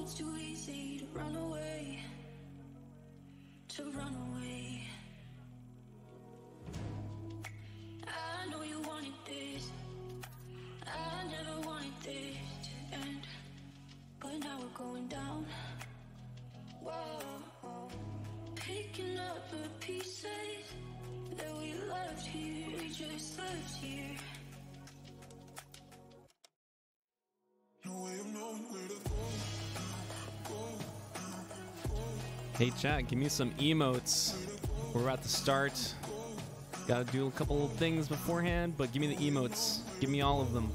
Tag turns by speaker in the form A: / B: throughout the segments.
A: it's too easy to run away, to run away. I know you wanted this, I never wanted this to end, but now we're going down. Whoa, picking up the pieces that we left here, we just left here.
B: Hey chat, give me some emotes. We're about to start. Gotta do a couple of things beforehand, but give me the emotes. Give me all of them.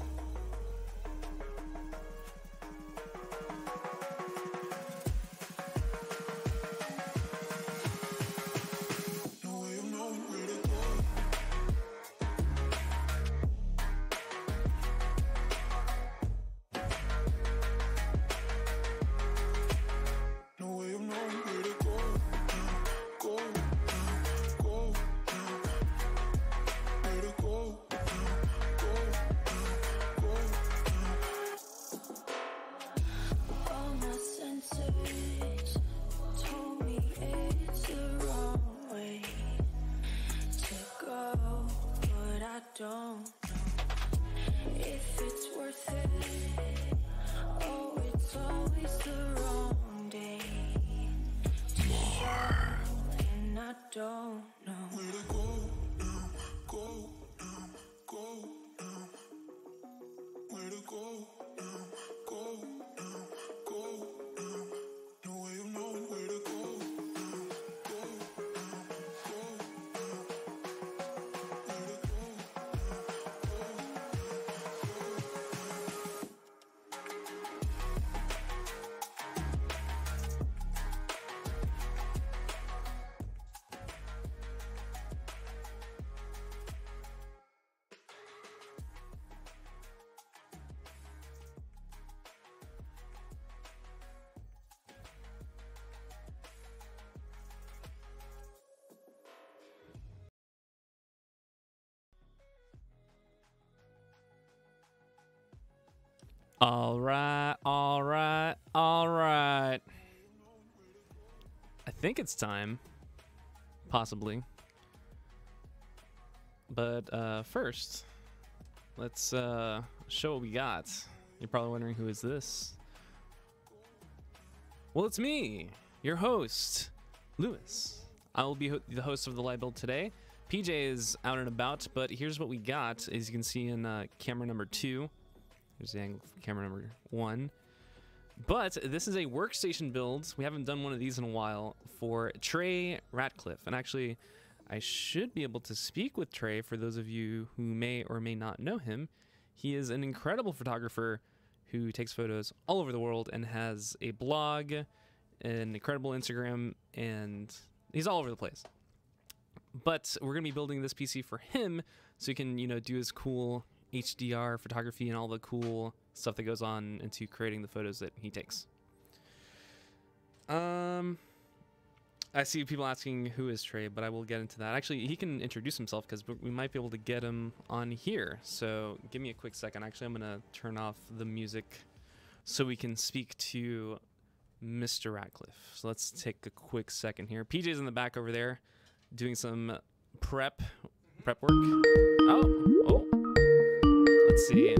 B: All right. I think it's time, possibly. But first, let's show what we got. You're probably wondering, who is this? Well, it's me, your host, Lewis. I will be the host of the live build today. PJ is out and about, but here's what we got. As you can see in camera number 2. Here's the angle for camera number 1. But this is a workstation build. We haven't done one of these in a while, for Trey Ratcliff. And actually, I should be able to speak with Trey for those of you who may or may not know him. He is an incredible photographer who takes photos all over the world and has a blog, an incredible Instagram, and he's all over the place. But we're going to be building this PC for him so he can, do his cool HDR photography and all the cool stuff that goes on into creating the photos that he takes. I see people asking who is Trey, but I will get into that. Actually, he can introduce himself because we might be able to get him on here. So give me a quick second. Actually, I'm going to turn off the music so we can speak to Mr. Ratcliff. So let's take a quick second here. PJ's in the back over there doing some prep work. Oh.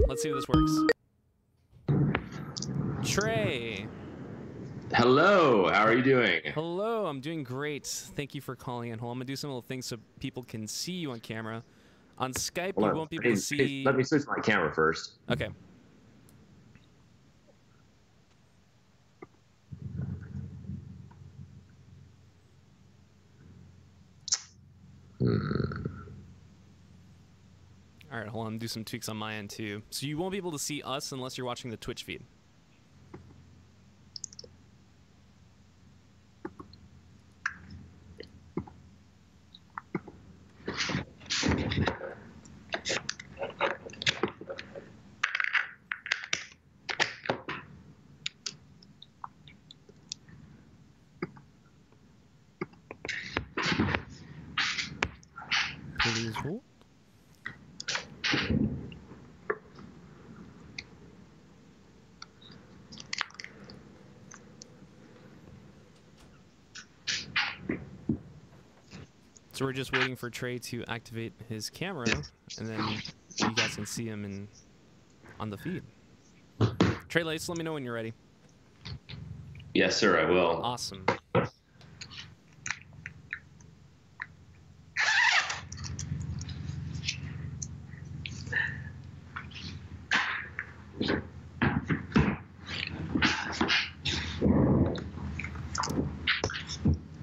B: Let's see if this works. Trey.
C: Hello, how are you doing?
B: Hello, I'm doing great. Thank you for calling in. Hold on, I'm gonna do some little things so people can see you on camera. On Skype, you won't be able to see.
C: Let me switch my camera first.
B: Okay. All right, hold on, do some tweaks on my end too. So you won't be able to see us unless you're watching the Twitch feed. Please hold. So we're just waiting for Trey to activate his camera, and then you guys can see him on the feed. Trey, let me know when you're ready.
C: Yes, sir, I will.
B: Awesome.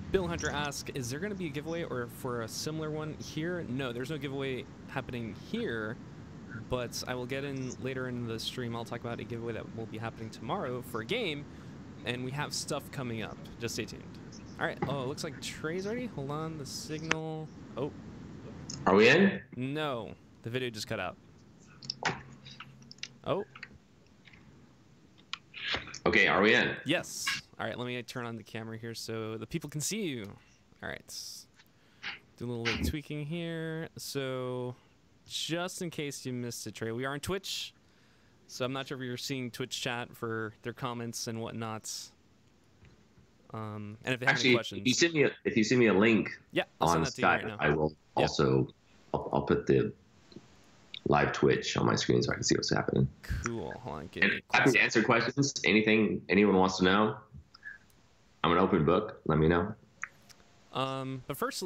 B: Bill Hunter asks, is there going to be a giveaway or for a similar one here? No, there's no giveaway happening here, but I will get in later in the stream. I'll talk about a giveaway that will be happening tomorrow for a game, and we have stuff coming up. Just stay tuned. All right. Oh, it looks like Trey's ready. Hold on. The signal. Oh.
C: Are we in?
B: No. The video just cut out. Oh.
C: Okay, are we in?
B: Yes. All right, let me turn on the camera here so the people can see you. All right. Do a little bit of tweaking here. So just in case you missed it, Trey, we are on Twitch. So I'm not sure if you're seeing Twitch chat for their comments and whatnot. And if they have any questions.
C: If you send me a link
B: I'll
C: on
B: send that to you right
C: Skype,
B: now.
C: I will also I'll put the live Twitch on my screen so I can see what's happening.
B: Cool. Hold on.
C: And happy to answer questions. Anything anyone wants to know. I'm an open book. Let me know.
B: But first,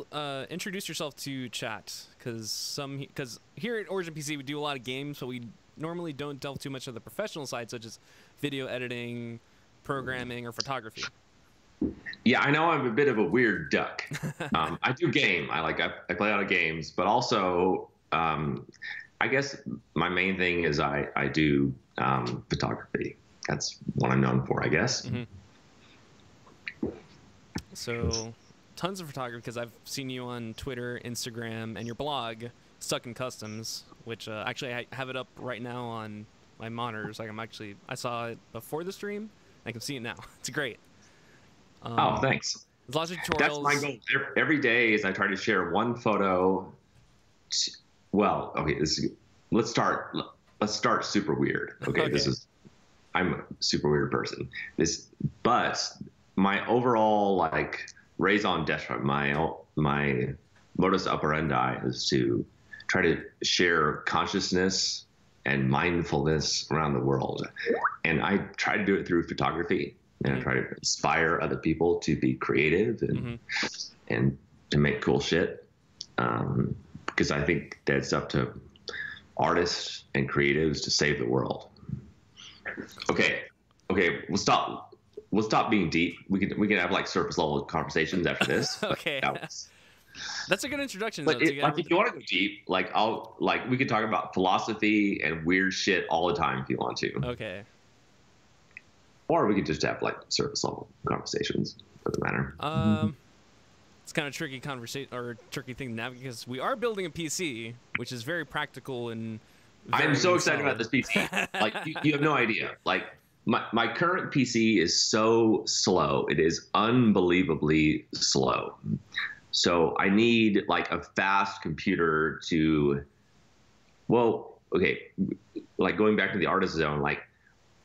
B: introduce yourself to chat, because here at Origin PC we do a lot of games, but we normally don't delve too much on the professional side, such as video editing, programming, or photography.
C: Yeah, I know I'm a bit of a weird duck. I do game. I play a lot of games, but also I guess my main thing is I do photography. That's what I'm known for, I guess.
B: Mm-hmm. So tons of photography, because I've seen you on Twitter, Instagram, and your blog, Stuck in Customs, which actually I have it up right now on my monitors. Like I saw it before the stream. I can see it now. It's great.
C: Oh, thanks.
B: There's lots of tutorials.
C: That's my goal. Every day is I try to share one photo. Well, okay, let's start super weird. Okay, I'm a super weird person. But my overall raison d'etre, my modus operandi is to try to share consciousness and mindfulness around the world, and I try to do it through photography. And I try to inspire other people to be creative and to make cool shit. Because I think that it's up to artists and creatives to save the world. Okay, we'll stop being deep. We can have surface level conversations after this.
B: Okay. That's a good introduction.
C: But if you want to go deep, we could talk about philosophy and weird shit all the time if you want to.
B: Okay.
C: Or we could just have surface level conversations. Doesn't matter.
B: It's kind of tricky tricky thing to navigate, because we are building a PC, which is very practical and.
C: I'm so excited about this PC. You have no idea. My current PC is so slow. It is unbelievably slow. So I need a fast computer to. Well, okay, going back to the artist zone,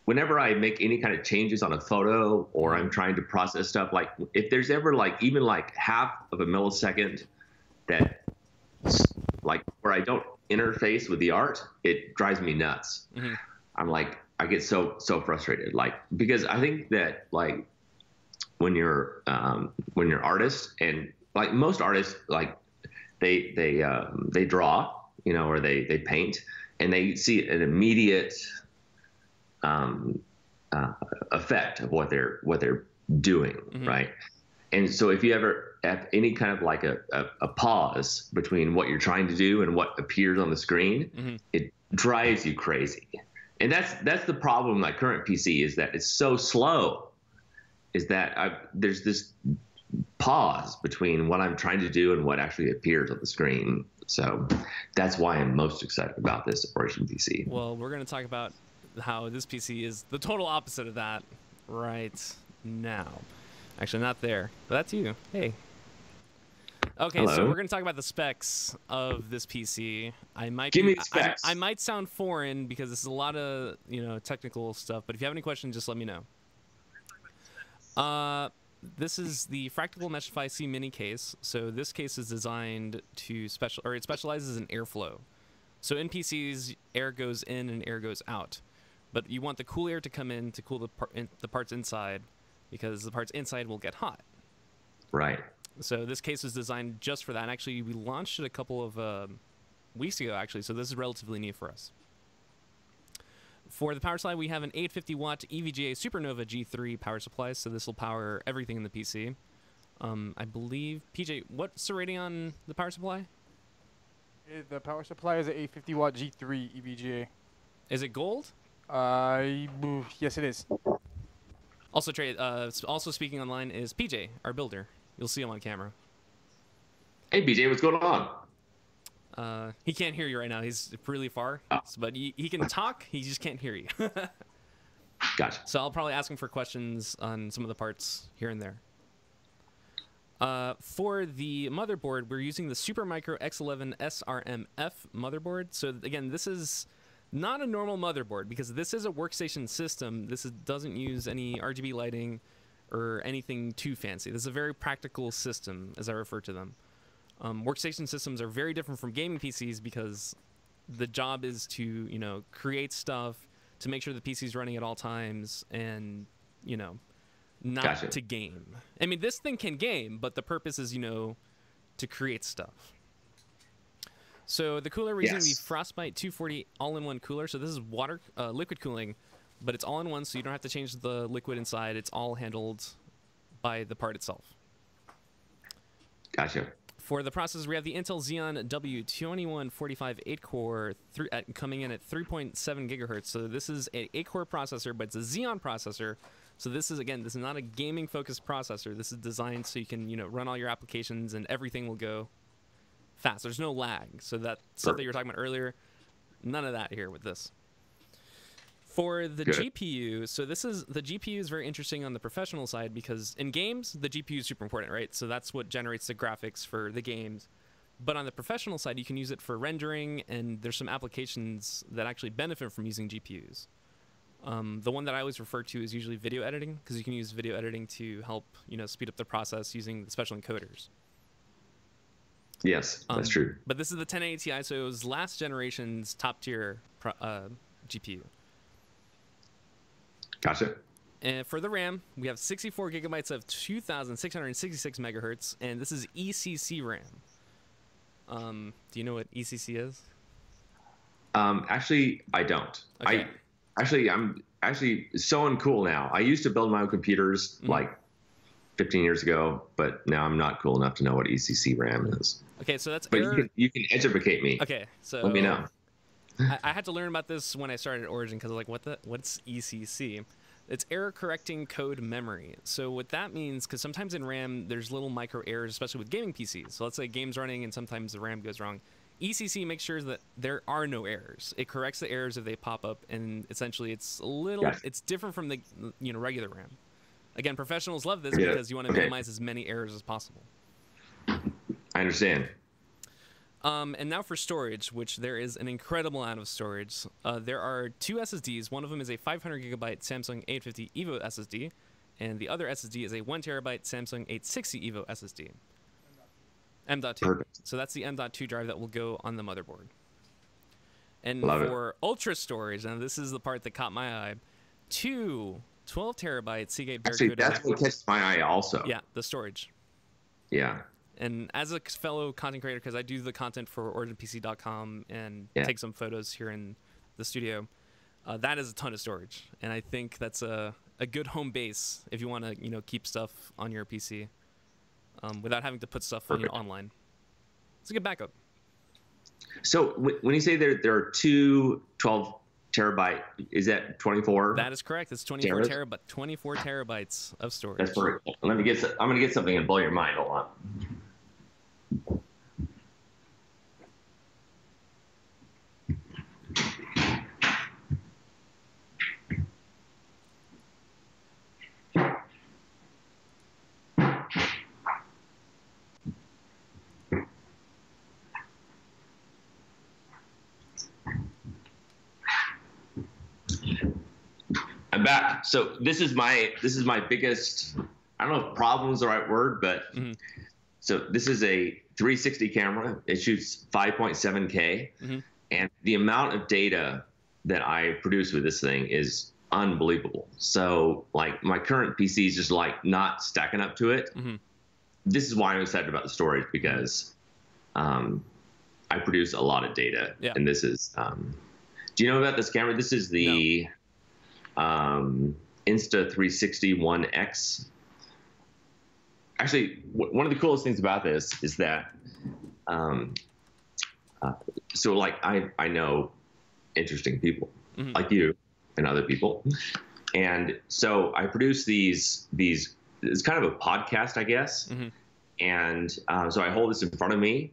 C: whenever I make any kind of changes on a photo or I'm trying to process stuff, if there's ever even half of a millisecond that where I don't interface with the art, it drives me nuts. Mm-hmm. I get so frustrated, because I think that when you're artists, and most artists, they draw, or they paint, and they see an immediate effect of what they're doing, mm-hmm. right? And so if you ever have any kind of a pause between what you're trying to do and what appears on the screen, mm-hmm. it drives you crazy. And that's the problem with my current PC, is that it's so slow, is that there's this pause between what I'm trying to do and what actually appears on the screen. So that's why I'm most excited about this Origin PC.
B: Well, we're going to talk about how this PC is the total opposite of that right now. Actually, not there, but that's you. Hey. Okay,
C: Hello.
B: So we're going to talk about the specs of this PC.
C: Give me the specs.
B: I might sound foreign because this is a lot of technical stuff, but if you have any questions, just let me know. this is the Fractal Meshify C mini case. So this case is designed to it specializes in airflow. So in PCs, air goes in and air goes out, but you want the cool air to come in to cool the parts inside, because the parts inside will get hot.
C: Right.
B: So this case is designed just for that. And actually, we launched it a couple of weeks ago, actually, so this is relatively new for us. For the power supply, we have an 850-watt EVGA Supernova G3 power supply, so this will power everything in the PC. I believe, PJ, what's the rating on the power supply?
D: The power supply is an 850-watt G3 EVGA.
B: Is it gold?
D: Yes, it is.
B: Also, Trey, also speaking online is PJ, our builder. You'll see him on camera.
C: Hey, BJ, what's going on?
B: He can't hear you right now. He's really far, but he can talk. He just can't hear you.
C: Gotcha.
B: So I'll probably ask him for questions on some of the parts here and there. For the motherboard, we're using the Supermicro X11 SRMF motherboard. So again, this is not a normal motherboard because this is a workstation system. Doesn't use any RGB lighting or anything too fancy. This is a very practical system, as I refer to them. Workstation systems are very different from gaming PCs because the job is to, you know, create stuff, to make sure the PC is running at all times, and, you know, not
C: Gotcha.
B: to game. I mean, this thing can game, but the purpose is, you know, to create stuff. So the cooler, we're using the Frostbite 240 all-in-one cooler. So this is liquid cooling, but it's all-in-one, so you don't have to change the liquid inside. It's all handled by the part itself.
C: Gotcha.
B: For the processor, we have the Intel Xeon W2145 8-core coming in at 3.7 gigahertz. So this is an 8-core processor, but it's a Xeon processor. So this is not a gaming-focused processor. This is designed so you can, you know, run all your applications and everything will go fast. There's no lag. So that stuff that you were talking about earlier, none of that here with this. For the GPU, so the GPU is very interesting on the professional side because in games, the GPU is super important, right? So that's what generates the graphics for the games. But on the professional side, you can use it for rendering, and there's some applications that actually benefit from using GPUs. The one that I always refer to is usually video editing, because you can use video editing to help, you know, speed up the process using the special encoders.
C: Yes, that's true.
B: But this is the 1080 Ti, so it was last generation's top tier GPU.
C: Gotcha.
B: And for the RAM, we have 64 gigabytes of 2,666 megahertz, and this is ECC RAM. Do you know what ECC is?
C: Actually, I don't.
B: Okay.
C: I'm actually so uncool now. I used to build my own computers like 15 years ago, but now I'm not cool enough to know what ECC RAM is.
B: Okay, so that's
C: But you can educate me.
B: Okay, so
C: let me know.
B: I had to learn about this when I started at Origin because I was like, what's ECC? It's error correcting code memory. So what that means, because sometimes in RAM there's little micro errors, especially with gaming PCs. So let's say game's running and sometimes the RAM goes wrong. ECC makes sure that there are no errors. It corrects the errors if they pop up, and essentially it's it's different from the regular RAM. Again, professionals love this because you want to minimize as many errors as possible.
C: I understand.
B: And now for storage, which there is an incredible amount of storage. There are two SSDs. One of them is a 500 gigabyte Samsung 850 EVO SSD, and the other SSD is a 1 terabyte Samsung 860 EVO SSD. M.2.
C: Perfect.
B: So that's the M.2 drive that will go on the motherboard. And
C: Love
B: for ultra storage, and this is the part that caught my eye, two 12 terabyte Seagate Barracuda.
C: Actually, that's what catches my eye also.
B: Yeah, the storage.
C: Yeah.
B: And as a fellow content creator, because I do the content for OriginPC.com and take some photos here in the studio, that is a ton of storage. And I think that's a good home base if you want to keep stuff on your PC without having to put stuff online. It's a good backup. So
C: when you say there are two 12 terabyte, is that 24?
B: That is correct. It's 24 terabytes of storage.
C: That's perfect. I'm going to get something and blow your mind. Hold on. I'm back. So this is my biggest I don't know if problem is the right word, but so this is a 360 camera. It shoots 5.7K, and the amount of data that I produce with this thing is unbelievable. So like my current PC is just like not stacking up to it. This is why I'm excited about the storage, because I produce a lot of data, and this is. Do you know about this camera? This is the Insta360 One X. Actually, one of the coolest things about this is that, so like I know interesting people like you and other people, and so I produce these. It's kind of a podcast, I guess, and so I hold this in front of me,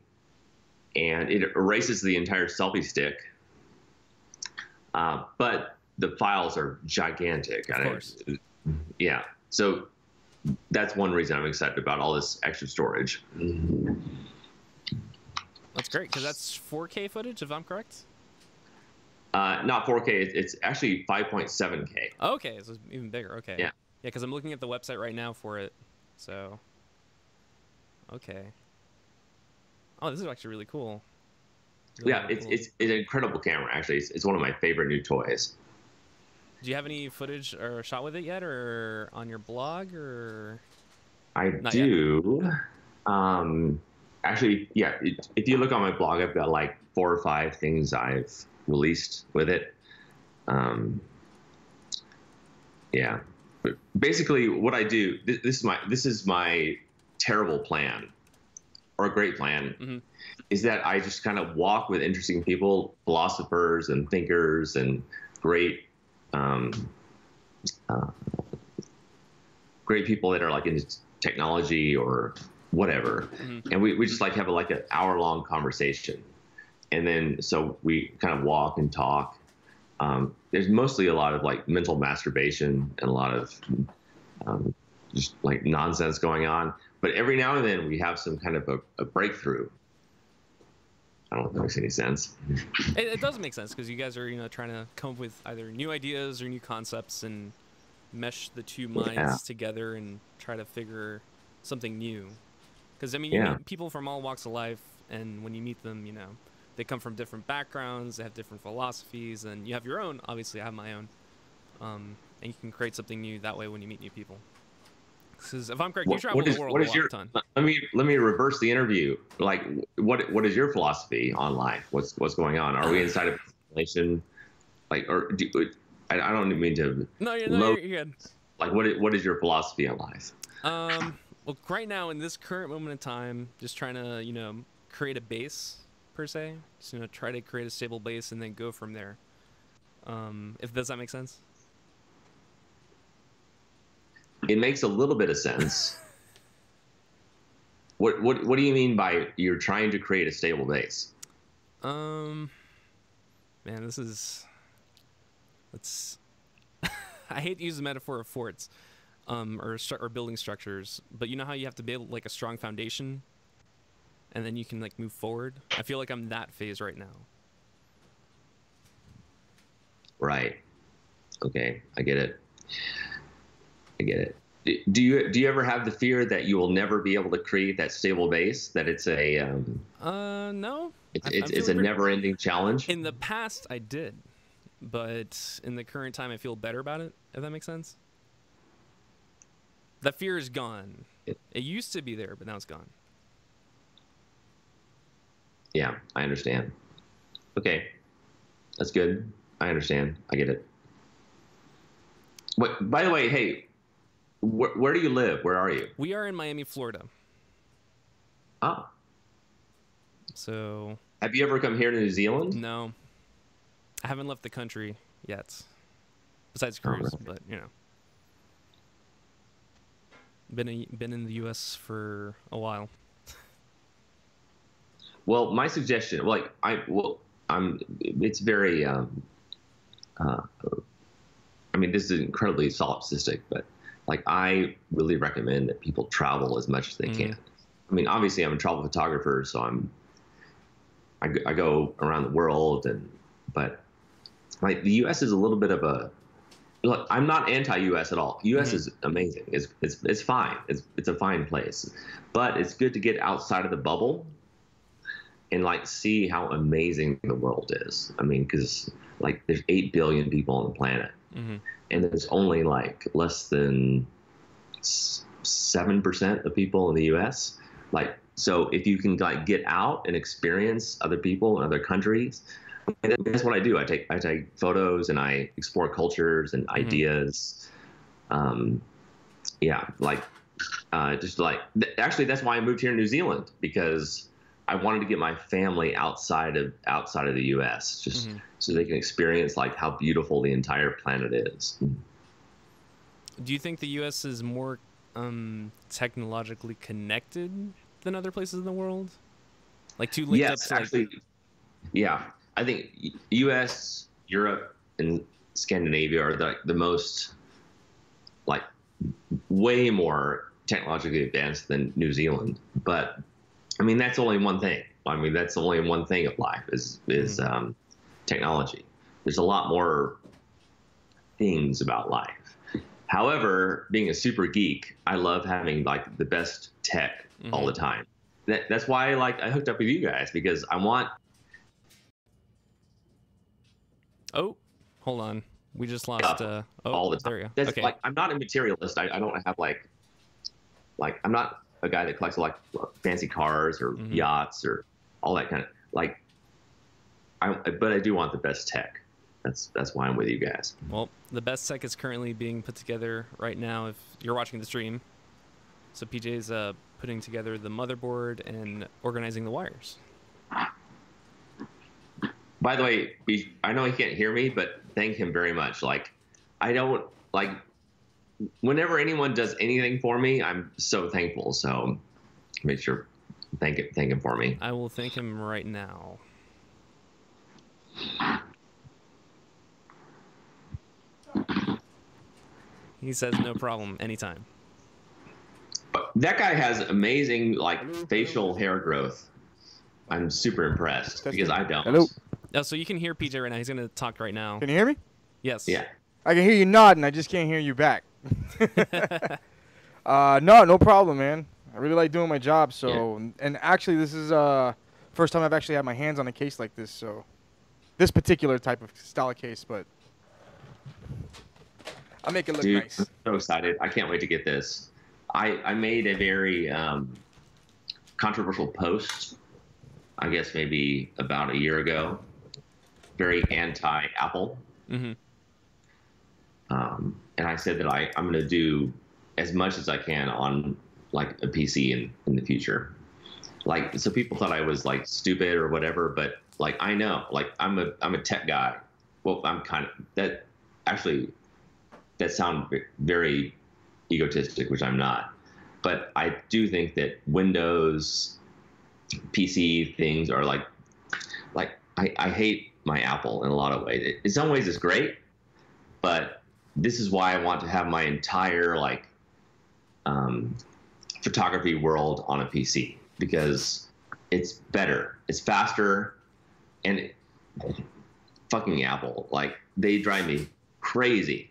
C: and it erases the entire selfie stick, but the files are gigantic.
B: Of course.
C: Yeah. So that's one reason I'm excited about all this extra storage.
B: That's great, because that's 4K footage, if I'm correct.
C: Not 4K. It's actually 5.7K.
B: Okay, so it's even bigger. Okay.
C: Yeah.
B: Yeah, because I'm looking at the website right now for it. So. Okay. Oh, this is actually really cool. Really cool.
C: It's an incredible camera. Actually, it's one of my favorite new toys.
B: Do you have any footage or shot with it yet, or on your blog, or?
C: I do. Actually, yeah. If you look on my blog, I've got like 4 or 5 things I've released with it. Yeah. But basically, what I do. This is my terrible plan, or a great plan, is that I just kind of walk with interesting people, philosophers and thinkers, and great people that are like into technology or whatever, and we just like have an hour-long conversation, and then so we kind of walk and talk. There's mostly a lot of like mental masturbation and a lot of just like nonsense going on, but every now and then we have some kind of a breakthrough. I don't know if that makes any sense.
B: It does make sense, because you guys are, trying to come up with either new ideas or new concepts and mesh the two minds together and try to figure something new. Because, I mean, you meet people from all walks of life, and when you meet them, they come from different backgrounds, they have different philosophies, and you have your own. Obviously, I have my own. And you can create something new that way when you meet new people. Because if I'm correct, you travel the world a ton.
C: Let me reverse the interview. Like, what is your philosophy on life? What's going on? Are we inside of a simulation? Like, or I don't mean to.
B: No, you're good.
C: Like, what is your philosophy on life?
B: Well, right now in this current moment in time, just trying to create a base per se. Just try to create a stable base and then go from there. Does that make sense?
C: It makes a little bit of sense. What do you mean by you're trying to create a stable base?
B: Man, I hate to use the metaphor of forts, or building structures, but you know how you have to build like a strong foundation, and then you can like move forward. I feel like I'm that phase right now.
C: Right. Okay, I get it. Do you ever have the fear that you will never be able to create that stable base? That it's a
B: no.
C: It's a never-ending challenge.
B: In the past, I did, but in the current time, I feel better about it. If that makes sense. That fear is gone. It used to be there, but now it's gone.
C: Yeah, I understand. Okay, that's good. I understand. I get it. What? By the way, hey. Where do you live? Where are you?
B: We are in Miami, Florida.
C: Oh.
B: So.
C: Have you ever come here to New Zealand?
B: No. I haven't left the country yet. Besides cruise, but been in the U.S. for a while.
C: Well, my suggestion, it's very. I mean, this is incredibly solipsistic, but. Like, I really recommend that people travel as much as they can. I mean, obviously, I'm a travel photographer, so I go around the world, but like the U.S. is a little bit of look, I'm not anti-U.S. at all. U.S.
B: Mhm.
C: is amazing. It's fine. It's a fine place, but it's good to get outside of the bubble and like see how amazing the world is. I mean, because like there's 8 billion people on the planet,
B: Mhm.
C: and there's only like less than 7% of people in the U.S. Like, so if you can like get out and experience other people in other countries, and that's what I do. I take photos and I explore cultures and ideas. Yeah, like just like actually that's why I moved here in New Zealand, because I wanted to get my family outside of the U.S. just so they can experience like how beautiful the entire planet is.
B: Do you think the U.S. is more technologically connected than other places in the world? Like too linked up
C: Yes,
B: to like.
C: actually, yeah. I think U.S., Europe, and Scandinavia are the most like way more technologically advanced than New Zealand. But I mean, that's only one thing. I mean, that's only one thing of life is technology. There's a lot more things about life. However, being a super geek, I love having like the best tech all the time. That's why I hooked up with you guys, because I want.
B: Oh, hold on. We just lost.
C: All the time.
B: There we go.
C: That's
B: Okay.
C: like, I'm not a materialist. I don't have like I'm not a guy that collects like fancy cars or yachts or all that kind of like. But I do want the best tech. That's why I'm with you guys.
B: Well, the best tech is currently being put together right now. If you're watching the stream, so PJ's putting together the motherboard and organizing the wires.
C: By the way, I know he can't hear me, but thank him very much. Like, I don't like whenever anyone does anything for me, I'm so thankful. So make sure thank him for me.
B: I will thank him right now. He says no problem anytime.
C: That guy has amazing like facial hair growth. I'm super impressed because I don't.
D: Hello.
B: Oh, so you can hear PJ right now. He's gonna talk right now.
D: Can you hear me?
B: Yes.
C: Yeah.
D: I can hear you nodding. I just can't hear you back. No problem, man. I really like doing my job. So, and actually, this is first time I've actually had my hands on a case like this. So, this particular type of style of case, but I'll make it look
C: Dude,
D: nice.
C: I'm so excited. I can't wait to get this. I made a very controversial post, I guess maybe about a year ago, very anti-Apple. And I said that I'm going to do as much as I can on like a PC in the future. Like, so people thought I was like stupid or whatever, but like I know, like I'm a tech guy. Well, I'm kind of that. Actually, that sounds very egotistic, which I'm not. But I do think that Windows, PC things are like I hate my Apple in a lot of ways. In some ways, it's great, but this is why I want to have my entire like photography world on a PC, because it's better, it's faster, and fucking Apple, like they drive me crazy.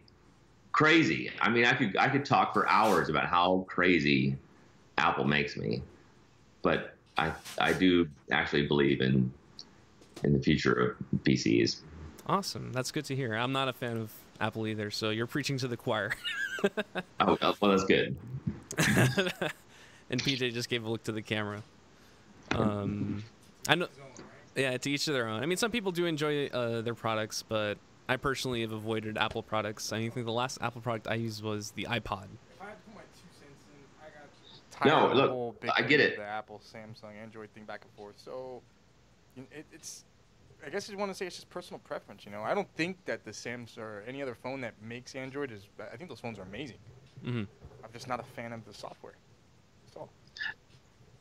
C: I mean, I could talk for hours about how crazy Apple makes me, but I do actually believe in the future of PCs.
B: Awesome. That's good to hear. I'm not a fan of Apple either, so you're preaching to the choir.
C: Oh, well, that's good.
B: And PJ just gave a look to the camera. I know. Yeah, to each of their own. I mean, some people do enjoy their products, but I personally have avoided Apple products. I think the last Apple product I used was the iPod.
D: If I had to put my 2 cents in, I got tired of the
C: look,
D: whole
C: I get it.
D: The Apple, Samsung, Android thing back and forth. So it's, I guess you want to say it's just personal preference. You know, I don't think that the Samsung or any other phone that makes Android is. I think those phones are amazing. I'm just not a fan of the software. That's all.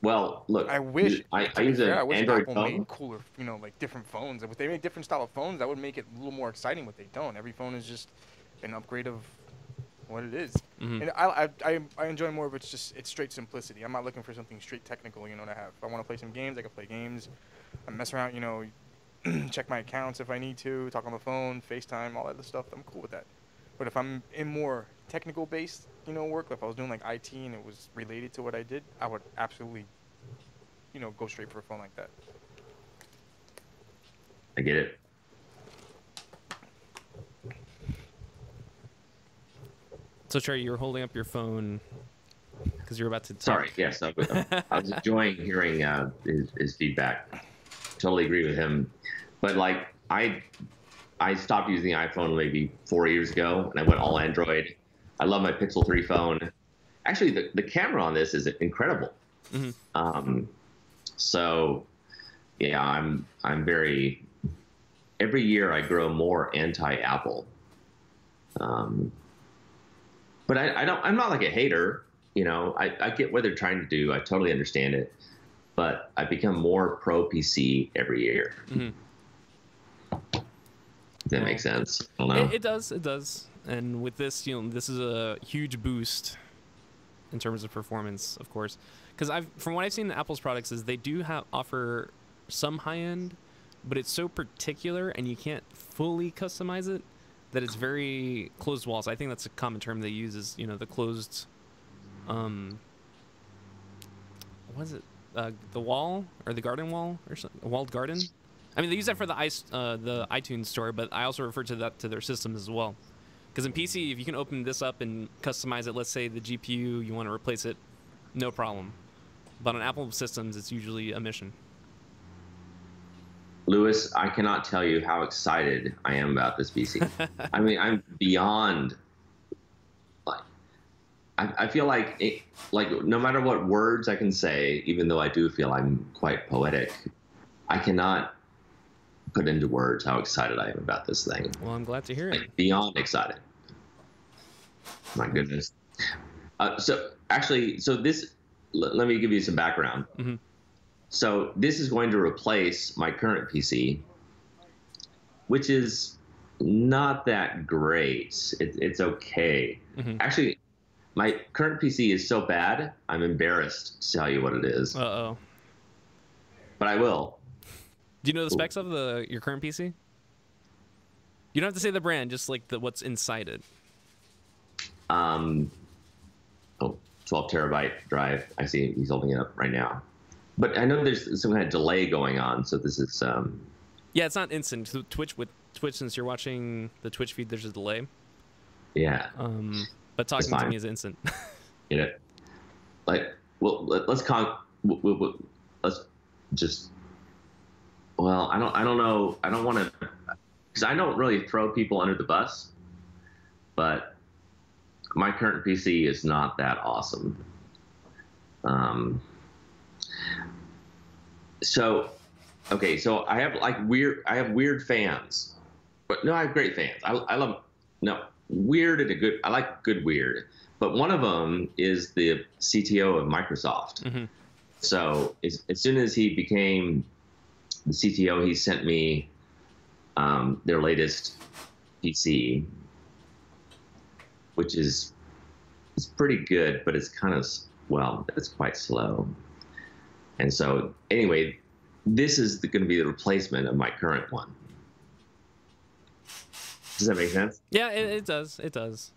C: Well, look,
D: I wish
C: I use an
D: I wish
C: Android
D: Apple
C: phone.
D: made cooler, like different phones. If they made different style of phones, that would make it a little more exciting. But they don't. Every phone is just an upgrade of what it is. And I enjoy more of it's straight simplicity. I'm not looking for something straight technical, to have. If I want to play some games, I can play games. I mess around, check my accounts if I need to, talk on the phone, FaceTime, all that other stuff. I'm cool with that. But if I'm in more technical based, work, if I was doing like IT and it was related to what I did, I would absolutely, go straight for a phone like that.
C: I get it.
B: So Trey, you were holding up your phone because you were about to talk.
C: Sorry, yes, I was enjoying hearing his feedback. Totally agree with him. But like I stopped using the iPhone maybe 4 years ago, and I went all Android. I love my Pixel 3 phone. Actually, the camera on this is incredible. So yeah, I'm very. Every year I grow more anti-Apple. But I'm not like a hater, I get what they're trying to do. I totally understand it, but I become more pro PC every year. If that makes sense. I don't know.
B: It does. And with this, this is a huge boost in terms of performance, of course. Because from what I've seen in Apple's products is they do offer some high end, but it's so particular and you can't fully customize it that it's very closed walls. I think that's a common term they use is, the closed, what is it? The wall or the garden wall or something? A walled garden? I mean, they use that for the iTunes store, but I also refer to that to their systems as well. Because in PC, if you can open this up and customize it, let's say the GPU, you want to replace it, no problem. But on Apple systems, it's usually a mission.
C: Lewis, I cannot tell you how excited I am about this PC. I mean, I'm beyond. I feel like no matter what words I can say, even though I do feel I'm quite poetic, I cannot put into words how excited I am about this thing.
B: Well, I'm glad to hear it.
C: Beyond excited. My goodness. So this. Let me give you some background. So this is going to replace my current PC, which is not that great. It's okay. Actually, my current PC is so bad, I'm embarrassed to tell you what it is.
B: Uh-oh.
C: But I will.
B: Do you know the specs of your current PC? You don't have to say the brand, just like what's inside it.
C: 12 terabyte drive. I see he's holding it up right now. But I know there's some kind of delay going on, so this is.
B: Yeah, it's not instant. So Twitch, since you're watching the Twitch feed, there's a delay.
C: Yeah.
B: But talking to me is instant.
C: Let's just. Well, I don't know. I don't want to, because I don't really throw people under the bus, but my current PC is not that awesome. So I have weird fans, but no, I have great fans. I love, weird I like good weird, but one of them is the CTO of Microsoft. So as soon as he became the CTO, he sent me their latest PC, which it's pretty good, but it's kind of, it's quite slow. And so anyway, this is going to be the replacement of my current one. Does that make sense?
B: Yeah, it does. It does.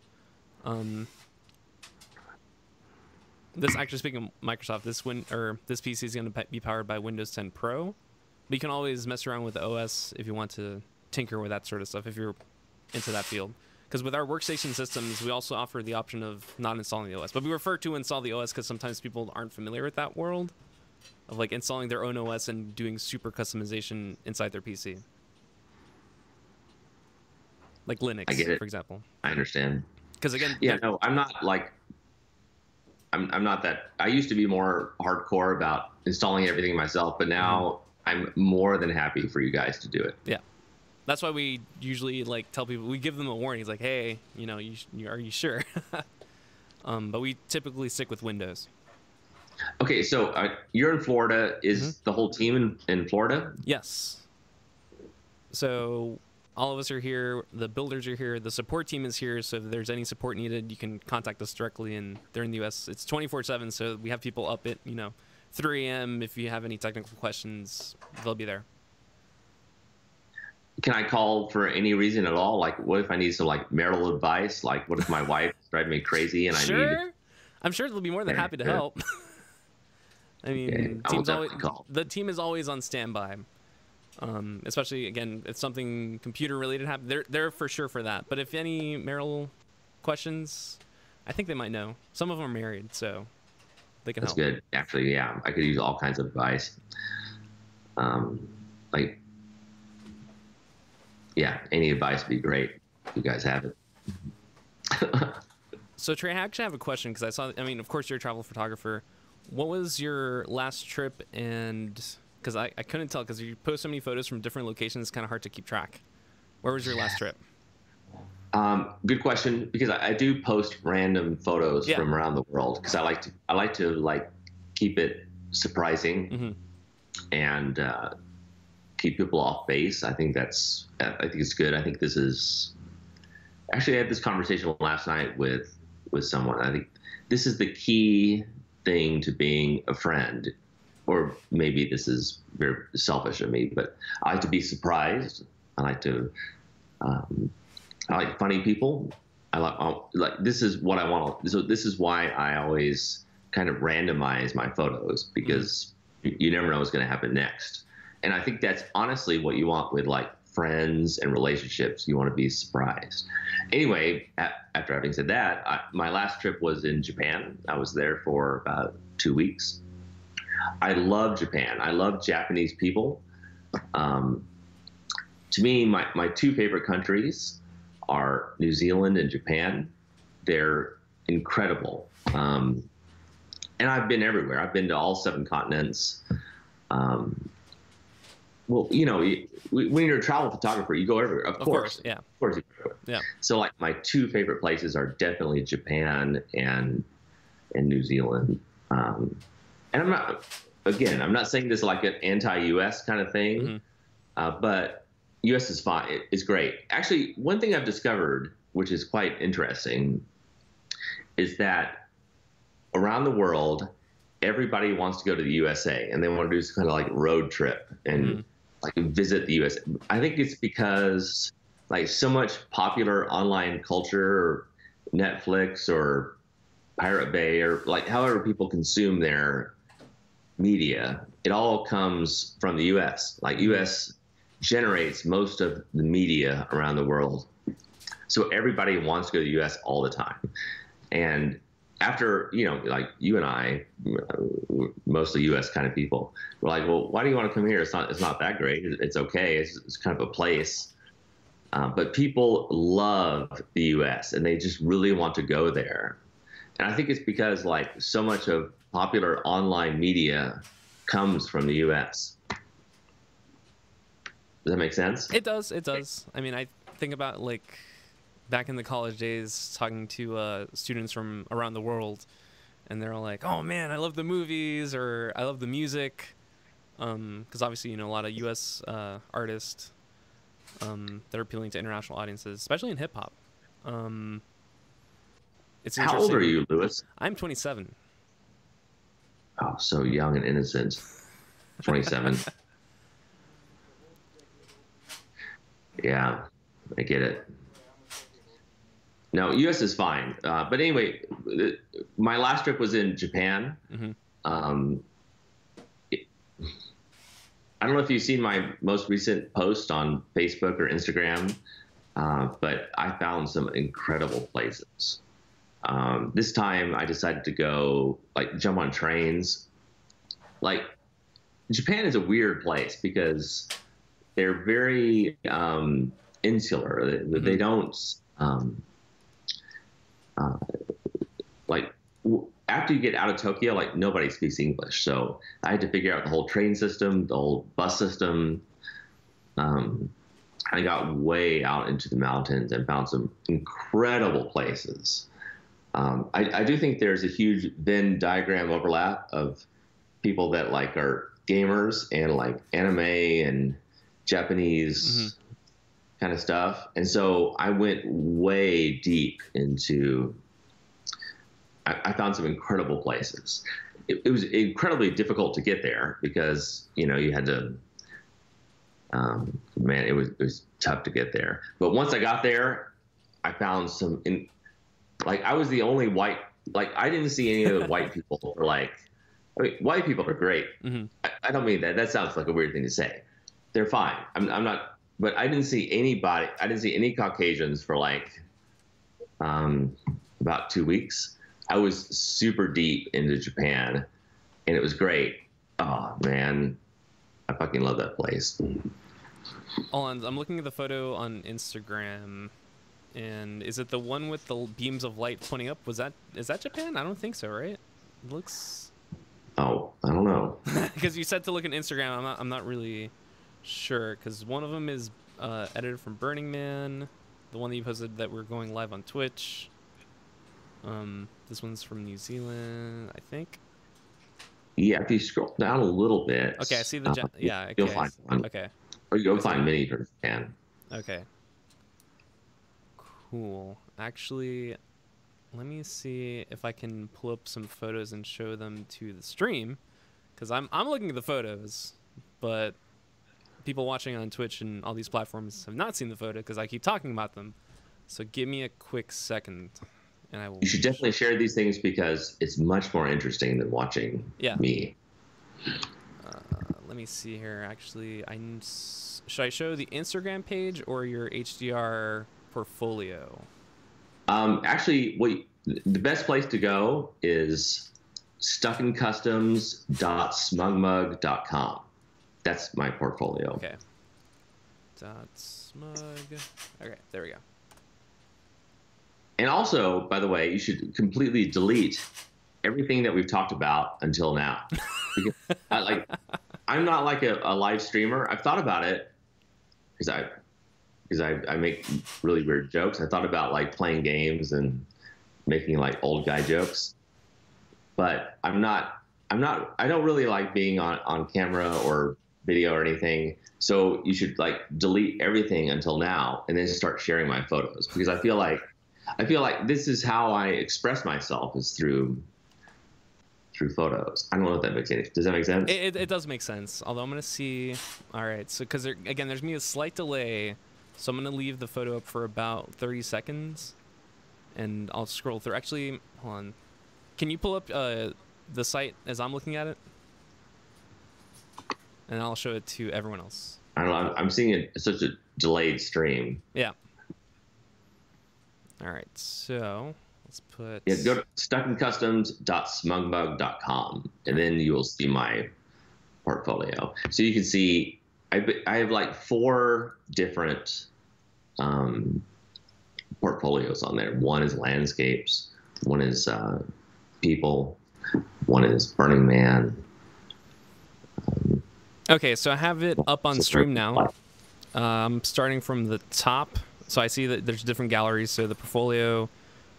B: This actually, speaking of Microsoft, this PC is going to be powered by Windows 10 Pro. But you can always mess around with the OS if you want to tinker with that sort of stuff, if you're into that field. Because with our workstation systems, we also offer the option of not installing the OS. But we prefer to install the OS because sometimes people aren't familiar with that world of like installing their own OS and doing super customization inside their PC. Like Linux,
C: I get it.
B: For example.
C: I understand.
B: Because again...
C: Yeah, no, I'm not like... I'm not that... I used to be more hardcore about installing everything myself, but now I'm more than happy for you guys to do it.
B: Yeah. That's why we usually like tell people, we give them a warning. It's like, hey, are you sure? But we typically stick with Windows.
C: Okay, so you're in Florida. Is the whole team in Florida?
B: Yes. So all of us are here. The builders are here. The support team is here. So if there's any support needed, you can contact us directly. And they're in the U.S. It's 24/7. So we have people up at 3 a.m. If you have any technical questions, they'll be there.
C: can I call for any reason at all? Like, what if I need some like marital advice? Like, what if my wife is driving me crazy and I need?
B: I'm sure they'll be more than happy to help. I mean,
C: Okay,
B: the team is always on standby. Especially again, if something computer related happens, they're for sure for that. But if any marital questions, I think they might know. Some of them are married, so they can help.
C: That's good. Actually, yeah, I could use all kinds of advice. Like, yeah, any advice would be great. If you guys have it.
B: So Trey, I actually have a question because I mean, of course, you're a travel photographer. What was your last trip? And because I couldn't tell because you post so many photos from different locations, it's kind of hard to keep track. Where was your last trip?
C: Good question, because I do post random photos from around the world because I like to keep it surprising and keep people off base. I think it's good. I think this is actually, I had this conversation last night with someone. I think this is the key thing to being a friend, or maybe this is very selfish of me, but I like to be surprised. I like funny people. I like this is what I want. So this is why I always kind of randomize my photos, because you never know what's going to happen next. And I think that's honestly what you want with like friends and relationships. You want to be surprised. Anyway, after having said that, my last trip was in Japan. I was there for about 2 weeks. I love Japan. I love Japanese people. To me, my two favorite countries are New Zealand and Japan. They're incredible. And I've been everywhere. I've been to all 7 continents. Well, you know, when you're a travel photographer, you go everywhere. Of course,
B: yeah.
C: Of course, you go everywhere. Yeah. So, like, my 2 favorite places are definitely Japan and New Zealand. And I'm not saying this like an anti-U.S. kind of thing, but U.S. is fine. It's great. Actually, one thing I've discovered, which is quite interesting, is that around the world, everybody wants to go to the USA and they want to do this kind of like road trip and like visit the US. I think it's because like so much popular online culture, or Netflix or Pirate Bay, or like however people consume their media, it all comes from the US. Like US generates most of the media around the world. So everybody wants to go to the US all the time. And after, you know, like you and I, mostly U.S. kind of people, were like, well, why do you want to come here? It's not that great. It's okay. It's kind of a place. But people love the U.S. and they just really want to go there. And I think it's because like so much of popular online media comes from the U.S. Does that make sense?
B: It does. It does. I mean, I think about like back in the college days, talking to students from around the world, and they're all like, "Oh man, I love the movies," or "I love the music," because obviously, you know, a lot of U.S. Artists that are appealing to international audiences, especially in hip hop. It's
C: How old are you, Lewis?
B: I'm 27.
C: Oh, so young and innocent. 27. Yeah, I get it. No, U.S. is fine. But anyway, my last trip was in Japan. I don't know if you've seen my most recent post on Facebook or Instagram, but I found some incredible places. This time I decided to go, like, jump on trains. Like, Japan is a weird place because they're very insular. They don't... after you get out of Tokyo, like nobody speaks English. So I had to figure out the whole train system, the whole bus system. I got way out into the mountains and found some incredible places. I do think there's a huge Venn diagram overlap of people that like are gamers and like anime and Japanese kind of stuff. And so I went way deep into, I found some incredible places. It was incredibly difficult to get there because, you know, you had to Man, it was tough to get there. But once I got there, I found I was the only white. Like, I didn't see any of the white people. White people are great.
B: Mm-hmm.
C: I don't mean that. That sounds like a weird thing to say. They're fine. I'm not. But I didn't see anybody. I didn't see any Caucasians for about 2 weeks. I was super deep into Japan, and it was great. Oh man, I fucking love that place.
B: Hold on, I'm looking at the photo on Instagram, and is it the one with the beams of light pointing up? Is that Japan? I don't think so, right? It looks.
C: Oh, I don't know.
B: Because you said to look at Instagram. I'm not really sure, because one of them is edited from Burning Man. The one that you posted that we're going live on Twitch. This one's from New Zealand, I think.
C: Yeah, if you scroll down a little bit.
B: Okay, I see the yeah. Okay.
C: You'll find one.
B: Okay.
C: Or you go find many from Japan.
B: Okay. Cool. Actually, let me see if I can pull up some photos and show them to the stream, because I'm looking at the photos, but people watching on Twitch and all these platforms have not seen the photo because I keep talking about them. So give me a quick second, and I will.
C: You should definitely share these things because it's much more interesting than watching me.
B: Let me see here. Actually, should I show the Instagram page or your HDR portfolio?
C: Actually, the best place to go is stuckincustoms.smugmug.com. That's my portfolio.
B: Okay. .smug. Okay, there we go.
C: And also, by the way, you should completely delete everything that we've talked about until now. Because I'm not like a live streamer. I've thought about it because I make really weird jokes. I thought about playing games and making old guy jokes, but I don't really like being on camera or video or anything. So you should delete everything until now and then start sharing my photos, because I feel like this is how I express myself, is through photos. I don't know if that makes sense. Does that make sense?
B: It does make sense. Although I'm going to see. All right. So, because there's going to be a slight delay. So I'm going to leave the photo up for about 30 seconds. And I'll scroll through. Actually, hold on. Can you pull up the site as I'm looking at it? And I'll show it to everyone else.
C: I don't know. I'm seeing such a delayed stream.
B: Yeah. All right. So let's put.
C: Yeah, go to stuckincustoms.smugmug.com, and then you will see my portfolio. So you can see I have 4 different portfolios on there. One is landscapes, one is people, one is Burning Man.
B: Okay, so I have it up on stream now. I'm starting from the top. So I see that there's different galleries. So the portfolio,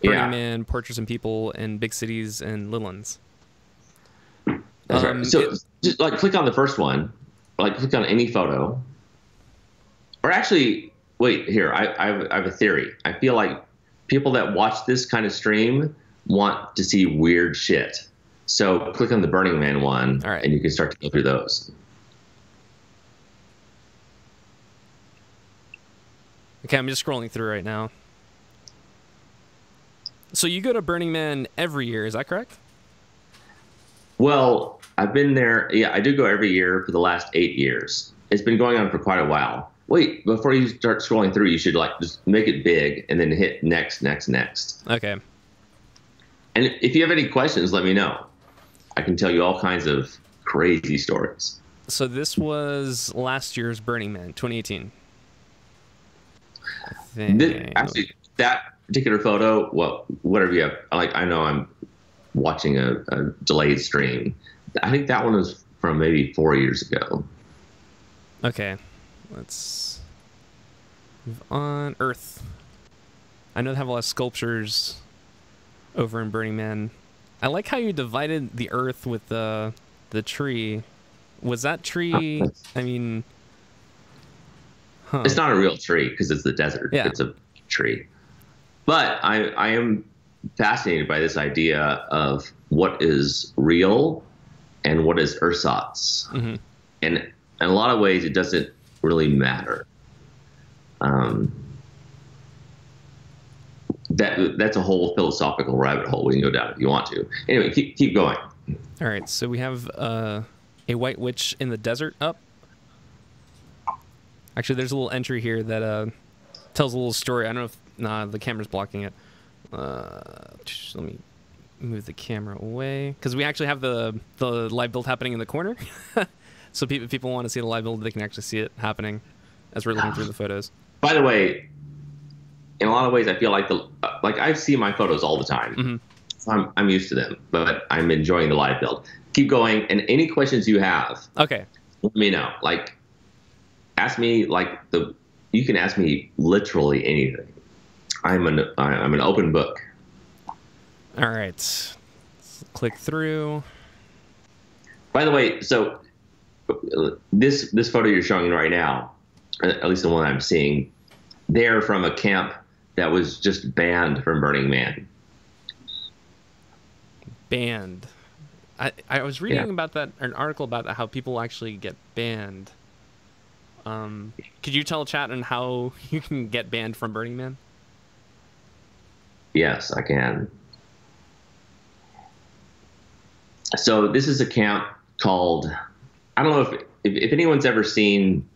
B: Burning Man, Portraits and People, and Big Cities and Little Ones.
C: That's right. So just click on the first one, click on any photo. Or actually, wait, here, I have a theory. I feel like people that watch this kind of stream want to see weird shit. So click on the Burning Man one,
B: all right,
C: and you can start to go through those.
B: Okay, I'm just scrolling through right now. So you go to Burning Man every year, is that correct?
C: Well, I've been there. Yeah, I do go every year for the last 8 years. It's been going on for quite a while. Wait, before you start scrolling through, you should just make it big and then hit next, next, next.
B: Okay.
C: And if you have any questions, let me know. I can tell you all kinds of crazy stories.
B: So this was last year's Burning Man, 2018.
C: Actually, that particular photo, well, whatever you have, I know I'm watching a delayed stream. I think that one was from maybe 4 years ago.
B: Okay, let's move on. Earth. I know they have a lot of sculptures over in Burning Man. I like how you divided the Earth with the tree. Was that tree? I mean. Huh.
C: It's not a real tree because it's the desert.
B: Yeah.
C: It's a tree. But I am fascinated by this idea of what is real and what is ersatz.
B: Mm-hmm.
C: And in a lot of ways, it doesn't really matter. That's a whole philosophical rabbit hole we can go down if you want to. Anyway, keep going.
B: All right, so we have a white witch in the desert up. Actually, there's a little entry here that tells a little story. I don't know if the camera's blocking it. Let me move the camera away because we actually have the live build happening in the corner. So if people want to see the live build, they can actually see it happening as we're looking through the photos.
C: By the way, in a lot of ways, I feel like I see my photos all the time.
B: Mm-hmm.
C: So I'm used to them, but I'm enjoying the live build. Keep going, and any questions you have,
B: okay,
C: let me know. Like, ask me you can ask me literally anything. I'm an open book.
B: All right, let's click through.
C: By the way, so this photo you're showing right now, at least the one I'm seeing, they're from a camp that was just banned from Burning Man.
B: Banned. I was reading about that, an article about how people actually get banned. Could you tell chat on how you can get banned from Burning Man?
C: Yes, I can. So this is a camp called, I don't know if anyone's ever seen,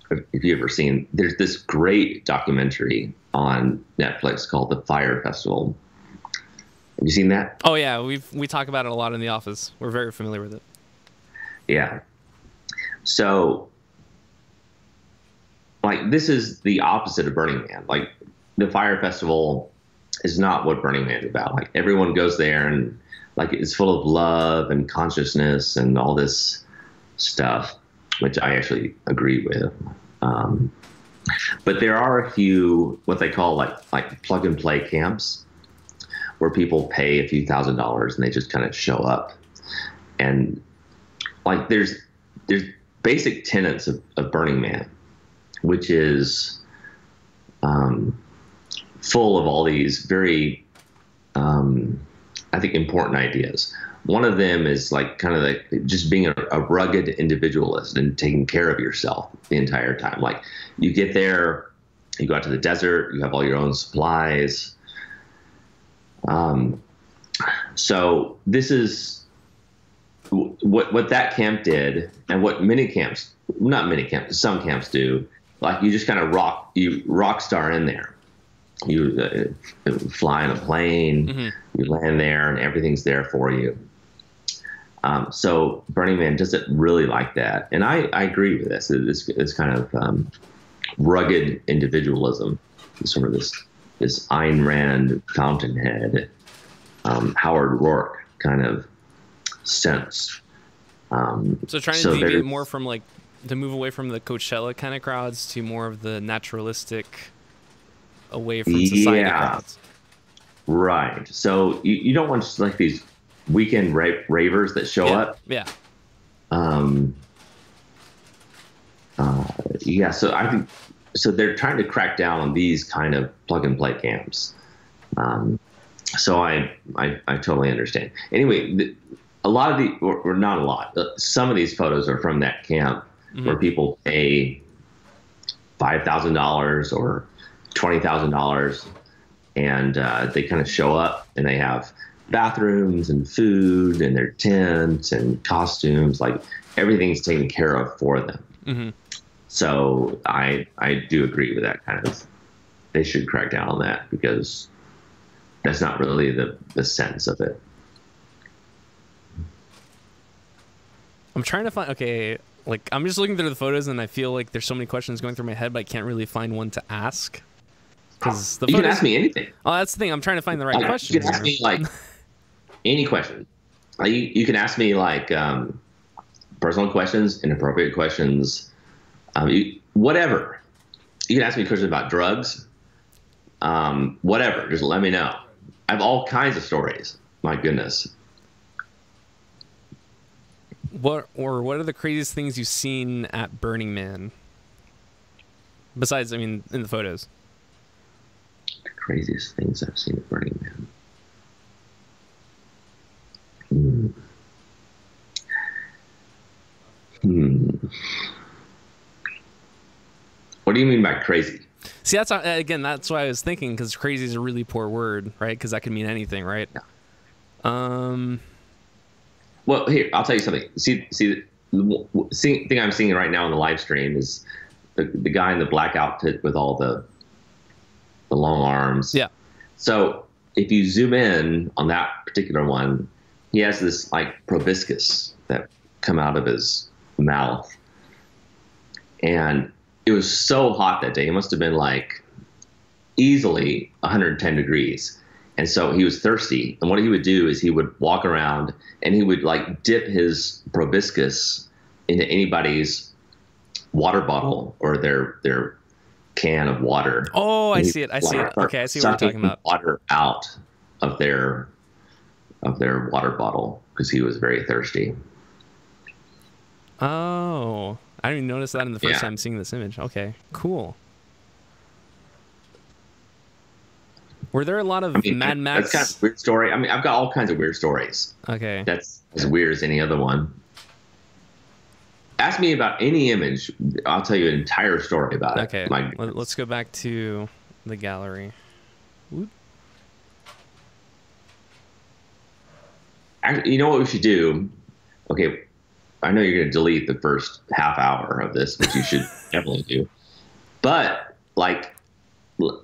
C: if you've ever seen, there's this great documentary on Netflix called The Fire Festival. Have you seen that?
B: Oh yeah, we talk about it a lot in the office. We're very familiar with it.
C: Yeah. So, like, this is the opposite of Burning Man. Like, the Fire Festival is not what Burning Man is about. Like, everyone goes there and, like, it's full of love and consciousness and all this stuff, which I actually agree with. But there are a few what they call like plug and play camps where people pay a few $1,000s and they just kind of show up. And like there's basic tenets of Burning Man, which is full of all these very I think important ideas. One of them is like kind of like just being a rugged individualist and taking care of yourself the entire time. Like you get there, you go out to the desert, you have all your own supplies. So this is what that camp did, and what some camps do. Like you just kind of rock star in there. You fly in a plane,
B: Mm-hmm.
C: you land there, and everything's there for you. So Burning Man doesn't really like that, and I agree with this. It's kind of rugged individualism, sort of this Ayn Rand, Fountainhead, Howard Rourke kind of sense.
B: So trying to deviate more from like to move away from the Coachella kind of crowds to more of the naturalistic, away from society crowds.
C: Right. So you don't want just like these weekend ravers that show up.
B: Yeah.
C: Yeah. So I think they're trying to crack down on these kind of plug and play camps. So I totally understand. Anyway, a lot of or not a lot, some of these photos are from that camp where people pay $5,000 or $20,000, and they kind of show up and they have bathrooms and food and their tents and costumes, like everything's taken care of for them.
B: Mm-hmm.
C: So I do agree with that kind of. They should crack down on that because that's not really the sense of it.
B: I'm trying to find. Okay, like I'm just looking through the photos and I feel like there's so many questions going through my head, but I can't really find one to ask. Because
C: you can ask me anything.
B: Oh, that's the thing. I'm trying to find the right question.
C: You can ask me like any question. You can ask me like personal questions, inappropriate questions, whatever. You can ask me questions about drugs, whatever. Just let me know. I have all kinds of stories. My goodness.
B: What are the craziest things you've seen at Burning Man? Besides, I mean, in the photos.
C: The craziest things I've seen at Burning Man. What do you mean by crazy?
B: See, that's again, that's what I was thinking, because crazy is a really poor word, right? Because that could mean anything, right?
C: Yeah. Well, here, I'll tell you something. See, the thing I'm seeing right now on the live stream is the guy in the black outfit with all the long arms.
B: Yeah.
C: So if you zoom in on that particular one, he has this like proboscis that come out of his mouth. And it was so hot that day. It must have been like easily 110 degrees. And so he was thirsty. And what he would do is he would walk around and he would like dip his proboscis into anybody's water bottle or their can of water.
B: Oh, I see it. I see it. Okay, I see what you're talking about.
C: Water out of their water bottle because he was very thirsty.
B: Oh, I didn't even notice that in the first time seeing this image. Okay, cool. Were there a lot of Mad Max?
C: That's kind of a weird story. I mean, I've got all kinds of weird stories.
B: Okay.
C: That's as weird as any other one. Ask me about any image. I'll tell you an entire story about it.
B: Okay. Let's go back to the gallery. Whoop.
C: Actually, you know what we should do? Okay, I know you're going to delete the first half hour of this, which you should definitely do. But, like,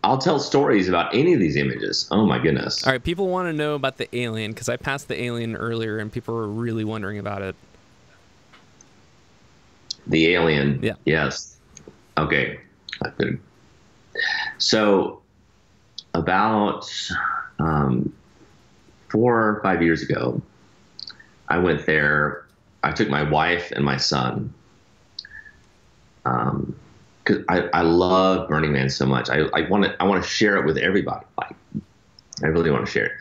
C: I'll tell stories about any of these images. Oh, my goodness.
B: All right, people want to know about the alien, because I passed the alien earlier, and people were really wondering about it.
C: The alien?
B: Yeah.
C: Yes. Okay. Good. So, about 4 or 5 years ago, I went there. I took my wife and my son because I love Burning Man so much. I want to share it with everybody. Like, I really want to share it.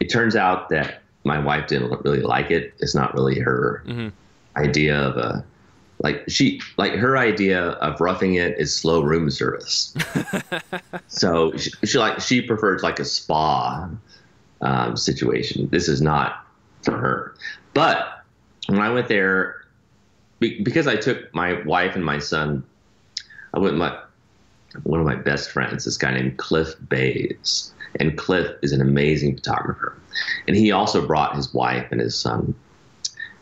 C: It turns out that my wife didn't really like it. It's not really her idea of her idea of roughing it is slow room service. So she prefers like a spa situation. This is not for her. But when I went there, because I took my wife and my son, I went with one of my best friends, this guy named Cliff Bays. And Cliff is an amazing photographer. And he also brought his wife and his son.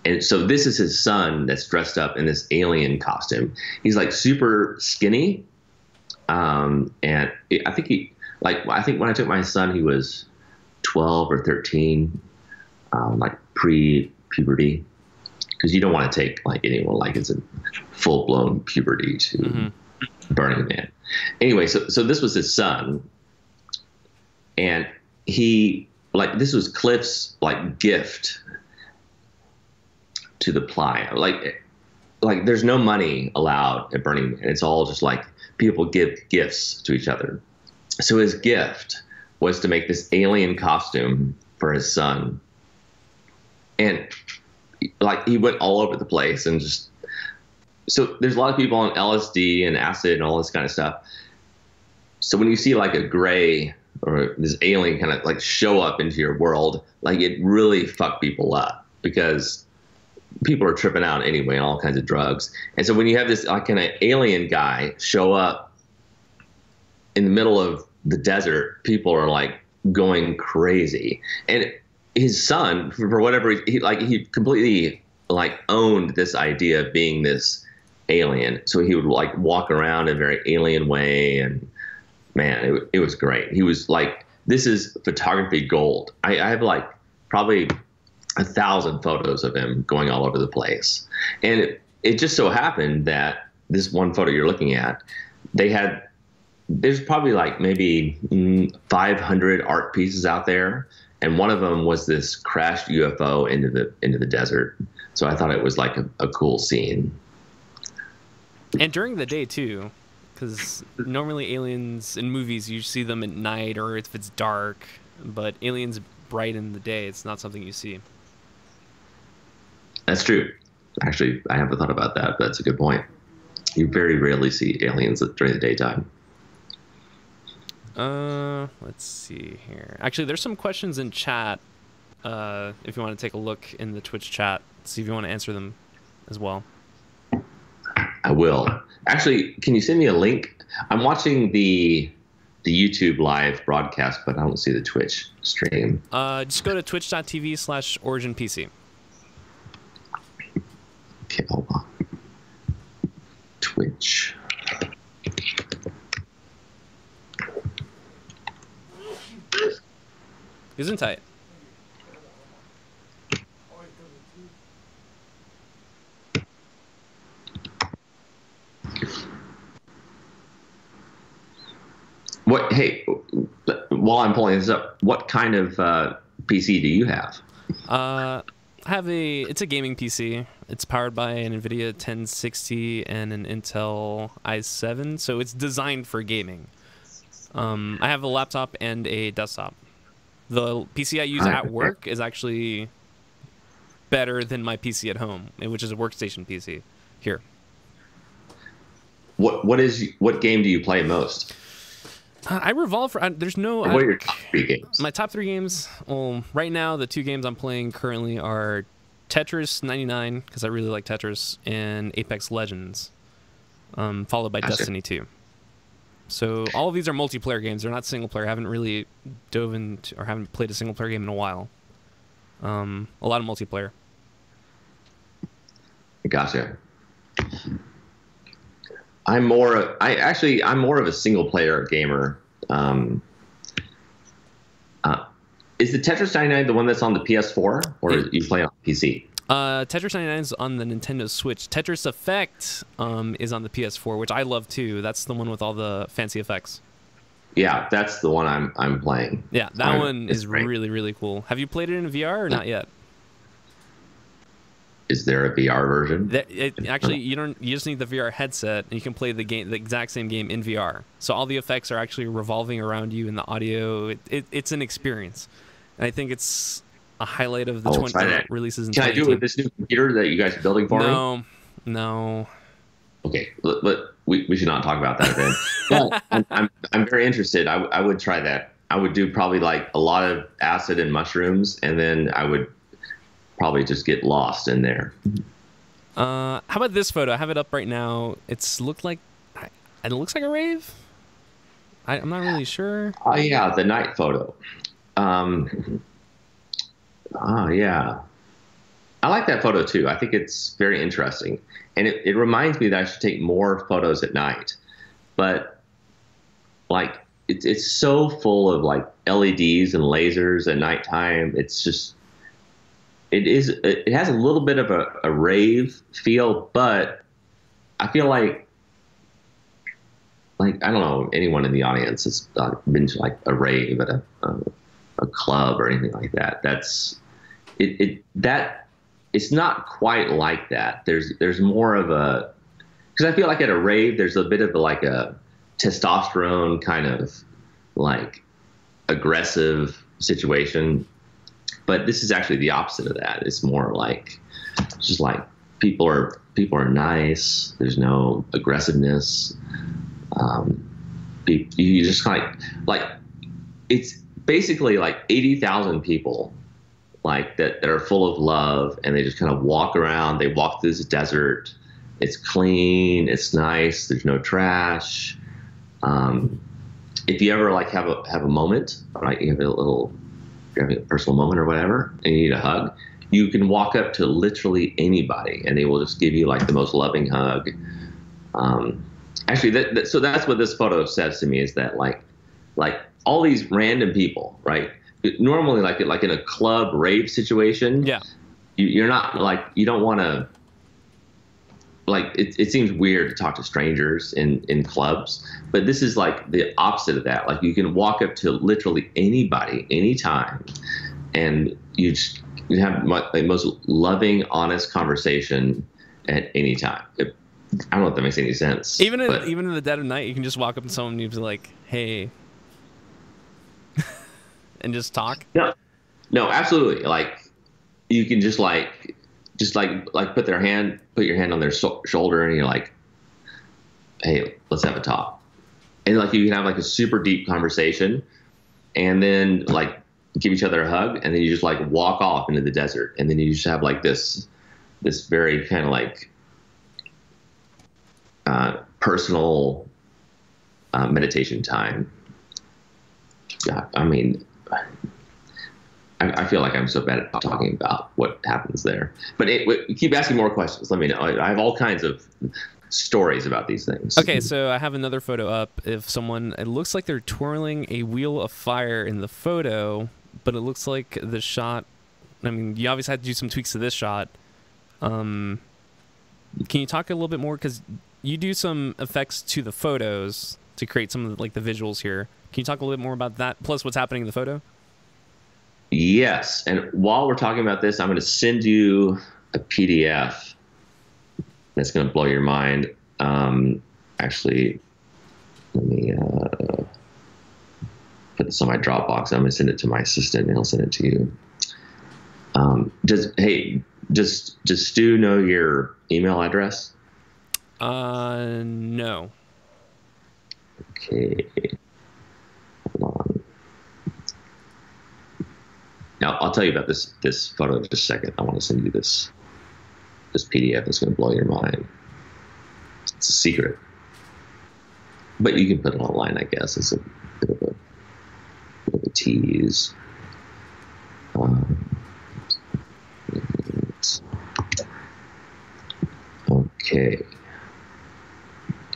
C: And so this is his son that's dressed up in this alien costume. He's like super skinny. And I think when I took my son, he was 12 or 13, like pre-puberty. Because you don't want to take like anyone like it's a full-blown puberty to Burning Man. Anyway, so this was his son. And this was Cliff's like gift to the playa. Like there's no money allowed at Burning Man. It's all just like people give gifts to each other. So his gift was to make this alien costume for his son. And like he went all over the place and so there's a lot of people on LSD and acid and all this kind of stuff. So when you see like a gray or this alien kind of like show up into your world, like it really fucked people up because people are tripping out anyway on all kinds of drugs. And so when you have this like kind of alien guy show up in the middle of the desert, people are like going crazy. And his son, for whatever reason, he completely like owned this idea of being this alien. So he would like walk around in a very alien way, and man, it was great. He was like, this is photography gold. I have like probably 1,000 photos of him going all over the place. And it just so happened that this one photo you're looking at, there's probably like maybe 500 art pieces out there. And one of them was this crashed UFO into the desert. So I thought it was like a cool scene.
B: And during the day too, because normally aliens in movies, you see them at night or if it's dark, but aliens bright in the day, it's not something you see. That's true.
C: Actually, I haven't thought about that, but that's a good point. You very rarely see aliens during the daytime.
B: Let's see here. Actually, there's some questions in chat. If you want to take a look in the Twitch chat, see if you want to answer them as well.
C: I will. Actually, can you send me a link? I'm watching the YouTube live broadcast, but I don't see the Twitch stream.
B: Just go to twitch.tv/OriginPC.
C: Okay, hold on. Twitch.
B: Isn't tight.
C: What? Hey, while I'm pulling this up, what kind of PC do you have?
B: It's a gaming PC. It's powered by an NVIDIA 1060 and an Intel i7, so it's designed for gaming. I have a laptop and a desktop. The PC I use at work is actually better than my PC at home, which is a workstation PC here.
C: What game do you play most?
B: I revolve for. There's no.
C: What are your top 3 games?
B: My top 3 games. Well, right now the 2 games I'm playing currently are Tetris 99 because I really like Tetris, and Apex Legends, followed by Destiny 2. So all of these are multiplayer games. They're not single player. I haven't really dove into or haven't played a single player game in a while. A lot of multiplayer.
C: Gotcha. I'm more of a single player gamer. Is the Tetris 99 the one that's on the PS4, or you play on PC?
B: Tetris 99 is on the Nintendo Switch. Tetris Effect is on the PS4, which I love too. That's the one with all the fancy effects.
C: Yeah, that's the one I'm playing.
B: Yeah, that one is really, really cool. Have you played it in VR or not yet?
C: Is there a VR version?
B: Actually, you just need the VR headset, and you can play the exact same game in VR. So all the effects are actually revolving around you, in the audio. It's an experience, and I think it's a highlight of the 20 releases.
C: Can I do it with this new computer that you guys are building for me?
B: No.
C: Okay, we should not talk about that then. But I'm very interested. I would try that. I would do probably like a lot of acid and mushrooms, and then I would probably just get lost in there.
B: How about this photo? I have it up right now. It looks like a rave. I'm not really sure.
C: Oh yeah, the night photo. Yeah, I like that photo too. I think it's very interesting, and it reminds me that I should take more photos at night. But like it's so full of like LEDs and lasers at nighttime. It's just it has a little bit of a rave feel, but I feel like I don't know anyone in the audience has been to like a rave at a club or anything like that. It's not quite like that. There's more of a, because I feel like at a rave there's a bit of like a testosterone kind of like aggressive situation. But this is actually the opposite of that. It's more like, it's just like people are nice. There's no aggressiveness. You just like it's basically like 80,000 people like that are full of love, and they just kind of walk around. They walk through this desert. It's clean. It's nice. There's no trash. If you ever like have a moment, right? You have a personal moment or whatever, and you need a hug, you can walk up to literally anybody and they will just give you like the most loving hug. Actually, so that's what this photo says to me, is that like all these random people, right? Normally like in a club rave situation, yeah, you're not like, you don't want to, like it seems weird to talk to strangers in clubs, but this is like the opposite of that. Like you can walk up to literally anybody anytime, and you have the most loving, honest conversation at any time. I don't know if that makes any sense.
B: Even in the dead of night, you can just walk up to someone and you be like, "Hey," and just talk.
C: No, absolutely. Like you can just put your hand on their shoulder, and you're like, "Hey, let's have a talk." And like you can have like a super deep conversation, and then like give each other a hug, and then you just like walk off into the desert, and then you just have like this very kind of like personal meditation time. Yeah, I mean, I feel like I'm so bad at talking about what happens there. But keep asking more questions. Let me know. I have all kinds of stories about these things.
B: Okay, so I have another photo up. If someone, it looks like they're twirling a wheel of fire in the photo, but it looks like the shot, I mean, you obviously had to do some tweaks to this shot. Can you talk a little bit more? Because you do some effects to the photos to create some of the, like the visuals here. Can you talk a little bit more about that, plus what's happening in the photo?
C: Yes, and while we're talking about this, I'm going to send you a PDF that's going to blow your mind. Actually, let me put this on my Dropbox. I'm going to send it to my assistant, and he'll send it to you. Does Stu know your email address?
B: No.
C: Okay. Hold on. Now, I'll tell you about this photo in just a second. I want to send you this PDF that's going to blow your mind. It's a secret. But you can put it online, I guess. It's a bit of a tease. Okay.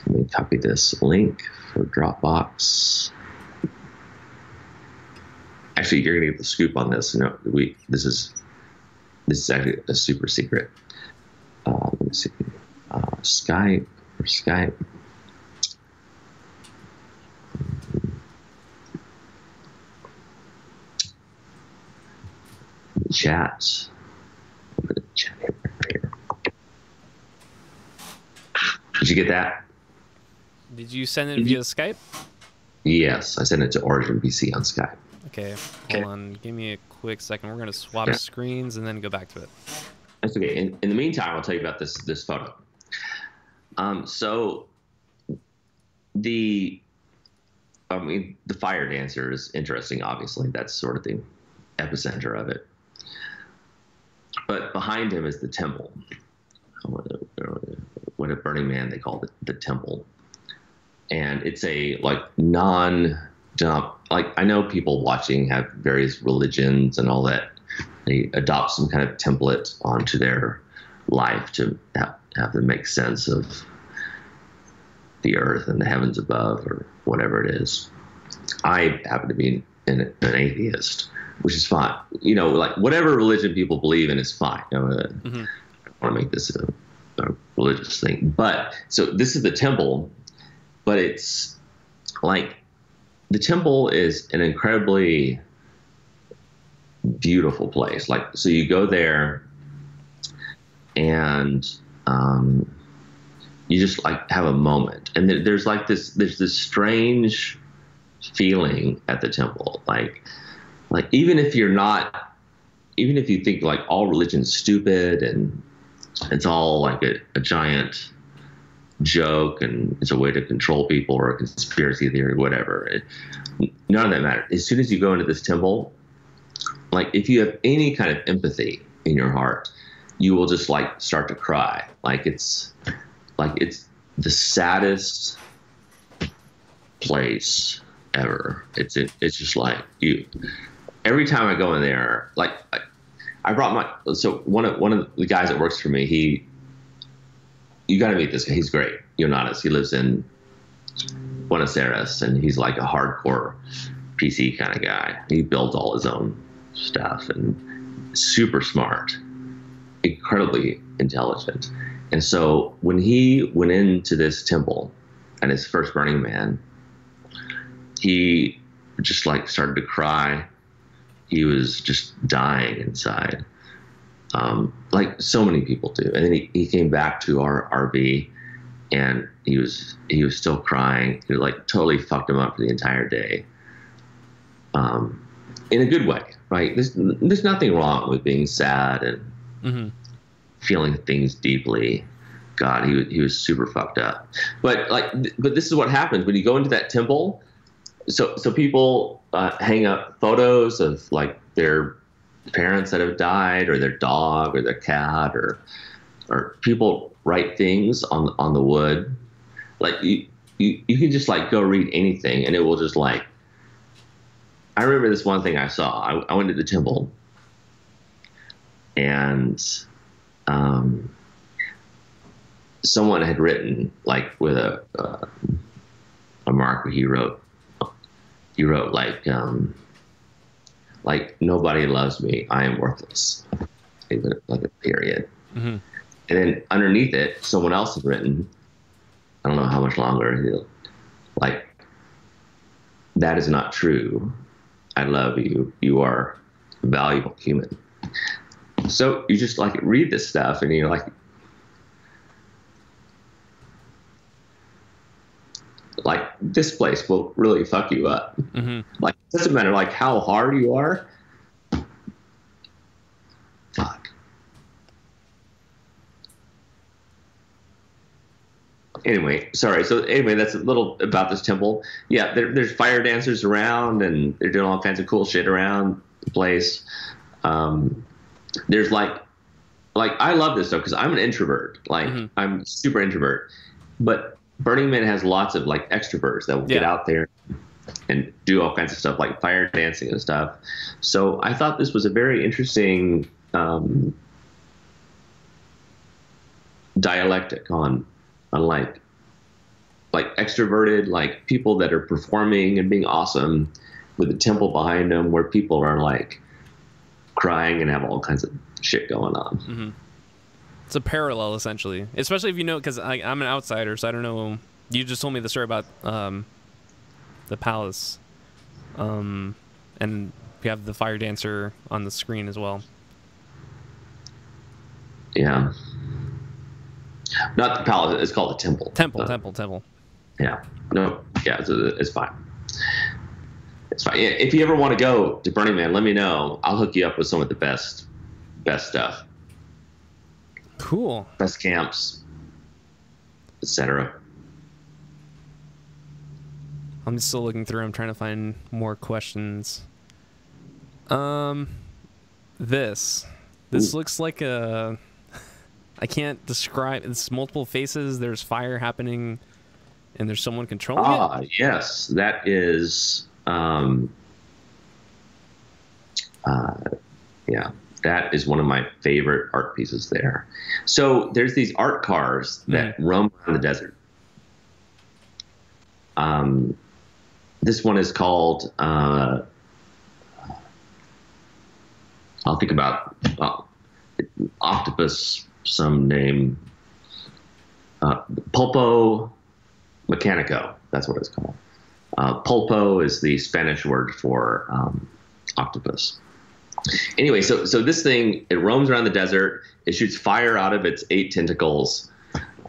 C: Let me copy this link for Dropbox. Actually, you're gonna get the scoop on this. No, this is actually a super secret. Let me see. Skype. Chat. I'm gonna chat here, right here. Did you get that?
B: Did you send it via Skype?
C: Yes, I sent it to Origin PC on Skype.
B: Okay, hold on. Give me a quick second. We're going to swap screens and then go back to it.
C: That's okay. In the meantime, I'll tell you about this photo. So the fire dancer is interesting, obviously. That's sort of the epicenter of it. But behind him is the temple. What at Burning Man they call it the temple. And it's a I know people watching have various religions and all that. They adopt some kind of template onto their life to have them make sense of the earth and the heavens above or whatever it is. I happen to be an atheist, which is fine. You know, like whatever religion people believe in is fine. You know, I don't want to make this a religious thing. But so this is the temple, but it's like the temple is an incredibly beautiful place. Like, so you go there and you just like have a moment. And there's this strange feeling at the temple. Like even if you think like all religion's stupid and it's all like a giant joke and it's a way to control people or a conspiracy theory, whatever. None of that matters. As soon as you go into this temple, like if you have any kind of empathy in your heart, you will just like start to cry. It's the saddest place ever. It's just like you. Every time I go in there, like I brought one of the guys that works for me. You got to meet this guy. He's great. Jonas. He lives in Buenos Aires, and he's like a hardcore PC kind of guy. He builds all his own stuff and super smart, incredibly intelligent. And so when he went into this temple at his first Burning Man, he just like started to cry. He was just dying inside. Like so many people do. And then he came back to our RV and he was still crying. It like totally fucked him up for the entire day. In a good way, right? There's nothing wrong with being sad and feeling things deeply. God, he was super fucked up. But this is what happens when you go into that temple. So people hang up photos of like their parents that have died or their dog or their cat or people write things on the wood like you can just like go read anything and it will just like. I remember this one thing I saw. I went to the temple, and someone had written like with a marker. He wrote like nobody loves me. I am worthless. Like a period. Mm-hmm. And then underneath it, someone else had written. I don't know how much longer. Like that is not true. I love you. You are a valuable human. So you just like read this stuff and you're like this place will really fuck you up. Mm-hmm. Like it doesn't matter like how hard you are. Fuck. Anyway, sorry. So anyway, that's a little about this temple. Yeah, there's fire dancers around, and they're doing all kinds of cool shit around the place. There's like I love this stuff because I'm an introvert. Like mm-hmm. I'm super introvert, but Burning Man has lots of like extroverts that will get out there and do all kinds of stuff like fire dancing and stuff. So I thought this was a very interesting dialectic on like extroverted, like people that are performing and being awesome with a temple behind them where people are like crying and have all kinds of shit going on.
B: Mm-hmm. It's a parallel essentially, especially if you know, because I'm an outsider, so I don't know. You just told me the story about the palace, and we have the fire dancer on the screen as well.
C: Yeah. Not the palace. It's called the temple.
B: Temple.
C: Yeah. No. Yeah. It's fine. It's fine. If you ever want to go to Burning Man, let me know. I'll hook you up with some of the best stuff.
B: Cool.
C: Best camps, etc.
B: I'm still looking through. I'm trying to find more questions. This looks like a. I can't describe. It's multiple faces. There's fire happening, and there's someone controlling it.
C: Yes, that is. Yeah, that is one of my favorite art pieces there. So there's these art cars that roam around the desert. This one is called. I'll think about octopus. Some name, Pulpo Mecanico. That's what it's called. Pulpo is the Spanish word for octopus. Anyway, so this thing, it roams around the desert. It shoots fire out of its 8 tentacles,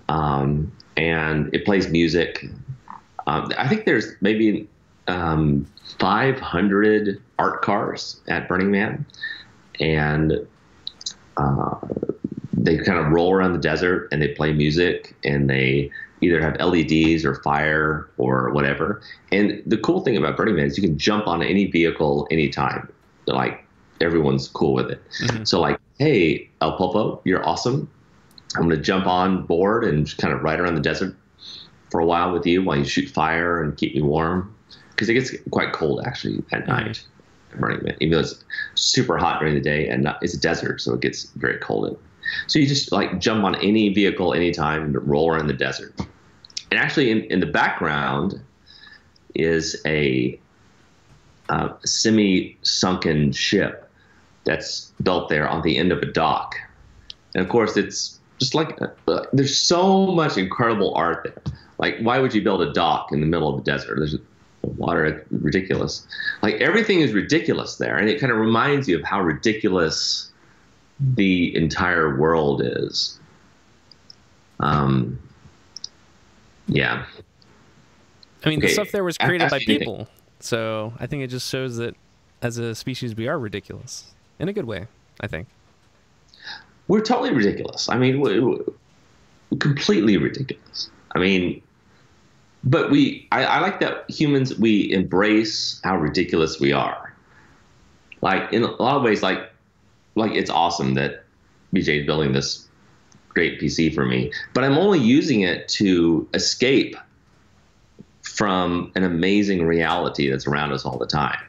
C: and it plays music. I think there's maybe 500 art cars at Burning Man, and they kind of roll around the desert and they play music and they either have LEDs or fire or whatever. And the cool thing about Burning Man is you can jump on any vehicle anytime. Like everyone's cool with it. Mm-hmm. So like, hey, El Popo, you're awesome. I'm going to jump on board and just kind of ride around the desert for a while with you while you shoot fire and keep me warm. Because it gets quite cold actually at night at Burning Man. Even though it's super hot during the day and it's a desert, so it gets very cold. So you just like jump on any vehicle anytime and roll around the desert. And actually in the background is a semi-sunken ship that's built there on the end of a dock. And of course it's just like, there's so much incredible art there. Like, why would you build a dock in the middle of the desert? There's water, it's ridiculous. Like everything is ridiculous there. And it kind of reminds you of how ridiculous the entire world is. Yeah.
B: I mean, the stuff there was created by people. So I think it just shows that as a species, we are ridiculous in a good way, I think.
C: We're totally ridiculous. I mean, we're completely ridiculous. I mean, but I like that humans, we embrace how ridiculous we are. Like in a lot of ways, like it's awesome that BJ is building this great PC for me, but I'm only using it to escape from an amazing reality that's around us all the time.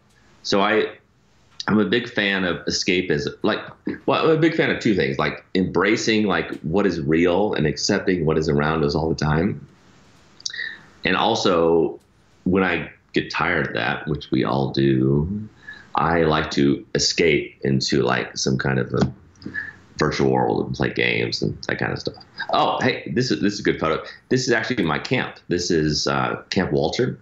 C: So I'm a big fan of escapism. Like, well, I'm a big fan of two things, like embracing like what is real and accepting what is around us all the time. And also, when I get tired of that, which we all do, I like to escape into like some kind of a virtual world and play games and that kind of stuff. Oh, hey, this is a good photo. This is actually my camp. This is Camp Walter.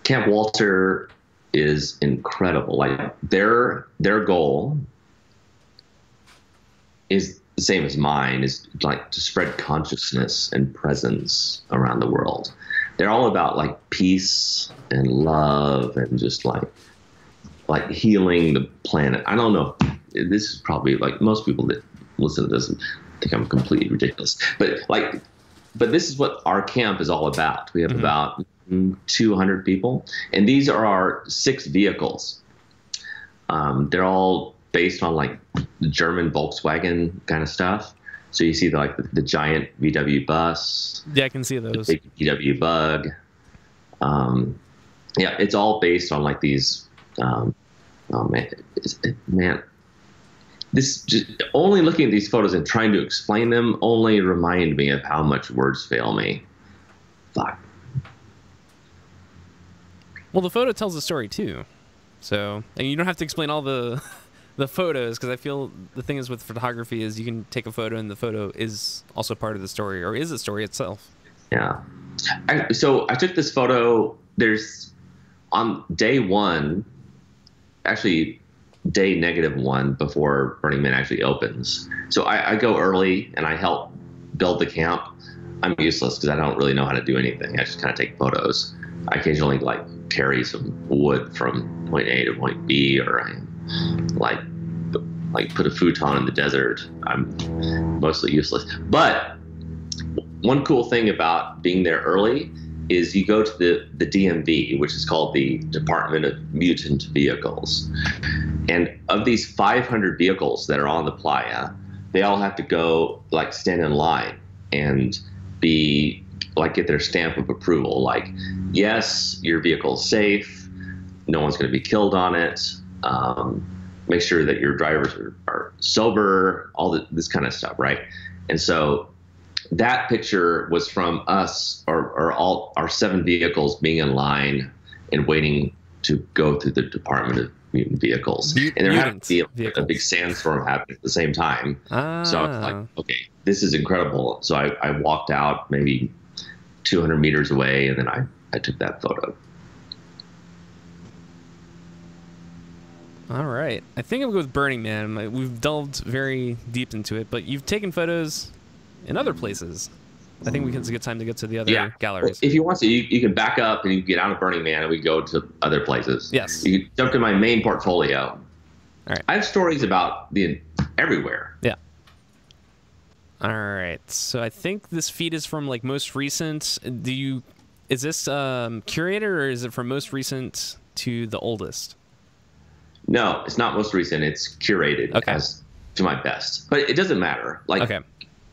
C: Camp Walter is incredible. Like their goal is the same as mine, is like to spread consciousness and presence around the world. They're all about like peace and love and just like healing the planet. I don't know. This is probably like most people that listen to this think I'm completely ridiculous, but this is what our camp is all about. We have about 200 people, and these are our 6 vehicles. They're all based on like the German Volkswagen kind of stuff. So you see the giant VW bus.
B: Yeah, I can see those.
C: The big VW Bug. Yeah, it's all based on like these. Oh man, this just only looking at these photos and trying to explain them only remind me of how much words fail me. Fuck.
B: Well, the photo tells a story too, so and you don't have to explain all the photos, because I feel the thing is with photography is you can take a photo and the photo is also part of the story, or is the story itself.
C: Yeah. So I took this photo. There's on day 1, actually day -1 before Burning Man actually opens. So I go early and I help build the camp. I'm useless because I don't really know how to do anything. I just kind of take photos. I occasionally like carry some wood from point A to point B, or I like put a futon in the desert. I'm mostly useless. But one cool thing about being there early is you go to the DMV, which is called the Department of Mutant Vehicles. And of these 500 vehicles that are on the playa, they all have to go like stand in line and be like get their stamp of approval. Like, yes, your vehicle's safe. No one's going to be killed on it. Make sure that your drivers are sober, all this kind of stuff, right? And so that picture was from us, or all our 7 vehicles being in line and waiting to go through the Department of Mutant Vehicles. And there happened to be a big sandstorm happening at the same time. So I was like, okay, this is incredible. So I walked out maybe 200 meters away, and then I took that photo.
B: All right. I think I'm going to go with Burning Man. We've delved very deep into it, but you've taken photos in other places. I think it's a good time to get to the other galleries.
C: If you want to, you can back up and you can get out of Burning Man and we go to other places.
B: Yes.
C: You can jump to my main portfolio.
B: All right.
C: I have stories about everywhere.
B: Yeah. All right. So I think this feed is from like most recent. Is this curated, or is it from most recent to the oldest?
C: No, it's not most recent. It's curated as to my best, but it doesn't matter. Like,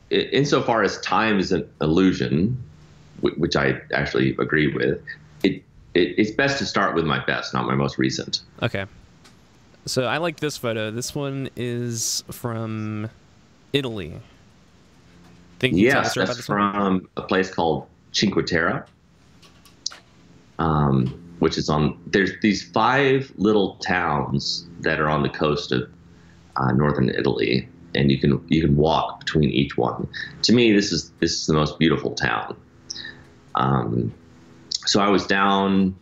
C: insofar as time is an illusion, which I actually agree with, it's best to start with my best, not my most recent.
B: Okay. So I like this photo. This one is from Italy.
C: Yes, that's from a place called Cinque Terre, which is there's these 5 little towns that are on the coast of northern Italy, and you can walk between each one. To me, this is the most beautiful town. So I was down,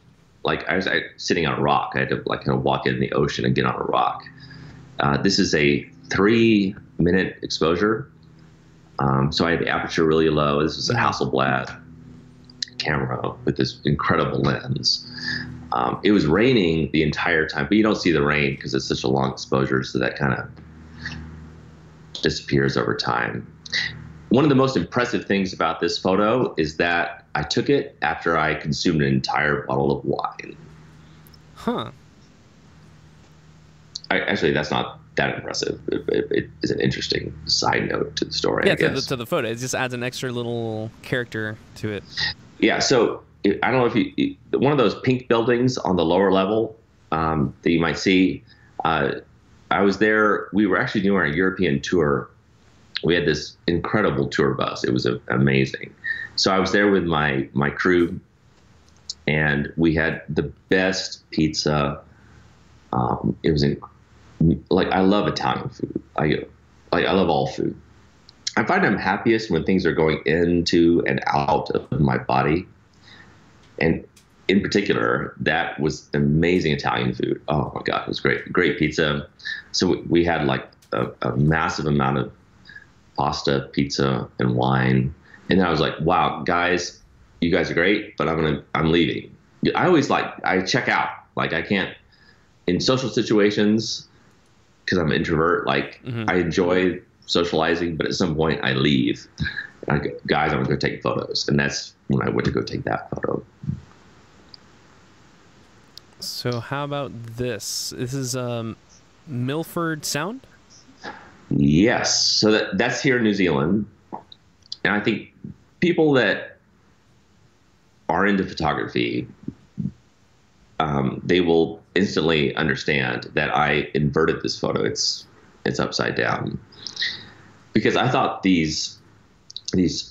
C: like I was sitting on a rock. I had to like kind of walk in the ocean and get on a rock. This is a 3-minute exposure. So I had the aperture really low. This is a Hasselblad camera with this incredible lens. It was raining the entire time, but you don't see the rain because it's such a long exposure, so that kind of disappears over time. One of the most impressive things about this photo is that I took it after I consumed an entire bottle of wine.
B: Huh.
C: Actually, that's not that impressive. It is an interesting side note to the story.
B: Yeah,
C: I guess.
B: to the photo, it just adds an extra little character to it.
C: Yeah. So I don't know if one of those pink buildings on the lower level that you might see. I was there. We were actually doing our European tour. We had this incredible tour bus. It was amazing. So I was there with my crew, and we had the best pizza. It was I love Italian food. I love all food. I find I'm happiest when things are going into and out of my body. And in particular, that was amazing Italian food. Oh my God, it was great. Great pizza. So we had like a massive amount of pasta, pizza, and wine. And then I was like, wow, guys, you guys are great, but I'm leaving. I check out. Like I can't, in social situations, because I'm an introvert, I enjoy socializing, but at some point I leave. And I go, guys, I'm going to go take photos. And that's when I went to go take that photo.
B: So how about this? This is Milford Sound?
C: Yes. So that's here in New Zealand. And I think people that are into photography, they will instantly understand that I inverted this photo. It's upside down. Because I thought these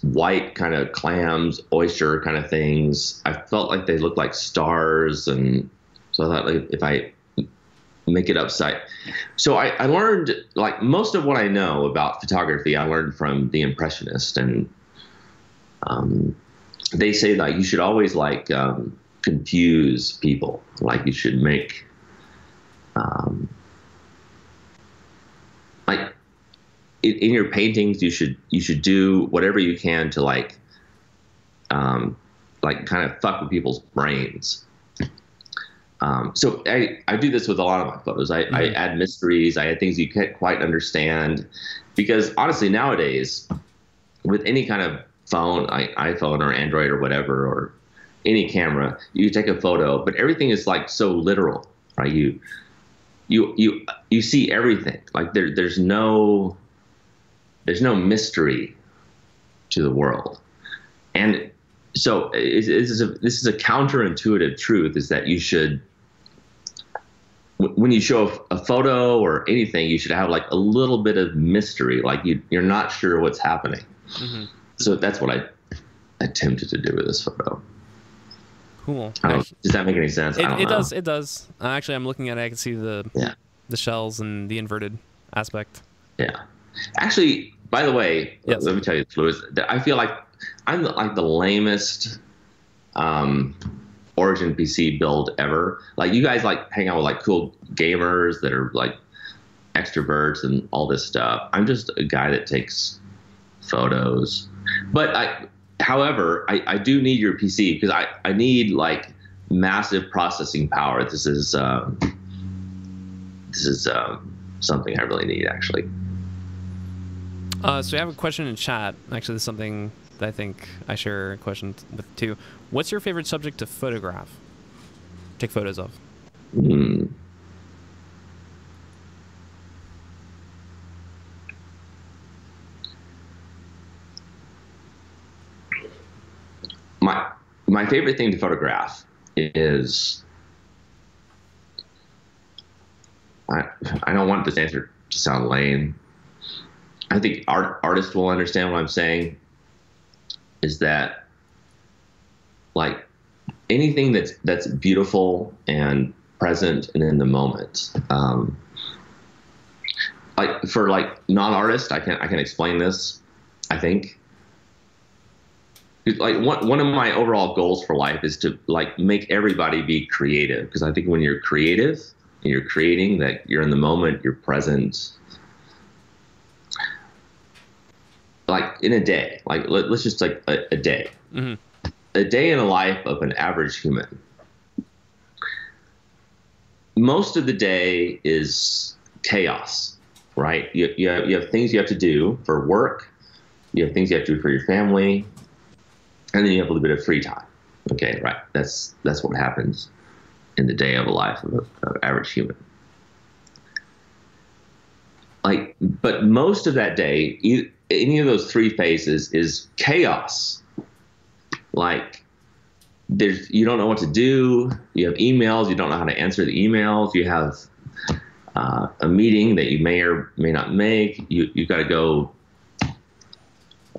C: white kind of clams, oyster kind of things, I felt like they looked like stars. And so I thought, like, if I make it upside. So I learned, like, most of what I know about photography, I learned from the Impressionist. And they say that you should always, like, confuse people. Like, you should make, like, in your paintings, you should do whatever you can to, like kind of fuck with people's brains. So I do this with a lot of my photos. I add mysteries. I add things you can't quite understand, because honestly, nowadays, with any kind of phone, iPhone or Android or whatever, or any camera, you take a photo, but everything is like so literal, right? You see everything. Like there's no mystery to the world. And so this is a counterintuitive truth, is that you should, when you show a photo or anything, you should have like a little bit of mystery, like you're not sure what's happening. Mm-hmm. So that's what I attempted to do with this photo.
B: Cool.
C: Does that make any sense?
B: It does. Actually, I'm looking at it. I can see the shells and the inverted aspect. Yeah.
C: Actually, by the way,
B: yes.
C: Let me tell you, Louis, I feel like I'm like the lamest Origin PC build ever. Like, you guys like hang out with like cool gamers that are like extroverts and all this stuff. I'm just a guy that takes photos. But however, I do need your PC, because I need like massive processing power. This is something I really need, actually.
B: So I have a question in chat. Actually, this is something that I think I share a question with too. What's your favorite subject to photograph? Take photos of?
C: My favorite thing to photograph is, I don't want this answer to sound lame. I think artists will understand what I'm saying, is that, like, anything that's beautiful and present and in the moment. Like, for like non-artists, I can explain this, I think. Like, one of my overall goals for life is to like make everybody be creative, because I think when you're creative and you're creating, that you're in the moment, you're present. Like, in a day, like let's just like a day, mm-hmm. A day in the life of an average human. Most of the day is chaos, right? You have things you have to do for work, you have things you have to do for your family, and then you have a little bit of free time. Okay, right? That's what happens in the day of a life of an average human. like, but most of that day, any of those 3 phases is chaos. Like, you don't know what to do. You have emails. You don't know how to answer the emails. You have a meeting that you may or may not make. You got to go.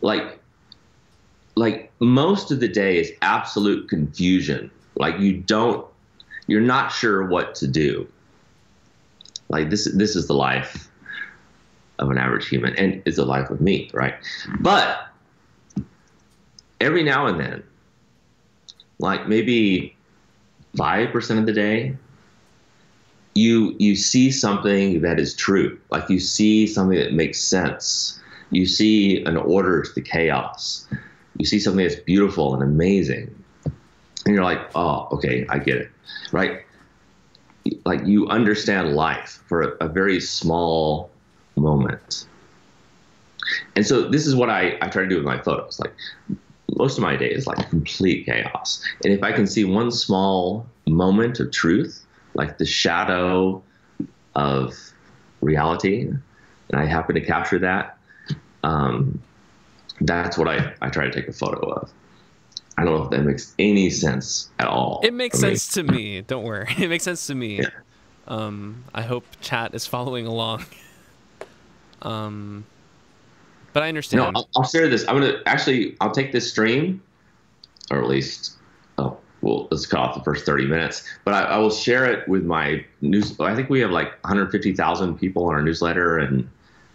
C: Like most of the day is absolute confusion. Like you're not sure what to do. Like this is the life of an average human, and it's the life of me, right? But every now and then, like maybe 5% of the day, you see something that is true. Like you see something that makes sense. You see an order to the chaos. You see something that's beautiful and amazing. And you're like, oh, okay, I get it, right? Like you understand life for a very small moment. And so this is what I try to do with my photos. Like most of my day is like complete chaos. And if I can see one small moment of truth, like the shadow of reality, and I happen to capture that, that's what I try to take a photo of. I don't know if that makes any sense at all.
B: It makes sense to me. Don't worry. It makes sense to me. Yeah. I hope chat is following along. But I understand.
C: No, I'll share this. I'll take this stream, or at least, well, let's cut off the first 30 minutes. But I will share it with my news. I think we have like 150,000 people on our newsletter and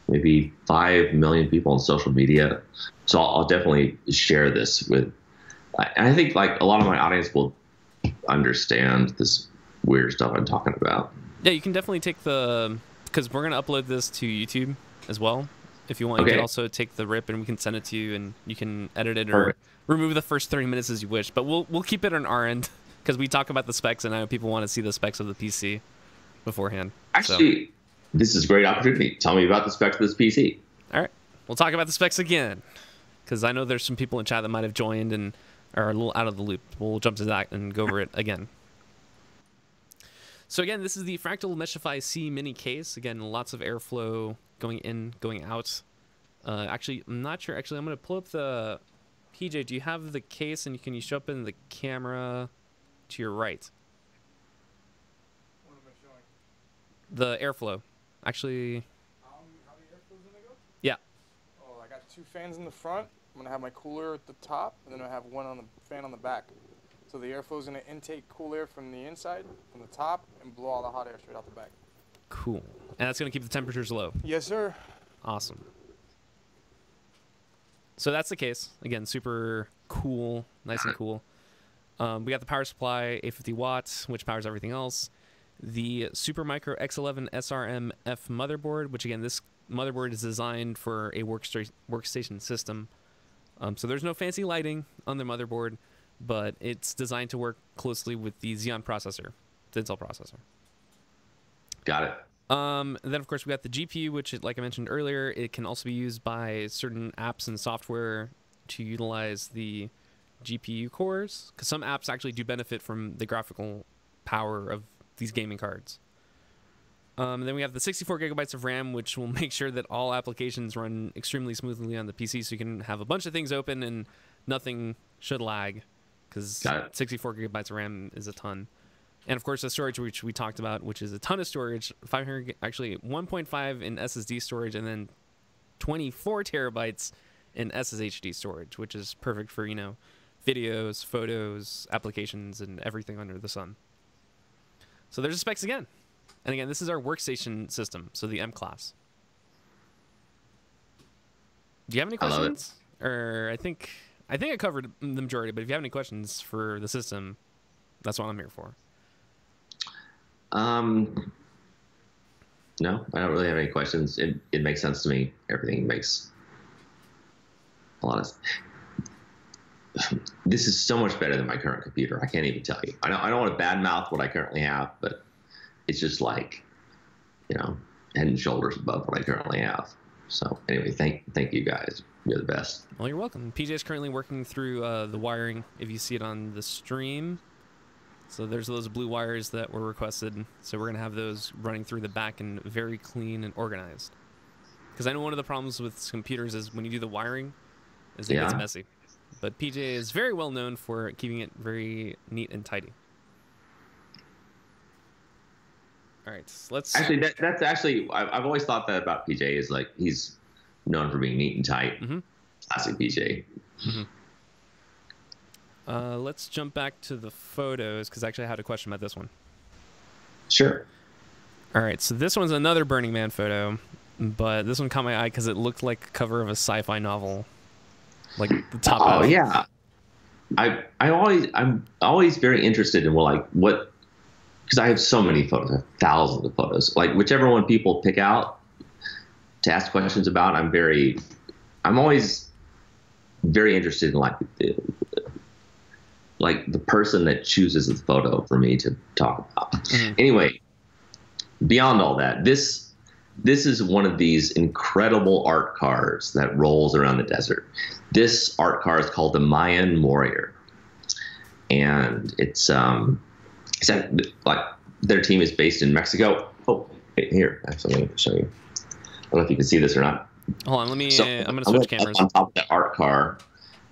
C: maybe 5 million people on social media. So I'll definitely share this with. And I think like a lot of my audience will understand this weird stuff I'm talking about.
B: Yeah, you can definitely take because we're going to upload this to YouTube as well. If you want,
C: okay.
B: You can also take the rip and we can send it to you and you can edit it or remove the first 30 minutes as you wish. But we'll keep it on our end because we talk about the specs and I know people want to see the specs of the PC beforehand.
C: Actually, this is a great opportunity. Tell me about the specs of this PC.
B: All right. We'll talk about the specs again because I know there's some people in chat that might have joined and are a little out of the loop. We'll jump to that and go over it again. So again, this is the Fractal Meshify C mini case. Again, lots of airflow going in, going out. Actually, I'm not sure. Actually, I'm going to pull up the... PJ, do you have the case and can you show up in the camera to your right?
D: What am I showing?
B: The airflow. Actually...
D: how the airflow's going to go?
B: Yeah.
D: Oh, I got 2 fans in the front. I'm going to have my cooler at the top, and then I have one on the fan on the back. So the airflow is going to intake cool air from the inside, from the top, and blow all the hot air straight out the back.
B: Cool. And that's going to keep the temperatures low.
D: Yes, sir.
B: Awesome. So that's the case. Again, super cool, nice and cool. We got the power supply, 850 watts, which powers everything else. The Supermicro X11 SRM-F motherboard, which again, this motherboard is designed for a workstation system. So there's no fancy lighting on the motherboard, but it's designed to work closely with the Xeon processor, the Intel processor.
C: Got it.
B: And then, of course, we got the GPU, which, like I mentioned earlier, it can also be used by certain apps and software to utilize the GPU cores, because some apps actually do benefit from the graphical power of these gaming cards. And then we have the 64 gigabytes of RAM, which will make sure that all applications run extremely smoothly on the PC, so you can have a bunch of things open and nothing should lag, because 64 gigabytes of RAM is a ton. And of course, the storage, which we talked about, which is a ton of storage, 1.5 in SSD storage, and then 24 terabytes in SSHD storage, which is perfect for, you know, videos, photos, applications, and everything under the sun. So there's the specs again. And again, this is our workstation system, so the M class. Do you have any questions? Or I think I covered the majority, but if you have any questions for the system, that's what I'm here for.
C: No, I don't really have any questions. It makes sense to me. Everything makes a lot of. This is so much better than my current computer. I can't even tell you. I don't want to badmouth what I currently have, but it's just like, you know, head and shoulders above what I currently have. So anyway, thank you guys. You're the best.
B: Well, you're welcome. PJ is currently working through the wiring, if you see it on the stream. So there's those blue wires that were requested. So we're going to have those running through the back and very clean and organized. Because I know one of the problems with computers is when you do the wiring, is it gets messy. But PJ is very well known for keeping it very neat and tidy. All right, so let's
C: actually. That's actually I've always thought that about PJ is like he's known for being neat and tight. Classic PJ.
B: Let's jump back to the photos because actually I had a question about this one.
C: Sure.
B: All right, so this one's another Burning Man photo, but this one caught my eye because it looked like a cover of a sci-fi novel, like the top.
C: Oh yeah, I'm always very interested in what because I have so many photos, I have thousands of photos. Like whichever one people pick out to ask questions about, I'm always very interested in the person that chooses the photo for me to talk about. Anyway, beyond all that, this is one of these incredible art cars that rolls around the desert. This art car is called the Mayan Warrior, and it's their team is based in Mexico. Oh, here, actually, I'm going to show you. I don't know if you can see this or not.
B: Hold on, let me. I'm going to switch cameras.
C: On top of the art car,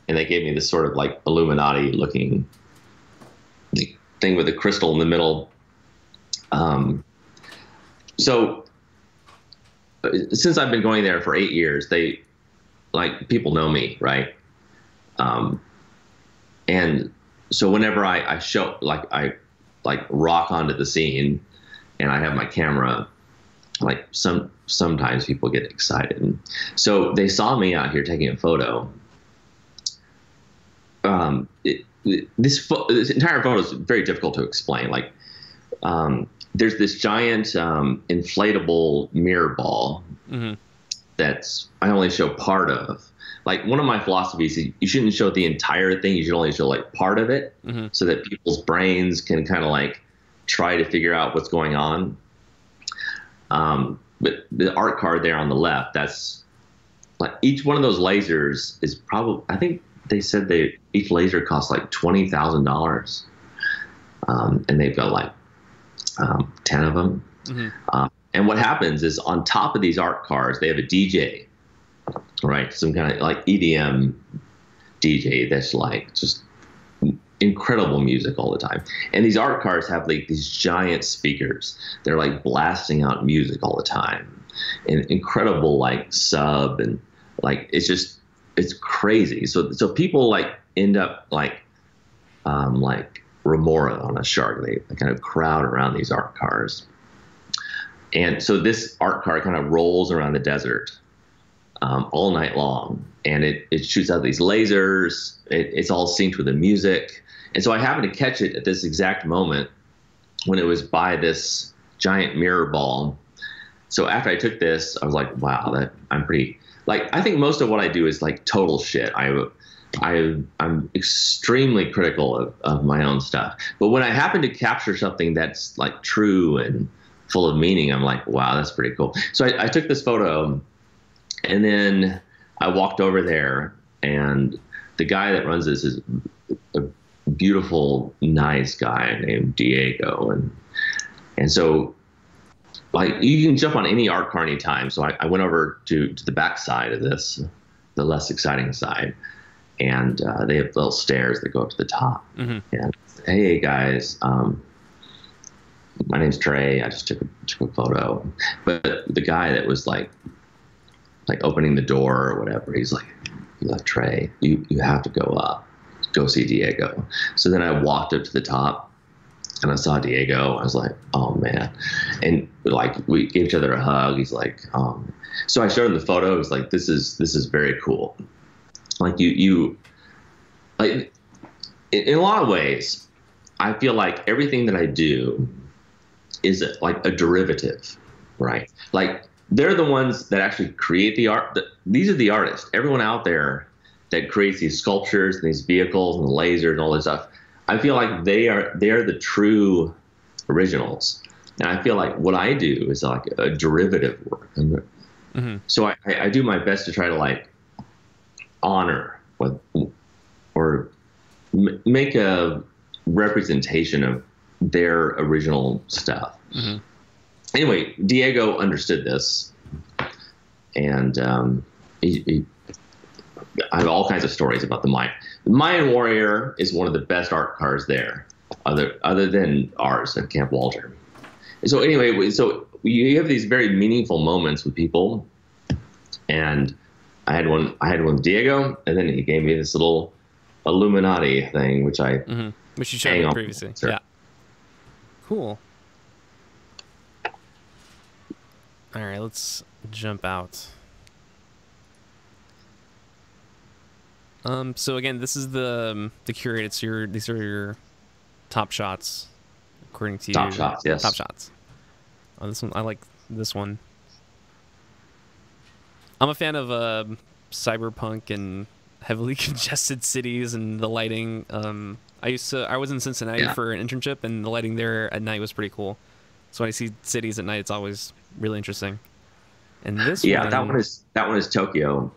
C: and they gave me this sort of like Illuminati-looking thing with a crystal in the middle. So since I've been going there for 8 years, people know me, right? And so whenever I show, I rock onto the scene and I have my camera, sometimes people get excited. And so they saw me out here taking a photo. This entire photo is very difficult to explain. There's this giant inflatable mirror ball that's I only show part of. Like one of my philosophies is you shouldn't show the entire thing. You should only show part of it so that people's brains can kind of try to figure out what's going on. But the art card there on the left, that's each one of those lasers is probably, I think they said each laser costs $20,000. And they've got 10 of them. And what happens is on top of these art cards, they have a DJ, right? Some kind of EDM DJ that's just incredible music all the time. And these art cards have these giant speakers. They're blasting out music all the time, and incredible sub, and it's crazy. So people end up remora on a shark. They kind of crowd around these art cars. And so this art car kind of rolls around the desert all night long, and it shoots out these lasers. It's all synced with the music. And so I happened to catch it at this exact moment when it was by this giant mirror ball. So after I took this, I was like, wow, I'm pretty, I think most of what I do is total shit. I'm extremely critical of my own stuff. But when I happen to capture something that's true and full of meaning, I'm like, wow, that's pretty cool. So I took this photo, and then I walked over there, and the guy that runs this is a beautiful, nice guy named Diego. And so you can jump on any art car anytime. So I went over to the back side of this, the less exciting side. And they have little stairs that go up to the top. And hey guys, my name's Trey. I just took a photo. But the guy that was opening the door or whatever, he's like, Trey, you have to go up, go see Diego. So then I walked up to the top, and I saw Diego. I was like, oh man. And we gave each other a hug. He's like, so I showed him the photo. He was like, this is very cool. In a lot of ways, I feel like everything that I do is a derivative, right? They're the ones that actually create the art. These are the artists. Everyone out there that creates these sculptures and these vehicles and the lasers and all this stuff, I feel like they are the true originals. And I feel like what I do is a derivative work. So I do my best to try to honor or make a representation of their original stuff. Anyway, Diego understood this, and I have all kinds of stories about the Mayan. The Mayan Warrior is one of the best art cars there, other than ours at Camp Walter. So anyway, so you have these very meaningful moments with people, and I had one with Diego, and then he gave me this little Illuminati thing, which
B: which you showed me previously. Yeah. Cool. All right, let's jump out. So again, this is the curated. So these are your top shots, according to you.
C: Top shots, yes.
B: Top shots. Oh, this one, I like this one. I'm a fan of cyberpunk and heavily congested cities and the lighting. I was in Cincinnati for an internship, and the lighting there at night was pretty cool. So when I see cities at night, it's always really interesting. And this one,
C: that one is Tokyo.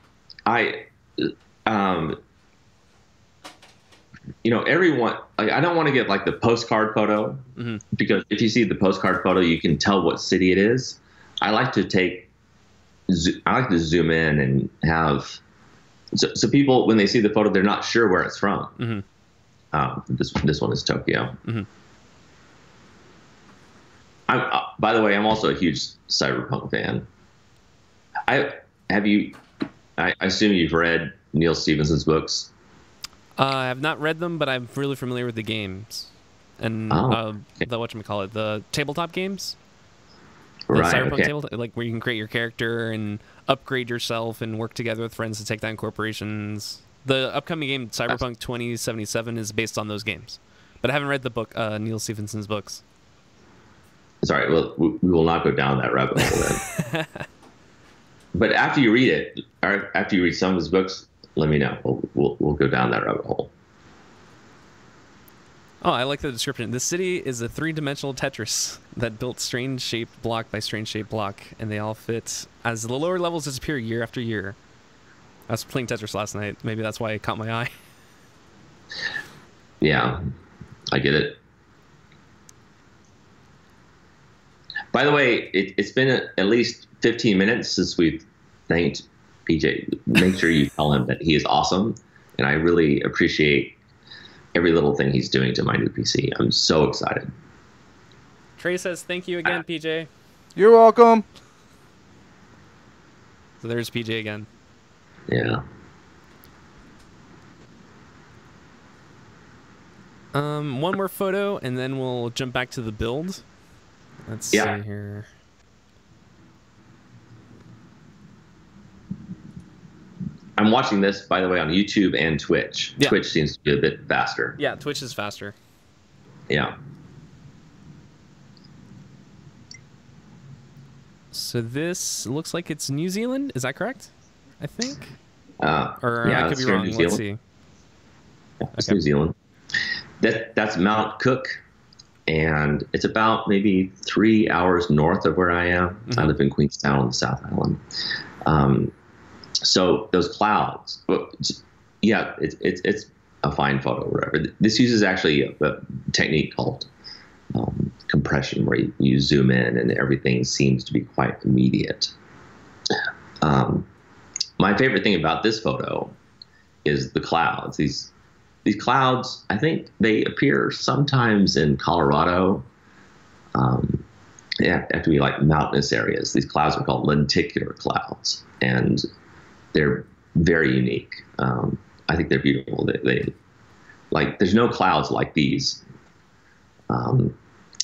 C: Everyone, like, I don't want to get like the postcard photo, because if you see the postcard photo, you can tell what city it is. I like to zoom in and have, so people, when they see the photo, they're not sure where it's from. This one is Tokyo. By the way, I'm also a huge cyberpunk fan. I assume you've read Neil Stephenson's books.
B: I have not read them, but I'm really familiar with the games and the tabletop games. The cyberpunk tabletop, like where you can create your character and upgrade yourself and work together with friends to take down corporations. The upcoming game Cyberpunk 2077 is based on those games, but I haven't read the book, Neil Stephenson's books.
C: Sorry, well, we will not go down that rabbit hole then. But after you read it, or after you read some of his books, let me know. We'll go down that rabbit hole.
B: Oh, I like the description. The city is a three-dimensional Tetris that built strange-shaped block by strange-shaped block, and they all fit as the lower levels disappear year after year. I was playing Tetris last night. Maybe that's why it caught my eye.
C: Yeah, I get it. By the way, it's been at least 15 minutes since we've thanked PJ. Make sure you tell him that he is awesome, and I really appreciate every little thing he's doing to my new PC. I'm so excited.
B: Trey says thank you again, PJ.
D: You're welcome.
B: So there's PJ again.
C: Yeah.
B: One more photo, and then we'll jump back to the build. Let's see here.
C: I'm watching this, by the way, on YouTube and Twitch.
B: Yeah.
C: Twitch seems to be a bit faster.
B: Yeah, Twitch is faster.
C: Yeah.
B: So this looks like it's New Zealand. Is that correct? I think. Or
C: yeah,
B: I could be wrong. Let's see.
C: It's New Zealand. That's Mount Cook, and it's about maybe 3 hours north of where I am. I live in Queenstown on the South Island. So those clouds, yeah, it's a fine photo, whatever. This uses actually a technique called compression, where you zoom in and everything seems to be quite immediate. My favorite thing about this photo is the clouds. These clouds, I think they appear sometimes in Colorado. They have to be like mountainous areas. These clouds are called lenticular clouds, and they're very unique. I think they're beautiful. They like, there's no clouds like these.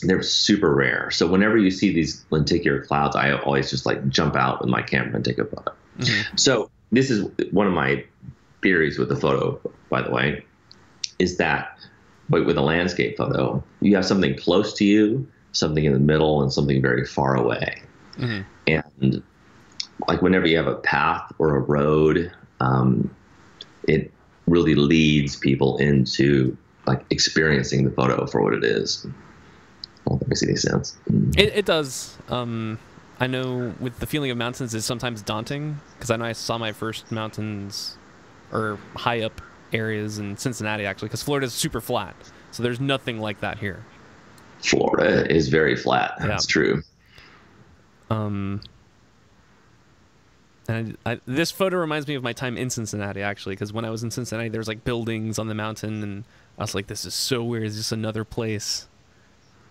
C: They're super rare. So whenever you see these lenticular clouds, I always just like jump out with my camera and take a photo. So this is one of my theories with the photo, by the way, is that with a landscape photo, you have something close to you, something in the middle, and something very far away. And like whenever you have a path or a road, it really leads people into like experiencing the photo for what it is. I don't think it makes any sense.
B: It does. I know with the feeling of mountains is sometimes daunting, because I know I saw my first mountains or high up areas in Cincinnati, actually, because Florida is super flat. So there's nothing like that here.
C: Florida is very flat. That's true.
B: And And this photo reminds me of my time in Cincinnati, actually, because when I was in Cincinnati, there's like buildings on the mountain, and I was like, this is so weird. It's just another place.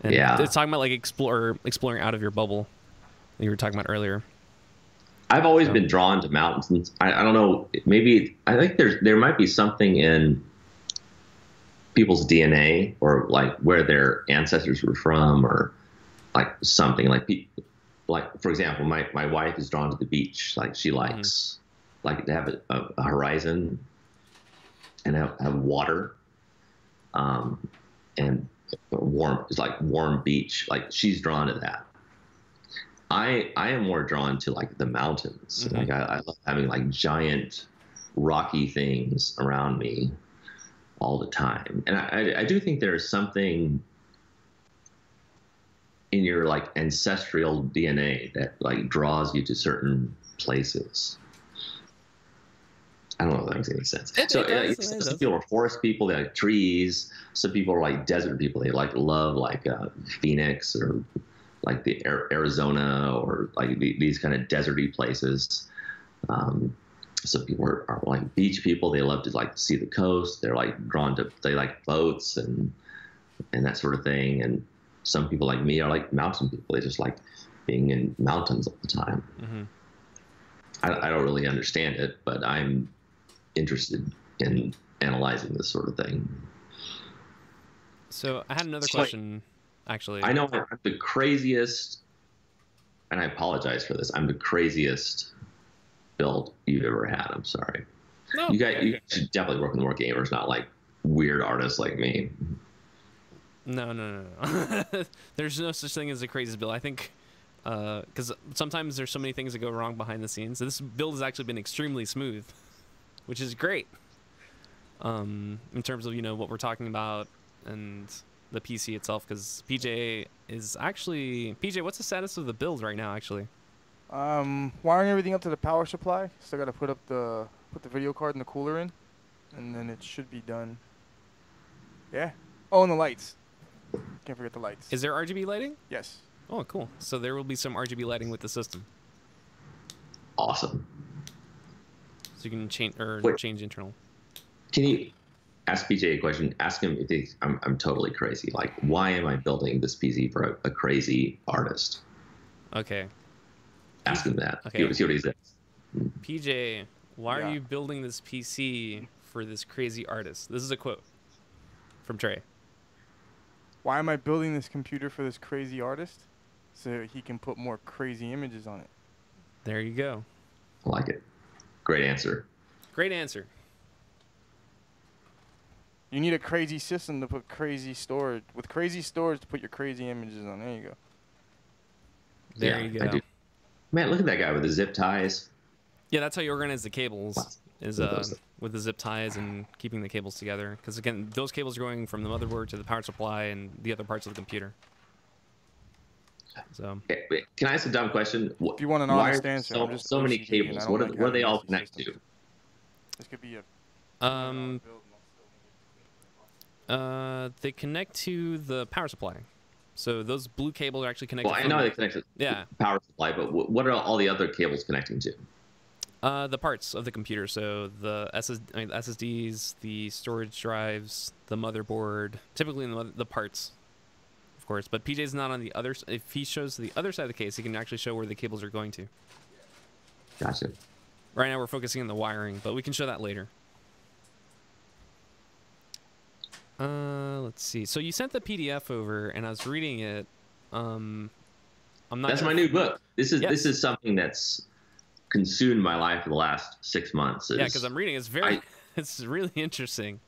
B: And
C: Yeah.
B: it's talking about like exploring out of your bubble that you were talking about earlier.
C: I've always been drawn to mountains. I don't know. Maybe I think there might be something in people's DNA, or like where their ancestors were from, or like something like for example, my wife is drawn to the beach. Like she likes like to have a horizon and have water, and warm beach. Like she's drawn to that. I am more drawn to like the mountains. Like I love having like giant rocky things around me all the time. And I do think there is something in your like ancestral DNA that like draws you to certain places. I don't know if that makes any sense. Some people are forest people, they like trees. Some people are like desert people. They love Phoenix, or like the Arizona, or like these kind of deserty places. Some people are like beach people. They love to like see the coast. They're like they like boats and that sort of thing. And some people like me are like mountain people. They just like being in mountains all the time. I don't really understand it, but I'm interested in analyzing this sort of thing.
B: So I had another question, actually.
C: I know I'm the craziest, and I apologize for this. I'm the craziest build you've ever had. I'm sorry.
B: No.
C: You guys should definitely work with more gamers, not like weird artists like me.
B: No. There's no such thing as the craziest build. I think because sometimes there's so many things that go wrong behind the scenes. So this build has actually been extremely smooth, which is great. In terms of what we're talking about and the PC itself, because PJ, what's the status of the build right now, actually?
D: Wiring everything up to the power supply. Still got to put the video card and the cooler in, and then it should be done. Yeah. Oh, and the lights. Can't forget the lights.
B: Is there RGB lighting?
D: Yes.
B: Oh, cool. So there will be some RGB lighting with the system.
C: Awesome.
B: So you can change internal.
C: Can you ask PJ a question? Ask him if I'm totally crazy. Like, why am I building this PC for a crazy artist?
B: Okay.
C: Ask him that.
B: Okay.
C: See what he says.
B: PJ, why are you building this PC for this crazy artist? This is a quote from Trey.
D: Why am I building this computer for this crazy artist? So he can put more crazy images on it.
B: There you go.
C: I like it. Great answer.
B: Great answer.
D: You need a crazy system to put crazy storage. With crazy storage to put your crazy images on. There you go.
B: There you go.
C: I do. Man, look at that guy with the zip ties.
B: Yeah, that's how you organize the cables, is with the zip ties and keeping the cables together. Because, again, those cables are going from the motherboard to the power supply and the other parts of the computer. So,
C: can I ask a dumb question?
D: If you want an honest answer,
C: so many cables. What do they all connect to?
D: This could be
B: they connect to the power supply. So those blue cables are actually connected.
C: Well, I know they connect to
B: the
C: power supply, but what are all the other cables connecting to?
B: The parts of the computer. So the SSDs, the storage drives, the motherboard. Typically in the parts, of course. But PJ's not on the other. If he shows the other side of the case, he can actually show where the cables are going to.
C: Gotcha.
B: Right now we're focusing on the wiring, but we can show that later. Let's see. So you sent the PDF over, and I was reading it. I'm not.
C: That's my new book. This is something that's consumed my life for the last 6 months.
B: Because I'm reading. It's really interesting.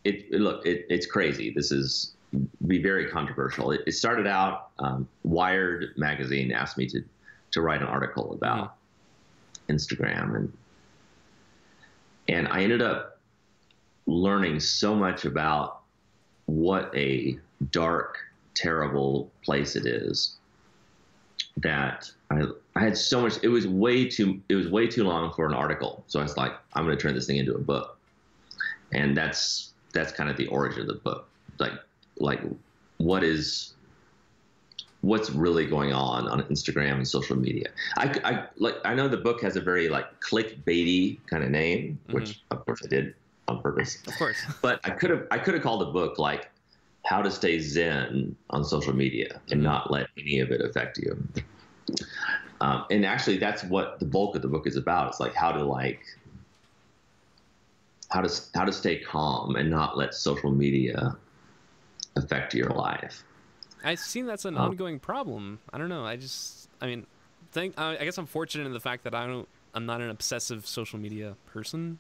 C: It's crazy. This is be very controversial. It started out. Wired magazine asked me to write an article about Instagram, and I ended up learning so much about what a dark, terrible place it is that I had so much. It was way too long for an article. So I was like, I'm going to turn this thing into a book, and that's kind of the origin of the book. Like what is what's really going on Instagram and social media. I know the book has a very like clickbaity kind of name, which of course I did on purpose.
B: Of course.
C: But I could have called the book like How to Stay Zen on Social Media and not let any of it affect you. And actually, that's what the bulk of the book is about. It's like how to stay calm and not let social media affect your life.
B: I've seen that's an ongoing problem. I don't know. I mean, I guess I'm fortunate in the fact that I'm not an obsessive social media person.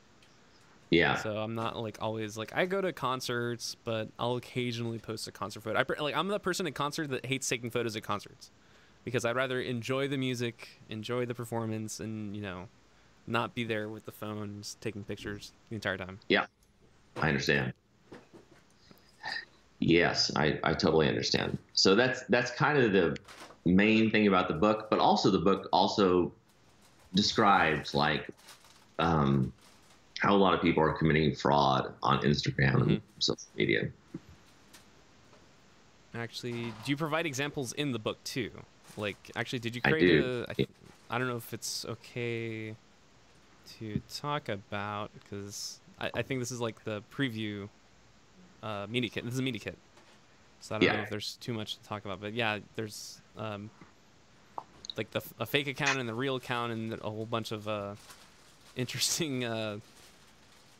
C: Yeah.
B: So I'm not like always like, I go to concerts, but I'll occasionally post a concert photo. I'm the person at concert that hates taking photos at concerts because I'd rather enjoy the music, enjoy the performance, and, you know, not be there with the phone just taking pictures the entire time.
C: Yeah, I understand. Yes, I totally understand. So that's kind of the main thing about the book, but also the book also describes like how a lot of people are committing fraud on Instagram and social media.
B: Actually, do you provide examples in the book too? Like, actually, did you create I don't know if it's okay to talk about, because I think this is like the preview media kit. This is a media kit, so I don't know if there's too much to talk about. But yeah, there's like a fake account and the real account and a whole bunch of interesting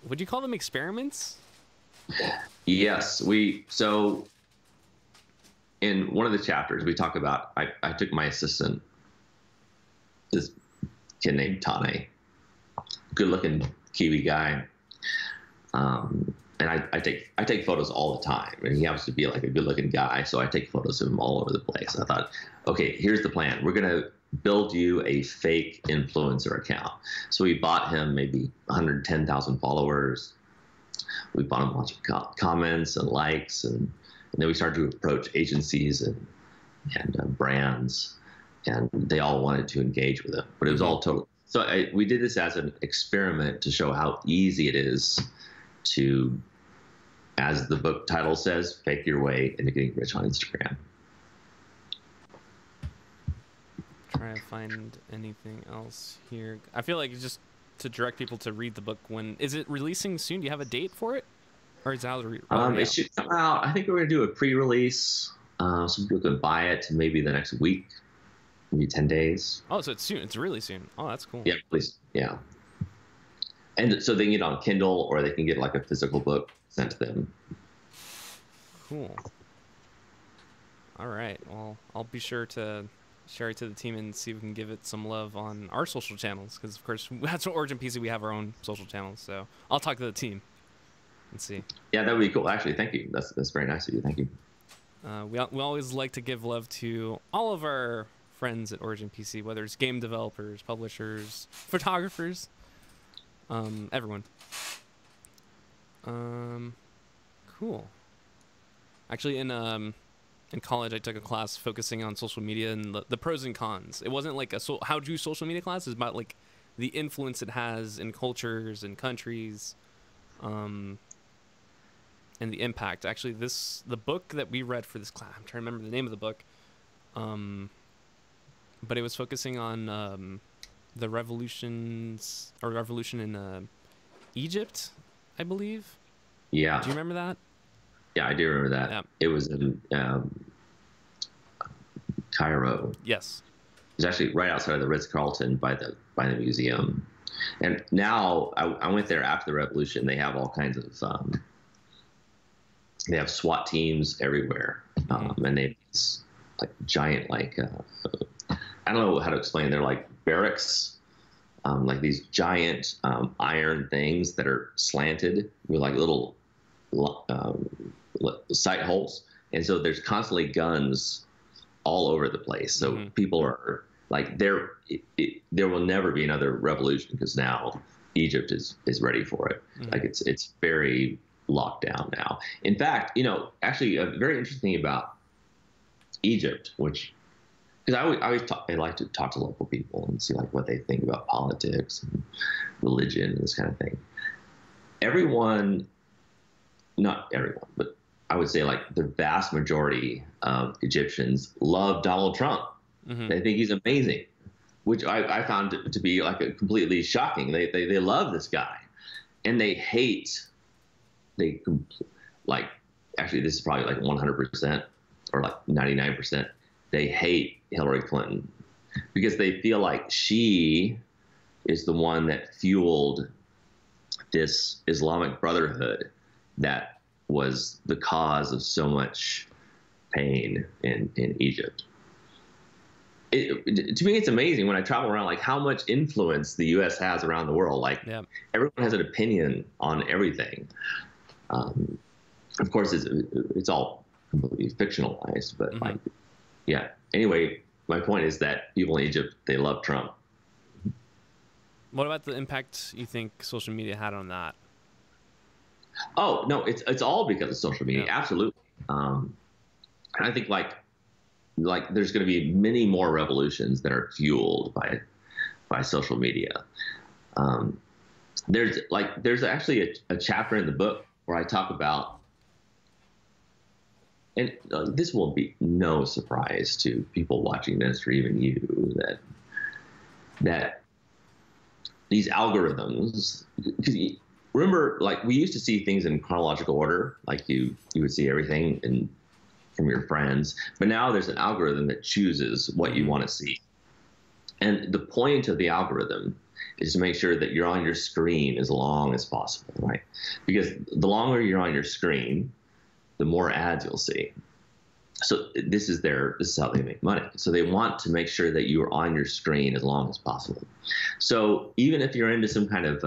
B: would you call them experiments?
C: Yes, so in one of the chapters we talk about I took my assistant, this kid named Tane, good looking Kiwi guy, and I take photos all the time, and he happens to be like a good looking guy, so I take photos of him all over the place. I thought, okay, here's the plan. We're gonna build you a fake influencer account. So we bought him maybe 110,000 followers. We bought him a bunch of comments and likes, and then we started to approach agencies and brands, and they all wanted to engage with him, but it was all total. So we did this as an experiment to show how easy it is to, as the book title says, fake your way into getting rich on Instagram.
B: Try to find anything else here. I feel like just to direct people to read the book. When is it releasing soon? Do you have a date for it, or is it out?
C: It should come out. I think we're gonna do a pre-release. So people can buy it maybe the next week, maybe 10 days.
B: Oh, so it's soon. It's really soon. Oh, that's cool.
C: Yeah, please. Yeah. And so they can get it on Kindle, or they can get like a physical book sent to them.
B: Cool. All right. Well, I'll be sure to share it to the team and see if we can give it some love on our social channels, because of course that's what Origin PC, we have our own social channels. So I'll talk to the team and see. Yeah,
C: that would be cool. Actually, thank you. That's very nice of you. Thank you.
B: We always like to give love to all of our friends at Origin PC, whether it's game developers, publishers, photographers, everyone. Cool. Actually, in college, I took a class focusing on social media and the pros and cons. It wasn't like how to social media class. It's about like the influence it has in cultures and countries, and the impact. Actually, the book that we read for this class, I'm trying to remember the name of the book, but it was focusing on the revolution in Egypt, I believe.
C: Yeah.
B: Do you remember that?
C: Yeah, I do remember that. Yeah. It was in Cairo.
B: Yes.
C: It was actually right outside of the Ritz-Carlton by the museum. And now I went there after the revolution. They have all kinds of they have SWAT teams everywhere, and they have these like giant I don't know how to explain. They're like barracks, like these giant iron things that are slanted with like little sight holes, and so there's constantly guns all over the place. So people are like, there will never be another revolution because now Egypt is ready for it. Like it's very locked down now. In fact, actually a very interesting thing about Egypt, which, because I like to talk to local people and see like what they think about politics and religion and this kind of thing. Not everyone, but I would say like the vast majority of Egyptians love Donald Trump. They think he's amazing, which I found to be like a completely shocking. They love this guy, and they hate. Like actually this is probably like 100% or like 99%. They hate Hillary Clinton because they feel like she is the one that fueled this Islamic Brotherhood that was the cause of so much pain in Egypt. To me, it's amazing when I travel around, like how much influence the U.S. has around the world. Like everyone has an opinion on everything. Of course, it's all completely fictionalized, but like, yeah. Anyway, my point is that people in Egypt, they love Trump.
B: What about the impact you think social media had on that?
C: Oh no, it's all because of social media.
B: Yeah.
C: Absolutely. And I think like there's going to be many more revolutions that are fueled by social media. There's actually a chapter in the book where I talk about, and this will be no surprise to people watching this or even you, that these algorithms, because remember, like we used to see things in chronological order, like you would see everything from your friends, but now there's an algorithm that chooses what you want to see. And the point of the algorithm is to make sure that you're on your screen as long as possible, right? Because the longer you're on your screen, the more ads you'll see. So this is how they make money. So they want to make sure that you are on your screen as long as possible. So even if you're into some kind of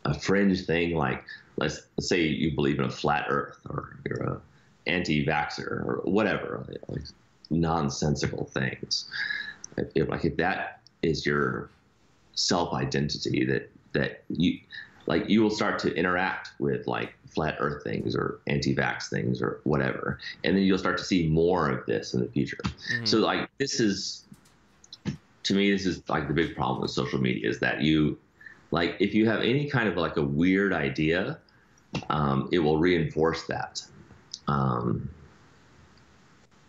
C: a fringe thing, like let's say you believe in a flat Earth, or you're a anti-vaxxer or whatever, like nonsensical things. If that is your self-identity, that you will start to interact with like flat Earth things or anti-vax things or whatever, and then you'll start to see more of this in the future. So like to me, this is like the big problem with social media, is that if you have any kind of like a weird idea, it will reinforce that.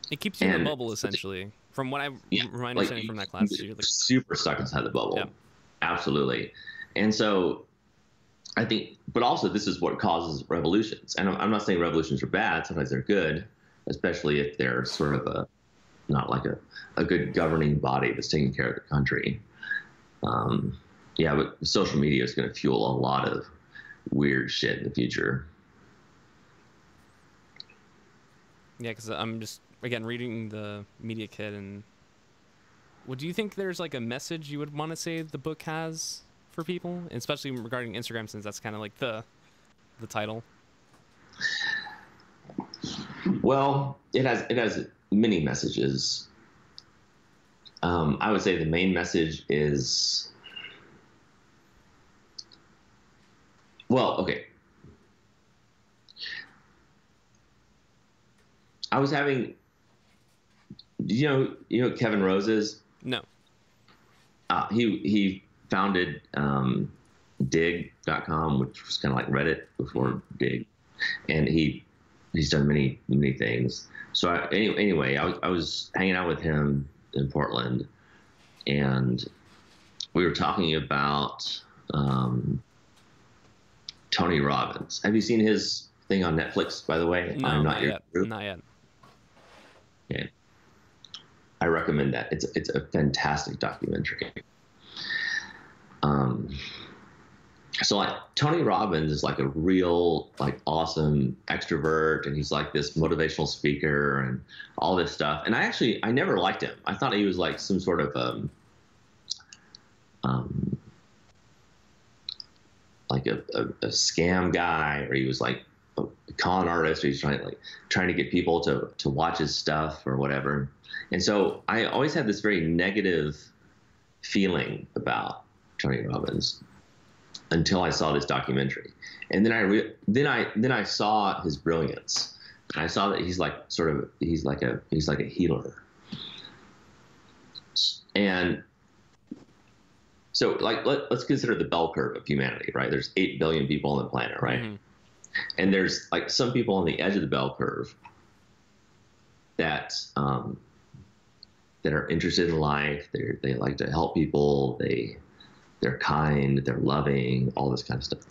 B: It keeps you in a bubble, essentially. From what my understanding from that class, you're like
C: super stuck inside the bubble.
B: Yeah.
C: Absolutely. And so I think, but also this is what causes revolutions. And I'm not saying revolutions are bad. Sometimes they're good, especially if they're sort of not like a good governing body that's taking care of the country. But social media is going to fuel a lot of weird shit in the future.
B: Yeah, because I'm just, again, reading the media kit, and do you think there's like a message you would want to say the book has for people, especially regarding Instagram, since that's kind of like the title?
C: Well, it has many messages. I would say the main message is, well, okay. I was having, you know Kevin Rose is?
B: No.
C: He founded dig.com, which was kind of like Reddit before Dig, and he's done many things. So anyway, I was hanging out with him in Portland, and we were talking about Tony Robbins. Have you seen his thing on Netflix, by the way?
B: No,
C: I'm
B: not yet. Not yet.
C: Yeah. I recommend that. It's a fantastic documentary. So like Tony Robbins is like a real like awesome extrovert, and he's like this motivational speaker and all this stuff. And I never liked him. I thought he was like some sort of like a scam guy, or he was like a con artist, or he's trying to get people to watch his stuff or whatever. And so I always had this very negative feeling about Tony Robbins until I saw this documentary. And then I saw his brilliance. And I saw that he's like a healer. And so like let's consider the bell curve of humanity, right? There's 8 billion people on the planet, right? Mm-hmm. And there's like some people on the edge of the bell curve that that are interested in life. They like to help people. They're kind. They're loving. All this kind of stuff.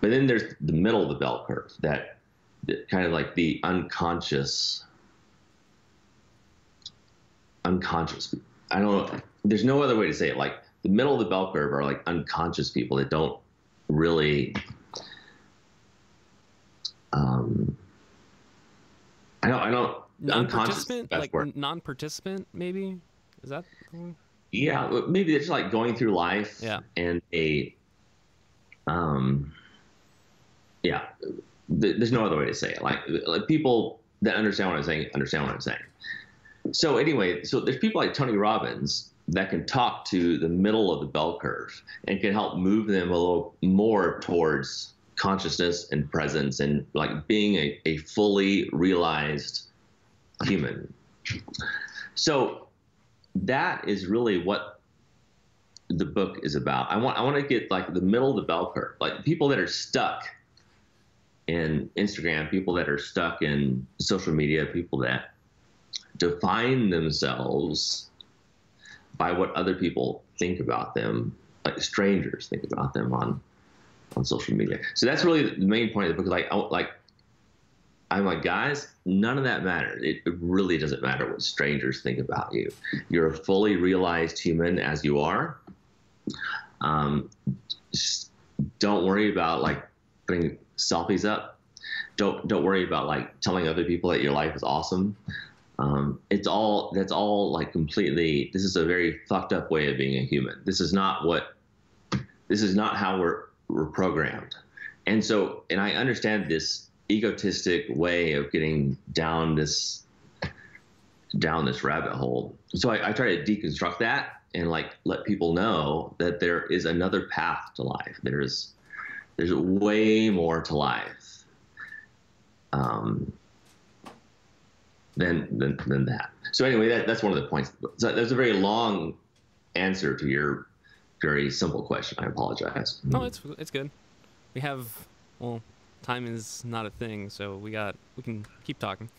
C: But then there's the middle of the bell curve that kind of like the unconscious. I don't know. There's no other way to say it. Like the middle of the bell curve are like unconscious people that don't really. I don't.
B: Non-participant, like non-participant, maybe. Is that?
C: Yeah, maybe it's like going through life.
B: Yeah.
C: And yeah. There's no other way to say it. Like people that understand what I'm saying understand what I'm saying. So anyway, so there's people like Tony Robbins that can talk to the middle of the bell curve and can help move them a little more towards consciousness and presence and like being a fully realized human. So that is really what the book is about. I want to get like the middle of the bell curve, like people that are stuck in Instagram, people that are stuck in social media, people that define themselves by what other people think about them, like strangers think about them on social media. So that's really the main point of the book. I'm like, guys, none of that matters. It really doesn't matter what strangers think about you. You're a fully realized human as you are. Just don't worry about like putting selfies up. Don't worry about like telling other people that your life is awesome. That's all like completely. This is a very fucked up way of being a human. This is not how we're programmed. And I understand this egotistic way of getting down this rabbit hole. So I try to deconstruct that and like let people know that there is another path to life. There's way more to life than that. So anyway, that's one of the points. So that's a very long answer to your very simple question. I apologize.
B: No, it's good. We have, well, time is not a thing, so we can keep talking.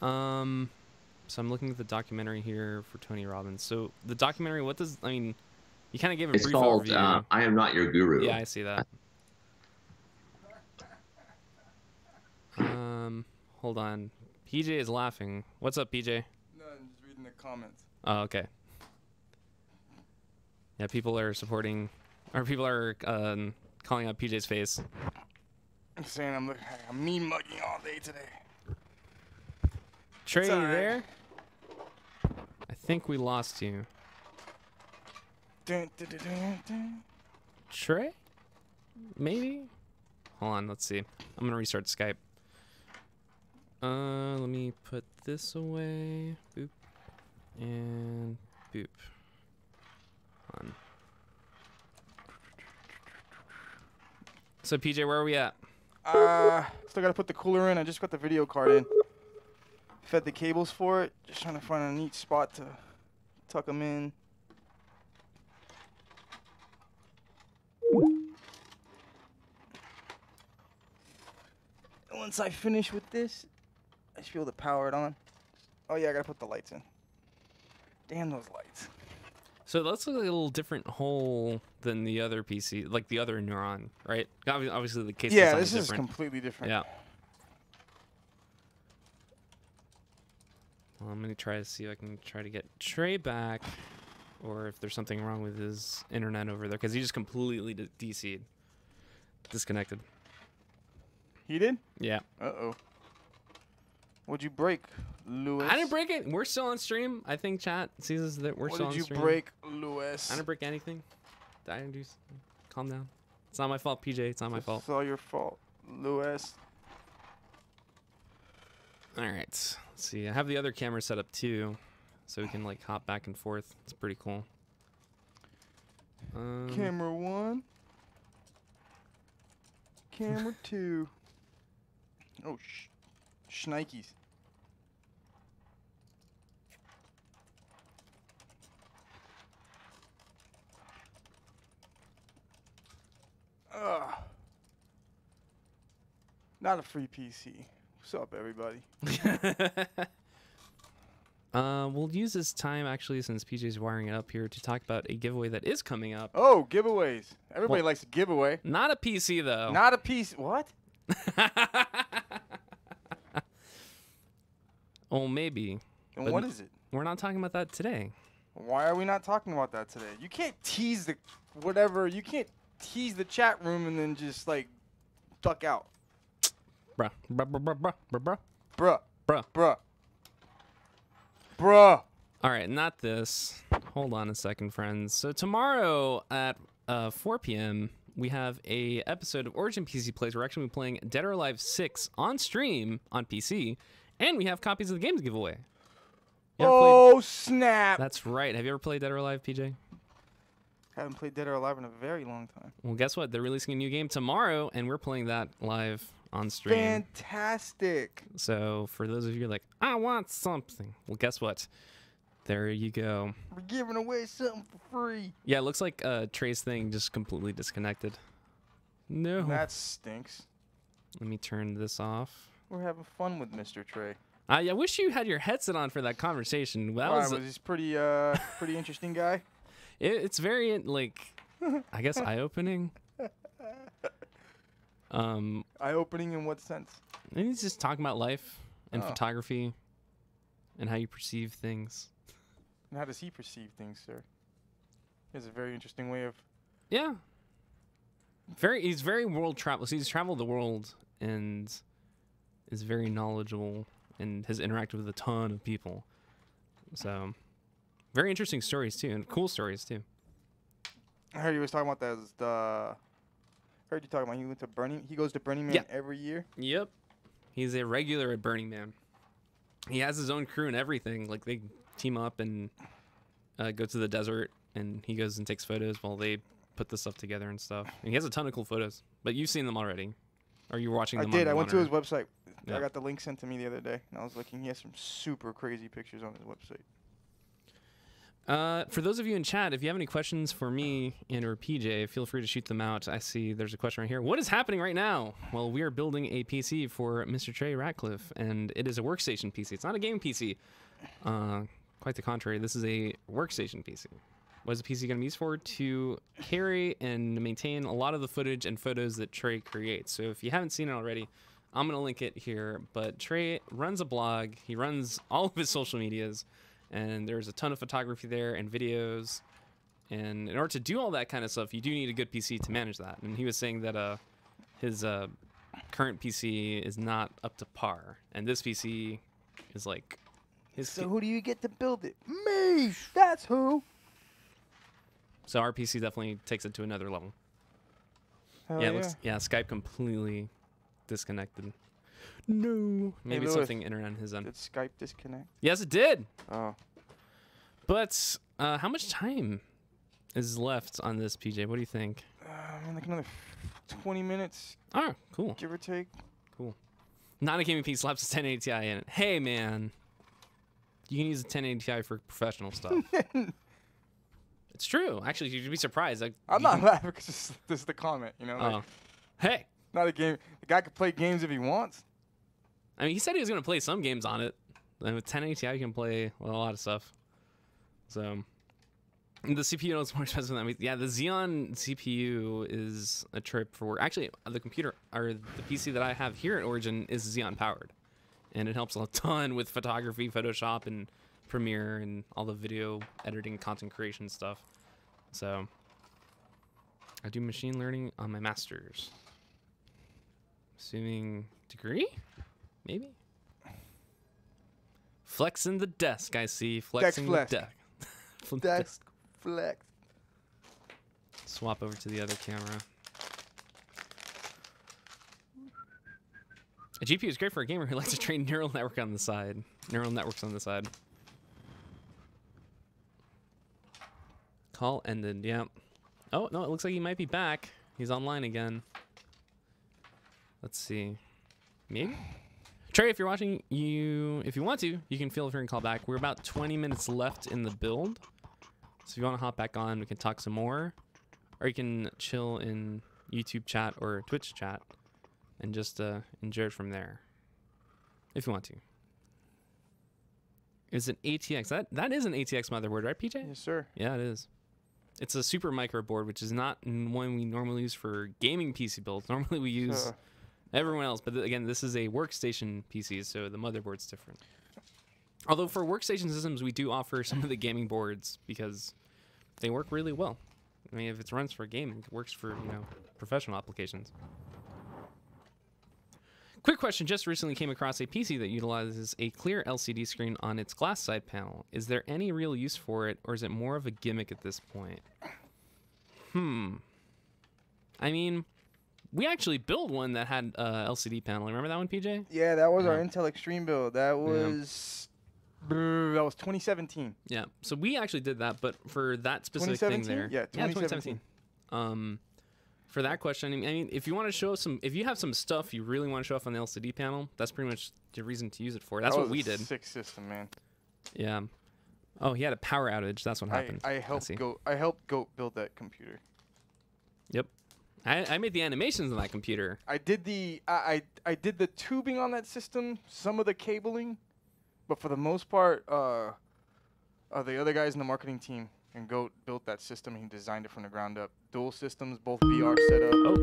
B: So I'm looking at the documentary here for Tony Robbins. So the documentary, you kind of gave a brief overview.
C: I Am Not Your Guru.
B: Yeah, I see that. Hold on. PJ is laughing. What's up, PJ?
D: No, I'm just reading the comments.
B: Oh, okay. Yeah, people are calling out PJ's face.
D: I'm saying I'm mean mugging all day today.
B: Trey, you there? I think we lost you.
D: Dun, dun, dun, dun, dun.
B: Trey? Maybe? Hold on, let's see. I'm gonna restart Skype. Let me put this away. Boop. And boop. On. So PJ, where are we at?
D: Still gotta put the cooler in. I just got the video card in. Fed the cables for it. Just trying to find a neat spot to tuck them in. Once I finish with this, I should be able to power it on. Oh yeah, I gotta put the lights in. Damn those lights.
B: So that's like a little different hole than the other PC, like the other Neuron, right? Obviously the case
D: yeah,
B: design
D: this is
B: different.
D: completely different.
B: Yeah. Well, I'm gonna try to see if I can try to get Trey back, or if there's something wrong with his internet over there, because he just completely DC'd, disconnected.
D: He did?
B: Yeah.
D: Uh-oh. What'd you break, Lewis?
B: I didn't break it. We're still on stream. I think chat sees that we're still on stream.
D: What did you break, Lewis?
B: I didn't break anything. Did I do? Calm down. It's not my fault, PJ. It's not my fault.
D: It's all your fault, Lewis.
B: All right. Let's see. I have the other camera set up too, so we can like hop back and forth. It's pretty cool.
D: Camera 1. Camera 2. Oh, shnikes. Not a free PC. What's up, everybody?
B: We'll use this time, actually, since PJ's wiring it up here, to talk about a giveaway that is coming up.
D: Oh, giveaways. Everybody likes a giveaway.
B: Not a PC, though.
D: Not a PC. What?
B: Oh, maybe.
D: And what is it?
B: We're not talking about that today.
D: Why are we not talking about that today? You can't tease the whatever. You can't tease the chat room and then just, like, duck out.
B: Bruh.
D: Bruh.
B: Bruh.
D: Bruh.
B: All right, not this. Hold on a second, friends. So tomorrow at 4 p.m., we have a episode of Origin PC Plays. We're actually playing Dead or Alive 6 on stream on PC, and we have copies of the games giveaway.
D: Oh, snap.
B: That's right. Have you ever played Dead or Alive, PJ?
D: Haven't played Dead or Alive in a very long time.
B: Well, guess what? They're releasing a new game tomorrow, and we're playing that live on stream.
D: Fantastic.
B: So for those of you like, I want something. Well, guess what? There you go.
D: We're giving away something for free.
B: Yeah, it looks like Trey's thing just completely disconnected. No.
D: That stinks.
B: Let me turn this off.
D: We're having fun with Mr. Trey.
B: I wish you had your headset on for that conversation.
D: Was he's pretty interesting guy?
B: It's very, like, I guess eye-opening.
D: Eye-opening in what sense?
B: And he's just talking about life and photography and how you perceive things.
D: And how does he perceive things, sir? He has a very interesting way of...
B: Yeah. He's very world travel. So he's traveled the world and is very knowledgeable and has interacted with a ton of people. So, very interesting stories, too, and cool stories, too.
D: I heard he was talking about that as the... Heard you talking about he goes to Burning Man every year?
B: Yep. He's a regular at Burning Man. He has his own crew and everything. Like, they team up and go to the desert, and he goes and takes photos while they put the stuff together and stuff. And he has a ton of cool photos, but you've seen them already. Or you were watching them on
D: I
B: the
D: went to his website.
B: Yeah.
D: I got the link sent to me the other day, and I was looking. He has some super crazy pictures on his website.
B: For those of you in chat, if you have any questions for me and or PJ, feel free to shoot them out. I see there's a question right here. What is happening right now? Well, we are building a PC for Mr. Trey Ratcliff, and it is a workstation PC. It's not a game PC. Quite the contrary. This is a workstation PC. What is the PC going to be used for? To carry and maintain a lot of the footage and photos that Trey creates. So if you haven't seen it already, I'm going to link it here. But Trey runs a blog. He runs all of his social medias. And there's a ton of photography there and videos. And in order to do all that kind of stuff, you do need a good PC to manage that. And he was saying that his current PC is not up to par. And this PC is like his...
D: So who do you get to build it? Me! That's who!
B: So our PC definitely takes it to another level.
D: Hell
B: Yeah, it looks, Skype completely disconnected. No. Maybe it's
D: Lewis,
B: something internet on his end.
D: Did Skype disconnect?
B: Yes, it did.
D: Oh.
B: But how much time is left on this, PJ? What do you think?
D: Like another 20 minutes,
B: Oh, cool.
D: give or take.
B: Cool. Not a gaming PC slaps a 1080 Ti in it. Hey, man. You can use a 1080 Ti for professional stuff. It's true. Actually, you'd be surprised. Like,
D: I'm not laughing because this is the comment, you know? Like,
B: hey.
D: not a game. The guy can play games if he wants.
B: I mean, he said he was going to play some games on it. And with 1080 Ti, you can play a lot of stuff. So, and the CPU is more expensive than that. Yeah, the Xeon CPU is a trip for work. Actually, the computer, or the PC that I have here at Origin is Xeon powered. And it helps a ton with photography, Photoshop, and Premiere, and all the video editing, content creation stuff. So, I do machine learning on my master's. Assuming degree? Maybe? Flexing the desk, I see. Flexing the desk.
D: Desk flex.
B: Swap over to the other camera. A GPU is great for a gamer who likes to train neural networks on the side. Call ended, yeah. Oh, no, it looks like he might be back. He's online again. Let's see. Maybe? Trey, if you're watching, if you want to, you can feel free and call back. We're about 20 minutes left in the build. So if you want to hop back on, we can talk some more. Or you can chill in YouTube chat or Twitch chat and just enjoy it from there, if you want to. It's an ATX. That is an ATX motherboard, right, PJ?
D: Yes, sir.
B: Yeah, it is. It's a super micro board, which is not one we normally use for gaming PC builds. Normally we use everyone else, but again, this is a workstation PC, so the motherboard's different. Although for workstation systems, we do offer some of the gaming boards because they work really well. I mean, if it runs for gaming, it works for professional applications. Quick question, just recently came across a PC that utilizes a clear LCD screen on its glass side panel. Is there any real use for it, or is it more of a gimmick at this point? I mean, we actually built one that had a LCD panel. Remember that one, PJ?
D: Yeah, that was our Intel Extreme build. That was 2017.
B: Yeah, so we actually did that, but for that specific thing there.
D: Yeah, 2017.
B: For that question, I mean, if you want to show if you have some stuff you really want to show off on the LCD panel, that's pretty much the reason to use it for. That's what we did.
D: Sick system, man.
B: Yeah. Oh, he had a power outage. That's what happened.
D: I helped Goat build that computer.
B: Yep. I made the animations on that computer.
D: I did the tubing on that system, some of the cabling, but for the most part, the other guys in the marketing team and Goat built that system. He designed it from the ground up. Dual systems, both VR setup.
B: Oh.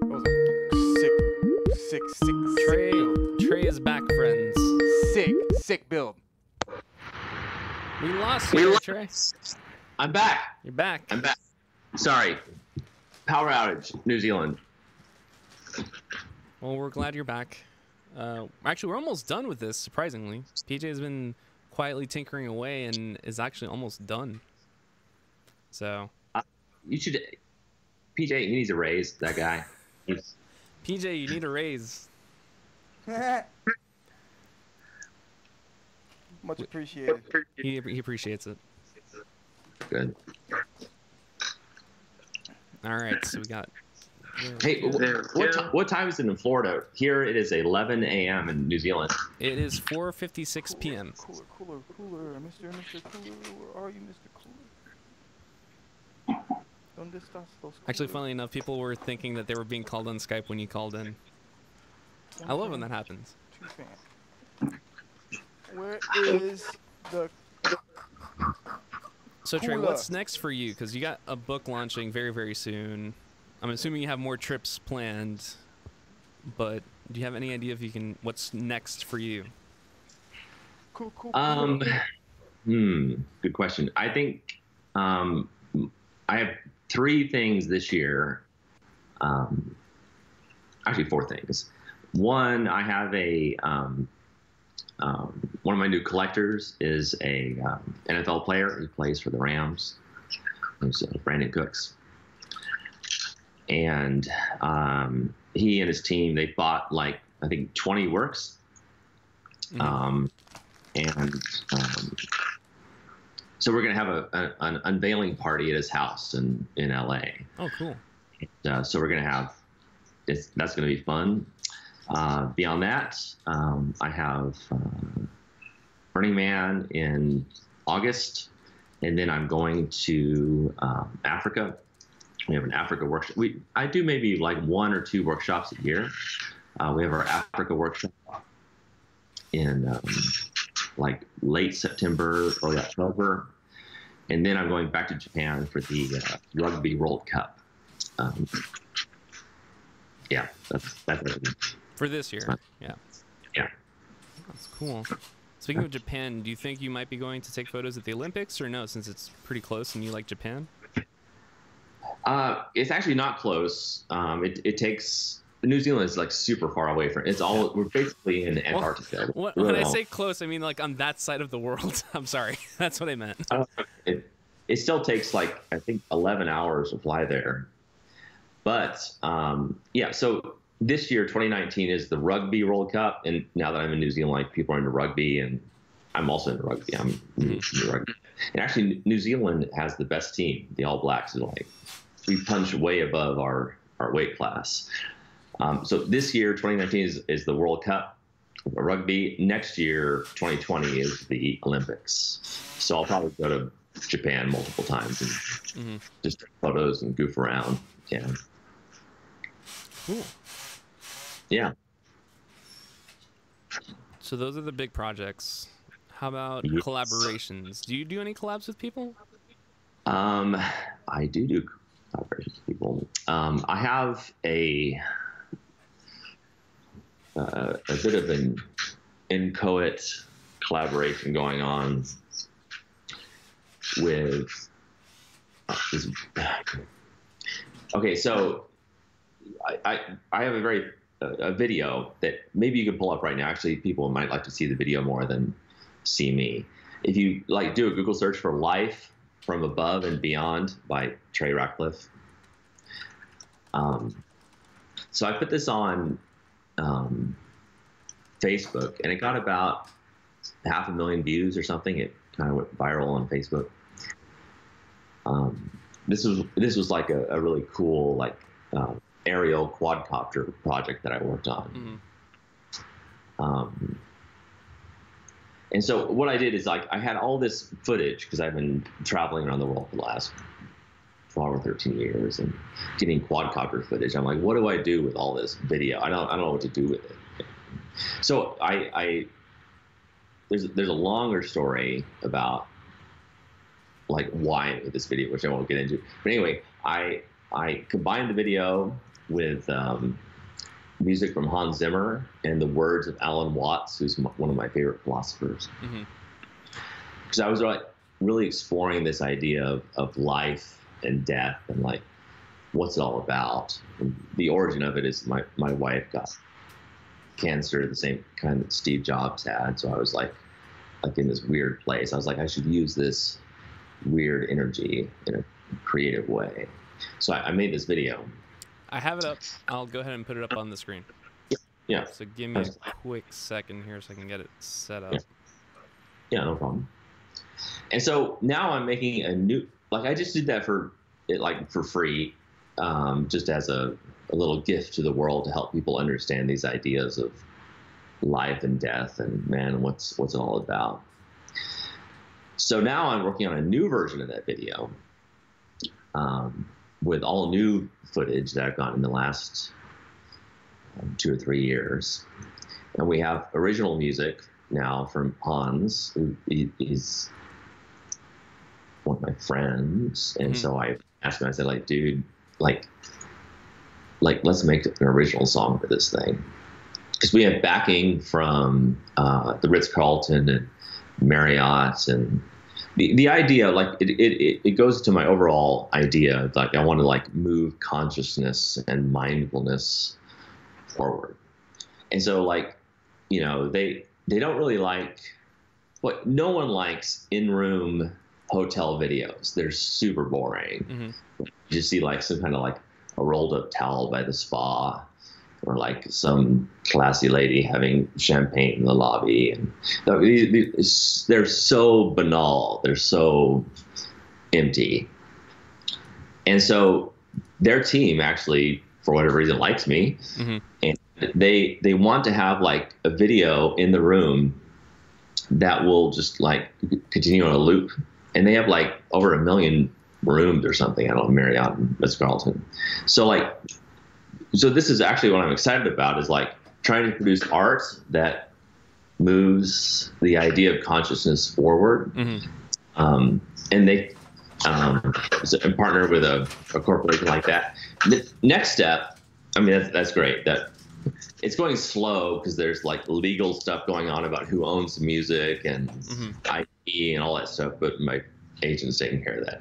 D: It was a sick build.
B: Trey is back, friends.
D: Sick build.
B: We lost you, Trey.
C: I'm back.
B: You're back.
C: I'm back. Sorry. Power outage, New Zealand.
B: Well, we're glad you're back. Actually, we're almost done with this, surprisingly. PJ has been quietly tinkering away and is actually almost done. So...
C: you should... PJ, he needs a raise, that guy.
B: PJ, you need a raise.
D: Much appreciated.
B: He appreciates it.
C: Good.
B: All right, so we got...
C: Hey, what time is it in Florida? Here it is 11 a.m. in New Zealand.
B: It is 4:56 p.m.
D: Cooler, Mr. Cooler, where are you, Mr. Cooler?
B: Actually, funnily enough, people were thinking that they were being called on Skype when you called in. I love when that happens.
D: Where is the...
B: So, Trey, what's next for you? Because you got a book launching very, very soon. I'm assuming you have more trips planned, but do you have any idea if you can... what's next for you?
C: Good question. I think I have 3 things this year. Actually, 4 things. One, I have one of my new collectors is a NFL player who plays for the Rams. He's Brandon Cooks. And he and his team, they bought I think 20 works. So we're going to have an unveiling party at his house in LA.
B: Oh, cool.
C: So we're going to have, that's going to be fun. Beyond that, I have Burning Man in August, and then I'm going to Africa. We have an Africa workshop. I do maybe 1 or 2 workshops a year. We have our Africa workshop in late September, early October, and then I'm going back to Japan for the Rugby World Cup. Yeah, that's everything.
B: For this year, yeah.
C: Yeah.
B: That's cool. Speaking of Japan, do you think you might be going to take photos at the Olympics, or no, since it's pretty close and you like Japan?
C: It's actually not close. It takes... New Zealand is super far away from it. We're basically in Antarctica.
B: When I say close, I mean on that side of the world. I'm sorry. That's what I meant.
C: It still takes I think 11 hours to fly there. But yeah, so this year, 2019, is the Rugby World Cup. And now that I'm in New Zealand, people are into rugby, and I'm also into rugby. I'm into rugby. And actually, New Zealand has the best team. The All Blacks are we punch way above our weight class. So this year, 2019, is the World Cup rugby. Next year, 2020, is the Olympics. So I'll probably go to Japan multiple times and just take photos and goof around. Yeah.
B: Cool.
C: Yeah.
B: So those are the big projects. How about
C: Yes.
B: collaborations? Do you do any collabs with people?
C: I do collaborations with people. I have a bit of an inchoate collaboration going on with this. Okay, so I have a video that maybe you can pull up right now. Actually, people might like to see the video more than see me. If you like, do a Google search for "Life from Above and Beyond" by Trey Ratcliff. So I put this on Facebook, and it got about 500,000 views or something. It kind of went viral on Facebook. This was like a really cool aerial quadcopter project that I worked on. Mm-hmm. And so what I did is I had all this footage because I've been traveling around the world for the last 12 or 13 years and getting quadcopter footage. I'm like, what do I do with all this video? I don't know what to do with it. So there's a longer story about like why I made this video, which I won't get into. But anyway, I combined the video with music from Hans Zimmer and the words of Alan Watts, who's one of my favorite philosophers. Because I was really exploring this idea of life and death and like what's it all about. And the origin of it is my wife got cancer, the same kind that Steve Jobs had. So I was like in this weird place. I was like, I should use this weird energy in a creative way. So I made this video.
B: I have it up. I'll go ahead and put it up on the screen.
C: Yeah.
B: So give me a quick second here so I can get it set up.
C: Yeah, no problem. And so now I'm making a new, I just did that for free, just as a little gift to the world to help people understand these ideas of life and death and man, what's it all about. So now I'm working on a new version of that video, with all new footage that I've gotten in the last 2 or 3 years. And we have original music now from Hans, who he's one of my friends. And so I asked him, I said, dude, let's make an original song for this thing. Because we have backing from the Ritz-Carlton and Marriott, and the idea, it goes to my overall idea, I want to move consciousness and mindfulness forward. And so they don't really no one likes in-room hotel videos. They're super boring. You just see some kind of a rolled up towel by the spa, or some classy lady having champagne in the lobby. And they're so banal. They're so empty. And so their team actually, for whatever reason, likes me. And they want to have a video in the room that will just continue on a loop. And they have over 1 million rooms or something. I don't know, Marriott and Ritz-Carlton. So this is actually what I'm excited about, is trying to produce art that moves the idea of consciousness forward. And they partner with a corporation like that. The next step, I mean, that's great. That it's going slow because there's legal stuff going on about who owns the music and IP and all that stuff. But my agent's taking care of that.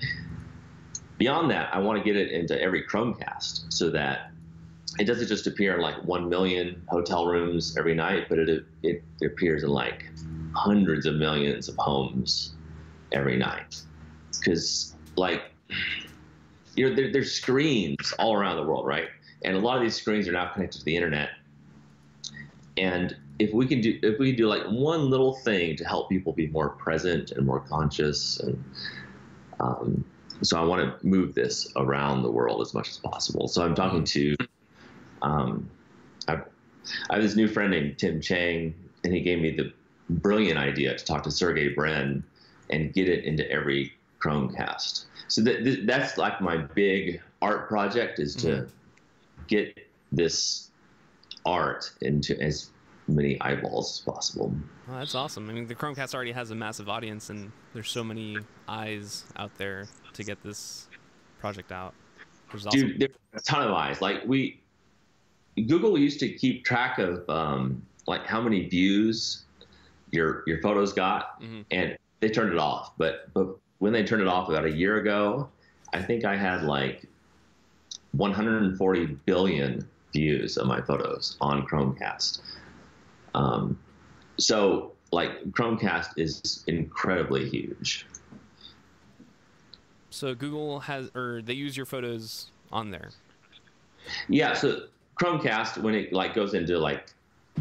C: Beyond that, I want to get it into every Chromecast so that it doesn't just appear in 1 million hotel rooms every night, but it appears in hundreds of millions of homes every night. Because there's screens all around the world, right? And a lot of these screens are now connected to the internet. And if we do one little thing to help people be more present and more conscious, and so I want to move this around the world as much as possible. So I'm talking to I have this new friend named Tim Chang, and he gave me the brilliant idea to talk to Sergey Brin and get it into every Chromecast. So that's my big art project, is to get this art into as many eyeballs as possible.
B: Oh, that's awesome. I mean, the Chromecast already has a massive audience, and there's so many eyes out there to get this project out. Which is awesome.
C: Dude, there's a ton of eyes. Like Google used to keep track of like how many views your photos got, and they turned it off. But when they turned it off about a year ago, I think I had like 140 billion views of my photos on Chromecast. So like Chromecast is incredibly huge.
B: So Google has, or they use your photos on there.
C: Yeah. So Chromecast, when it like goes into like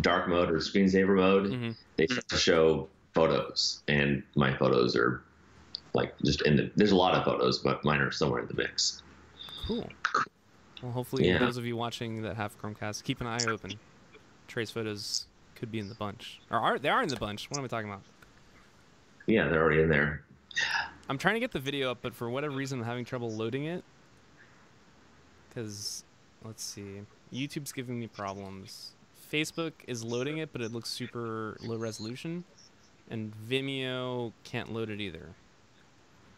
C: dark mode or screensaver mode, they start to show photos, and my photos are like just there's a lot of photos, but mine are somewhere in the mix.
B: Cool. Well, hopefully those of you watching that have Chromecast, keep an eye open. Trey's photos could be in the bunch. Or they are in the bunch. What am I talking about?
C: Yeah, they're already in there.
B: I'm trying to get the video up, but for whatever reason, I'm having trouble loading it. Because, let's see. YouTube's giving me problems. Facebook is loading it, but it looks super low resolution. And Vimeo can't load it either.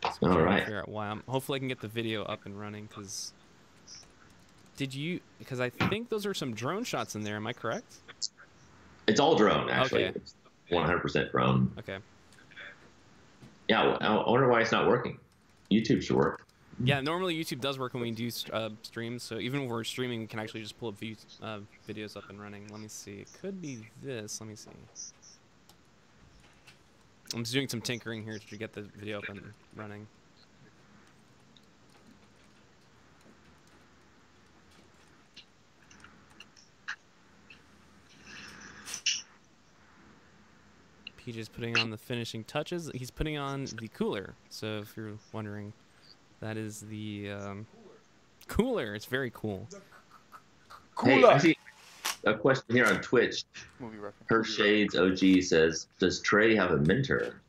B: So I'm trying to figure out why. Hopefully I can get the video up and running, because... Because I think those are some drone shots in there, am I correct?
C: It's all drone, actually.
B: Okay.
C: It's 100% drone.
B: Okay.
C: Yeah, I wonder why it's not working. YouTube should work.
B: Yeah, normally YouTube does work when we do streams, so even when we're streaming, we can actually just pull up videos up and running. Let me see. It could be this. Let me see. I'm just doing some tinkering here to get the video up and running. PJ's putting on the finishing touches. He's putting on the cooler. So if you're wondering, that is the cooler. It's very cool.
C: Hey, I see a question here on Twitch. Her Shades OG says, does Trey have a mentor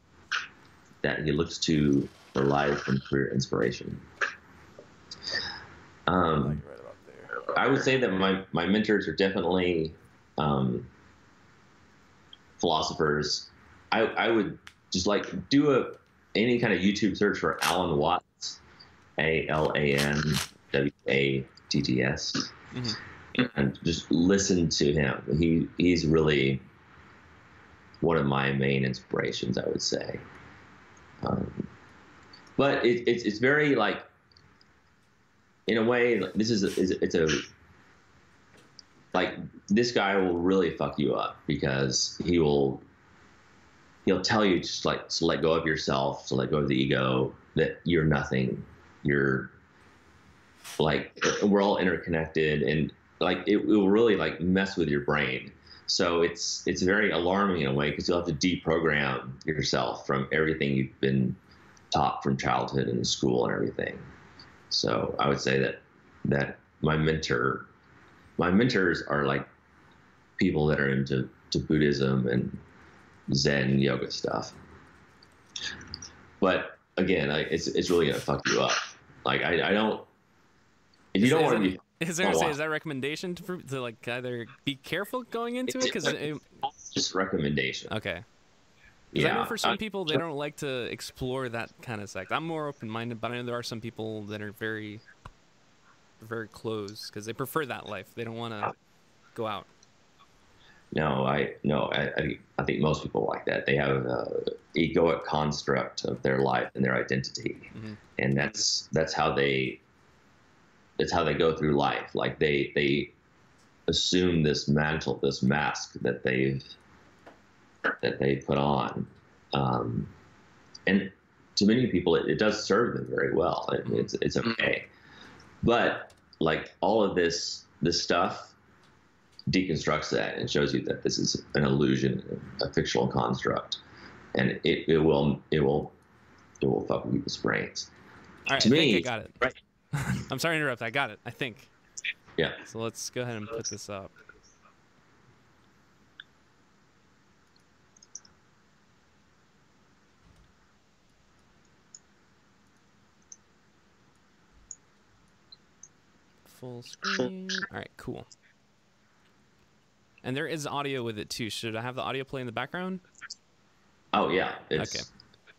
C: that he looks to for life and career inspiration? I would say that my mentors are definitely philosophers. I would just like do any kind of YouTube search for Alan Watts, AlanWatts, and just listen to him. He's really one of my main inspirations, I would say. But it's very like, in a way, like this guy will really fuck you up, because he'll tell you just like to let go of yourself, to let go of the ego, that you're nothing. You're like, we're all interconnected, and like it will really like mess with your brain. So it's very alarming in a way, because you'll have to deprogram yourself from everything you've been taught from childhood and school and everything. So I would say that my mentors are like people that are into Buddhism and Zen yoga stuff. But again, it's really gonna fuck you up. Like I don't. If you don't want to be,
B: is that a recommendation to like either be careful going into it? Because
C: just recommendation.
B: Okay. Yeah. I know for some people they don't like to explore that kind of sect. I'm more open-minded, but I know there are some people that are very, very closed because they prefer that life. They don't want to go out.
C: No, I think most people like that. They have an egoic construct of their life and their identity, and that's how they go through life. Like they assume this mantle, this mask that they put on, and to many people it does serve them very well. It's okay, but like all of this stuff deconstructs that and shows you that this is an illusion, a fictional construct, and it will fuck with people's brains.
B: All right,
C: to me,
B: I think I got it.
C: Right.
B: I'm sorry to interrupt. I got it. I think.
C: Yeah.
B: So let's go ahead and put this up. Full screen. All right, cool. And there is audio with it too. Should I have the audio play in the background?
C: Oh yeah,
B: Okay.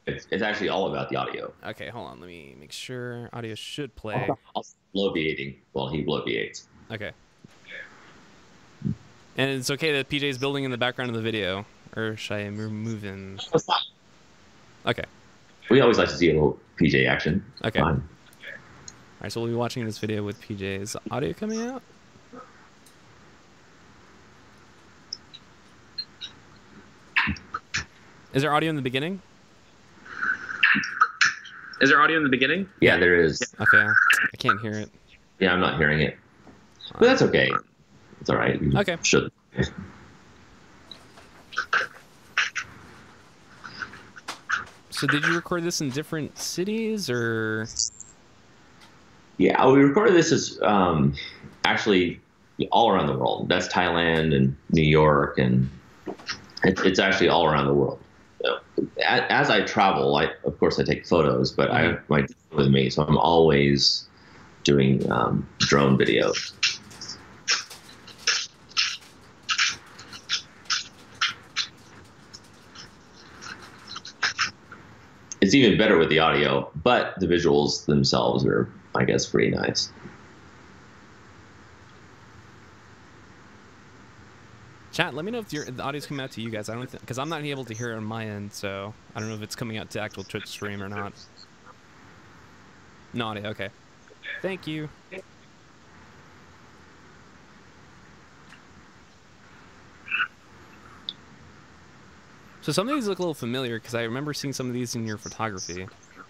C: It's actually all about the audio.
B: Okay, hold on. Let me make sure audio should play.
C: I'll bloviating while he bloviates.
B: Okay. And it's okay that PJ's building in the background of the video, or should I remove him? Okay.
C: We always like to see a little PJ action.
B: Okay.
C: Fine.
B: All right, so we'll be watching this video with PJ. Is the audio coming out? Is there audio in the beginning?
C: Yeah, there is.
B: Okay, I can't hear it.
C: Yeah, I'm not hearing it. But that's okay. It's all right. You
B: Okay.
C: should.
B: So did you record this in different cities, or?
C: Yeah, we recorded this as actually all around the world. That's Thailand and New York, and it's actually all around the world. As I travel, of course I take photos, but I have my drone with me, so I'm always doing drone videos. It's even better with the audio, but the visuals themselves are, I guess, pretty nice.
B: Chat, let me know if the audio's coming out to you guys. I don't because I'm not able to hear it on my end, so I don't know if it's coming out to actual Twitch stream or not. No audio, okay. Thank you. So some of these look a little familiar because I remember seeing some of these in your photography.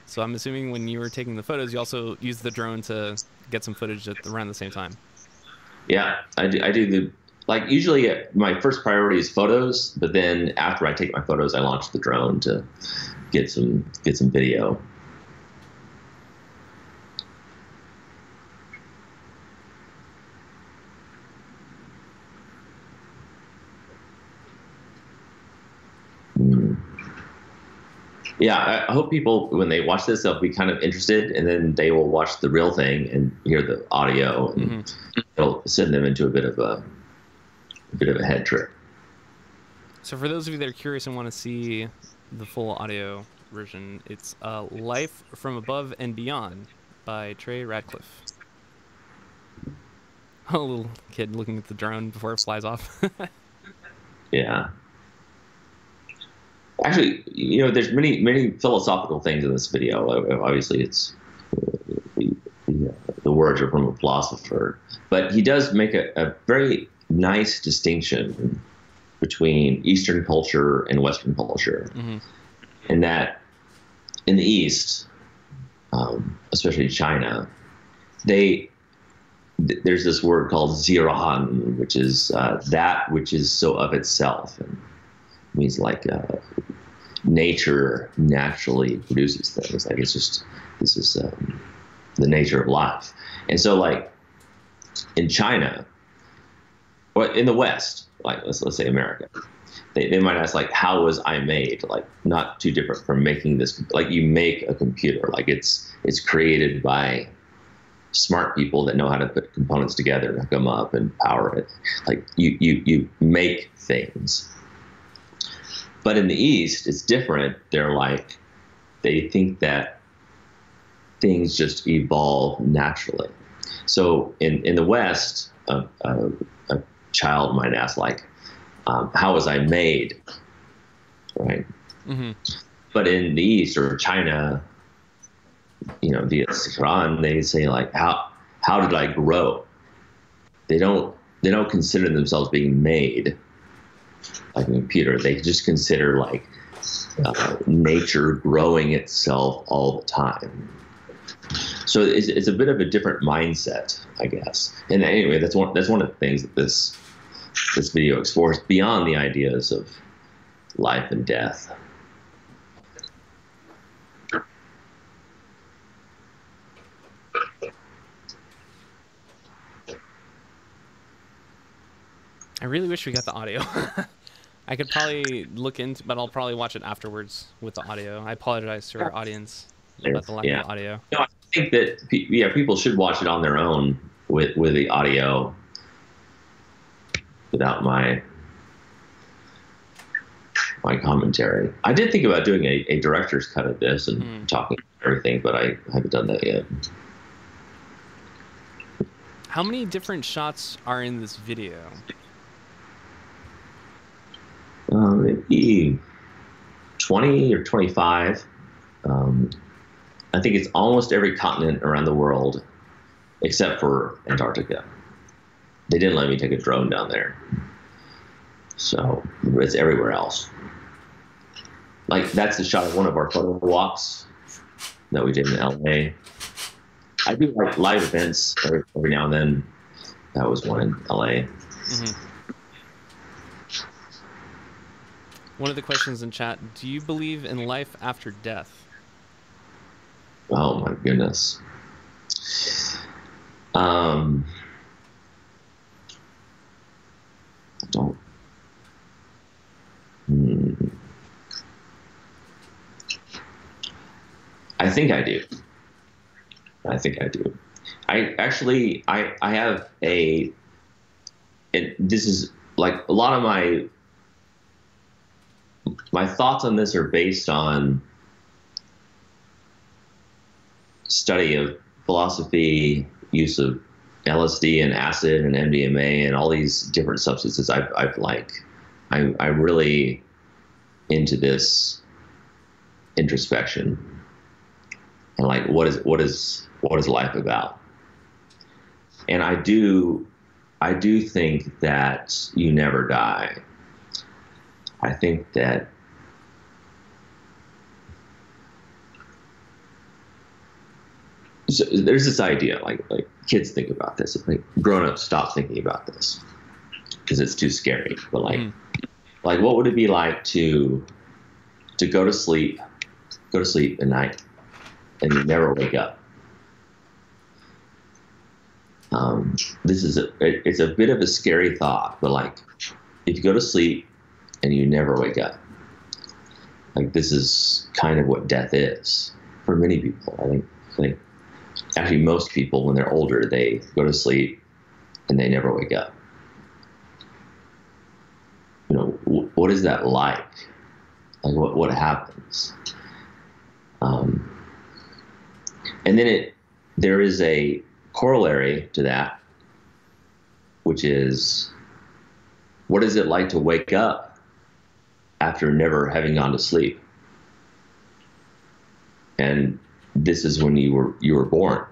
B: So I'm assuming when you were taking the photos, you also used the drone to get some footage around the same time.
C: Yeah, I do usually my first priority is photos, but then after I take my photos, I launch the drone to get some video. Yeah, I hope people, when they watch this, they'll be kind of interested, and then they will watch the real thing and hear the audio, and it'll send them into a bit of a head trip.
B: So for those of you that are curious and want to see the full audio version, it's Life from Above and Beyond by Trey Ratcliff. A little kid looking at the drone before it flies off.
C: Yeah. Actually, there's many philosophical things in this video. Obviously, it's the words are from a philosopher, but he does make a very nice distinction between Eastern culture and Western culture, and that in the East, especially China, there's this word called zirahan, which is that which is so of itself, and it means like nature naturally produces things. Like this is the nature of life. And so, like in China, or in the West, like let's say America, they might ask like, how was I made? Like not too different from making this. Like you make a computer. Like it's created by smart people that know how to put components together, hook them up, and power it. Like you make things. But in the East, it's different. They think that things just evolve naturally. So in the West, a child might ask like, how was I made? Right. But in the East or China, via Quran, they say like, how did I grow? They don't consider themselves being made like a computer. They just consider like nature growing itself all the time. So it's a bit of a different mindset, I guess. And anyway, that's one of the things that this video explores beyond the ideas of life and death.
B: I really wish we got the audio. I could probably look into, but I'll probably watch it afterwards with the audio. I apologize to our audience about the lack of audio.
C: No, I think that people should watch it on their own with the audio. without my commentary. I did think about doing a director's cut of this and talking everything, but I haven't done that yet.
B: How many different shots are in this video?
C: Maybe 20 or 25. I think it's almost every continent around the world, except for Antarctica. They didn't let me take a drone down there. So it's everywhere else. Like, that's the shot of one of our photo walks that we did in LA. I do like live events every now and then. That was one in LA.
B: One of the questions in chat, do you believe in life after death?
C: Oh my goodness. I don't. I think I do. I actually have this is like a lot of my thoughts on this are based on study of philosophy, use of LSD and acid and MDMA and all these different substances. I'm really into this introspection and like what is life about. And I do think that you never die. I think that so there's this idea, like kids think about this, like grown-ups stop thinking about this because it's too scary. But like what would it be like to go to sleep at night and you never wake up? It's a bit of a scary thought, but like if you go to sleep and you never wake up, like this is kind of what death is for many people. I think actually most people when they're older, they go to sleep and they never wake up. You know, what is that like? Like what happens? And then there is a corollary to that, which is, what is it like to wake up after never having gone to sleep? And this is when you were born.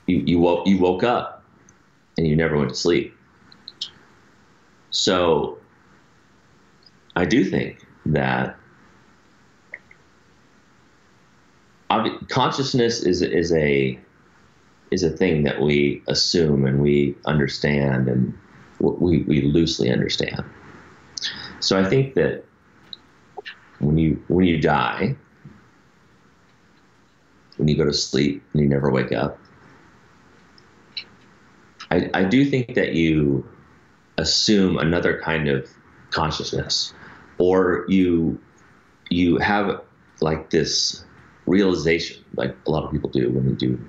C: You woke up and you never went to sleep. So I do think that consciousness is a thing that we assume and we understand and we loosely understand. So I think that when you die, when you go to sleep and you never wake up, I do think that you assume another kind of consciousness, or you have like this realization, like a lot of people do when they do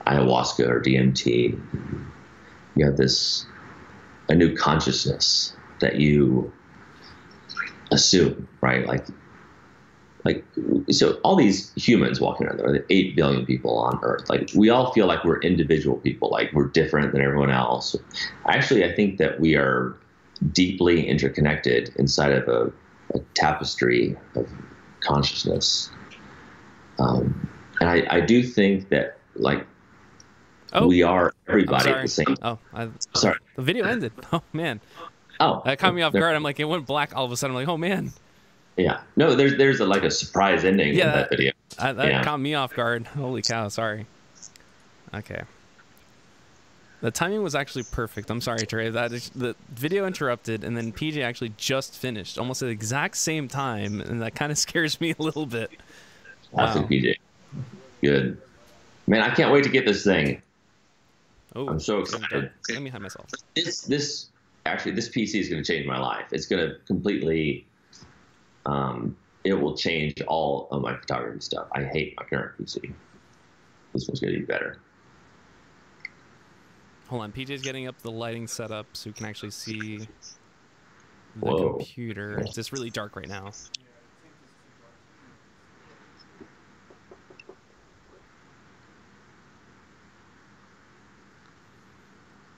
C: ayahuasca or DMT. You have a new consciousness that you assume, right? Like so all these humans walking around there, 8 billion people on Earth, like we all feel like we're individual people, like we're different than everyone else. Actually, I think that we are deeply interconnected inside of a tapestry of consciousness. And I do think that like we are everybody at the same time. Sorry.
B: The video ended. Oh man.
C: Oh,
B: that caught me off guard. I'm like, it went black all of a sudden. I'm like, oh man.
C: Yeah. No, there's like a surprise ending in that video.
B: That caught me off guard. Holy cow. Sorry. Okay. The timing was actually perfect. I'm sorry, Trey. The video interrupted, and then PJ actually just finished, almost at the exact same time, and that kind of scares me a little bit.
C: Awesome, PJ. Good. Man, I can't wait to get this thing.
B: Oh,
C: I'm so excited.
B: Let me hide myself.
C: This PC is going to change my life. It's going to completely, it will change all of my photography stuff. I hate my current PC. This one's going to be better.
B: Hold on, PJ's getting up the lighting setup so you can actually see the
C: Whoa.
B: computer. It's just really dark right now.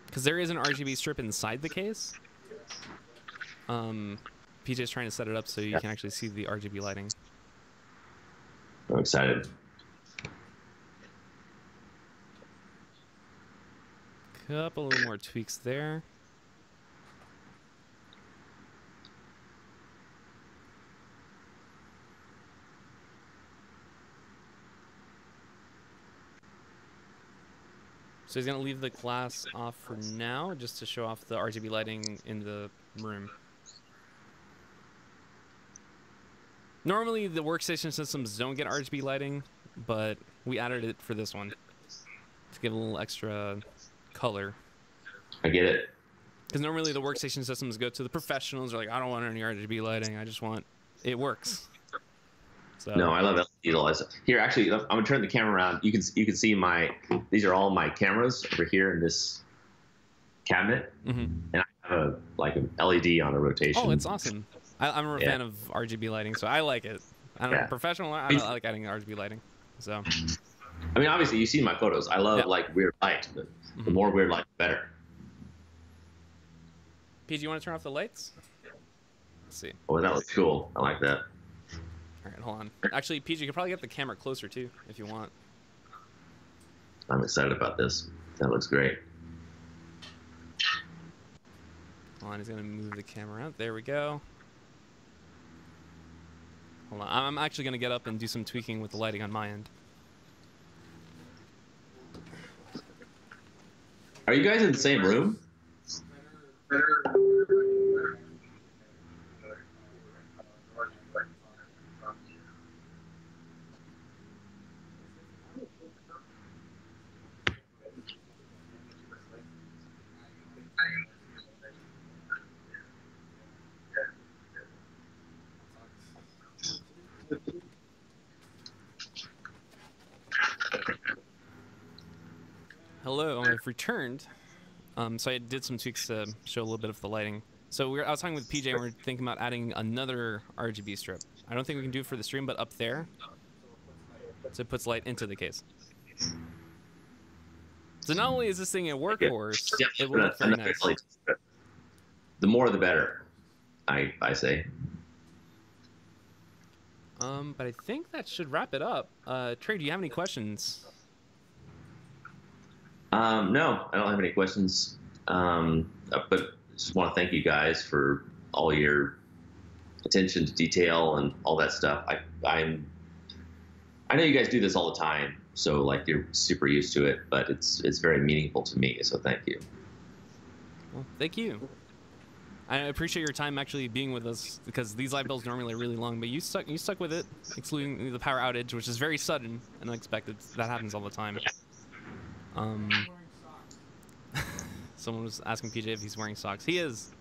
B: Because there is an RGB strip inside the case. PJ's trying to set it up so you can actually see the RGB lighting.
C: I'm excited.
B: Couple little more tweaks there. So he's gonna leave the glass off for now, just to show off the RGB lighting in the room. Normally the workstation systems don't get RGB lighting, but we added it for this one to give a little extra color.
C: I get it.
B: Because normally the workstation systems go to the professionals. They're like, I don't want any RGB lighting. I just want it works. So
C: No, I love LEDs. Here, actually, I'm gonna turn the camera around. You can see these are all my cameras over here in this cabinet, and I have an LED on a rotation.
B: Oh, it's awesome. I'm a fan of RGB lighting, so I like it. I don't know, professional. I like adding RGB lighting. So,
C: I mean, obviously, you've seen my photos. I love like weird light. The more weird light, the better.
B: PG, you want to turn off the lights? Let's see.
C: Oh, that looks cool. I like that.
B: All right, hold on. Actually, PG, you could probably get the camera closer too, if you want.
C: I'm excited about this. That looks great.
B: Hold on, he's gonna move the camera out. There we go. Hold on, I'm actually gonna get up and do some tweaking with the lighting on my end.
C: Are you guys in the same room?
B: Hello, I've returned. So I did some tweaks to show a little bit of the lighting. So I was talking with PJ, and we're thinking about adding another RGB strip. I don't think we can do it for the stream, but up there, so it puts light into the case. So not only is this thing a workhorse, it will look very nice.
C: The more the better, I say.
B: But I think that should wrap it up. Trey, do you have any questions?
C: No, I don't have any questions. But just want to thank you guys for all your attention to detail and all that stuff. I know you guys do this all the time, so like you're super used to it, but it's very meaningful to me. So thank you.
B: Well, thank you. I appreciate your time actually being with us, because these live builds normally are really long, but you stuck with it, excluding the power outage, which is very sudden and unexpected. That happens all the time. Someone was asking PJ if he's wearing socks. He is.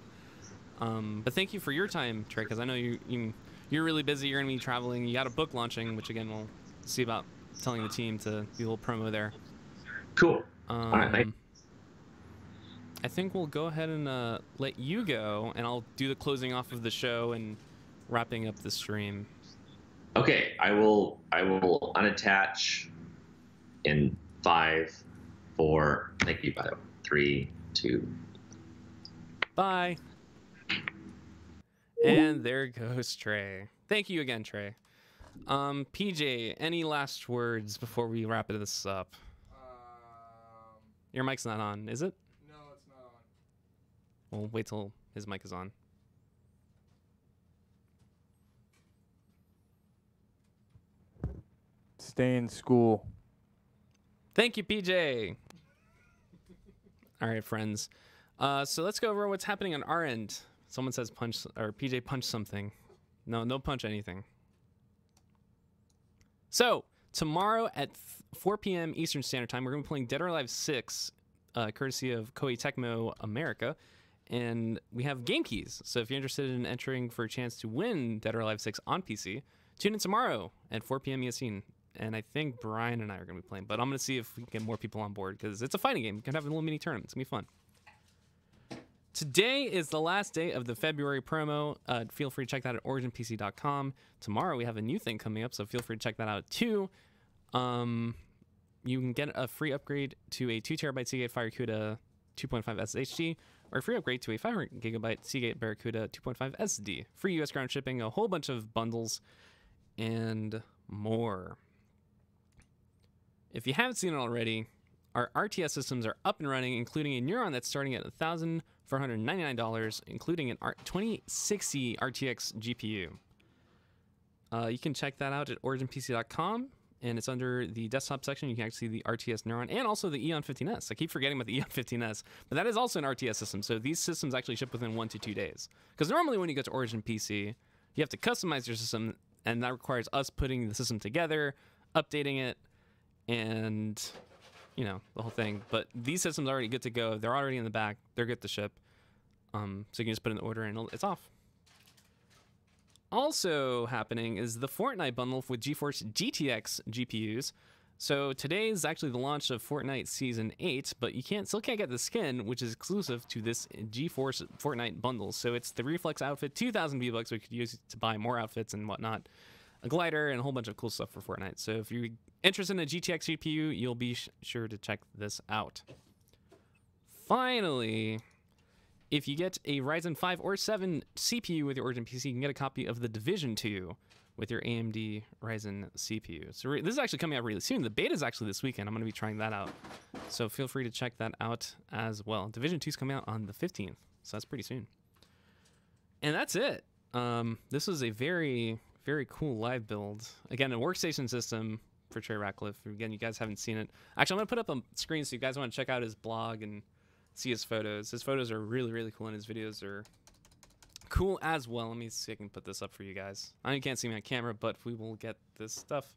B: But thank you for your time, Trey, because I know you're really busy. You're gonna be traveling. You got a book launching, which again we'll see about telling the team to do a little promo there.
C: Cool. All right, thanks.
B: I think we'll go ahead and let you go, and I'll do the closing off of the show and wrapping up the stream.
C: Okay, I will unattach in 5, 4. Thank you, by the way. 3, 2.
B: Bye. And there goes Trey. Thank you again, Trey. PJ, any last words before we wrap this up? Your mic's not on, is it?
D: No, it's not on.
B: We'll wait till his mic is on.
D: Stay in school.
B: Thank you, PJ. All right, friends. So let's go over what's happening on our end. Someone says punch, or PJ punch something. No punch anything. So tomorrow at 4 p.m. Eastern Standard Time, we're going to be playing Dead or Alive 6, courtesy of Koei Tecmo America. And we have game keys. So if you're interested in entering for a chance to win Dead or Alive 6 on PC, tune in tomorrow at 4 p.m. and I think Brian and I are going to be playing. But I'm going to see if we can get more people on board because it's a fighting game. You can have a little mini tournament. It's going to be fun. Today is the last day of the February promo. Feel free to check that at originpc.com. Tomorrow we have a new thing coming up, so feel free to check that out too. You can get a free upgrade to a 2TB Seagate Firecuda 2.5 SSD, or a free upgrade to a 500GB Seagate Barracuda 2.5 SD. Free US ground shipping, a whole bunch of bundles, and more. If you haven't seen it already, our RTS systems are up and running, including a Neuron that's starting at $1,499, including an 2060 RTX GPU. You can check that out at originpc.com, and it's under the desktop section. You can actually see the RTS Neuron and also the Eon 15S. I keep forgetting about the Eon 15S, but that is also an RTS system. So these systems actually ship within 1 to 2 days. Because normally when you go to Origin PC, you have to customize your system, and that requires us putting the system together, updating it, and you know, the whole thing. But these systems are already good to go. They're already in the back. They're good to ship. So you can just put in the order and it's off. Also happening is the Fortnite bundle with GeForce GTX GPUs. So today is actually the launch of Fortnite Season 8, but you still can't get the skin, which is exclusive to this GeForce Fortnite bundle. So it's the Reflex outfit, 2,000 V-Bucks, we could use to buy more outfits and whatnot, a glider, and a whole bunch of cool stuff for Fortnite. So if you're interested in a GTX GPU, you'll be sure to check this out. Finally, if you get a Ryzen 5 or 7 CPU with your Origin PC, you can get a copy of The Division 2 with your AMD Ryzen CPU. So this is actually coming out really soon. The beta is actually this weekend. I'm going to be trying that out. So feel free to check that out as well. Division 2 is coming out on the 15th, so that's pretty soon. And that's it. This was a very, very cool live build. Again, a workstation system for Trey Ratcliff. Again, you guys haven't seen it. Actually, I'm going to put up a screen so you guys want to check out his blog and see his photos. His photos are really, really cool, and his videos are cool as well. Let me see if I can put this up for you guys. I know you can't see me on camera, but we will get this stuff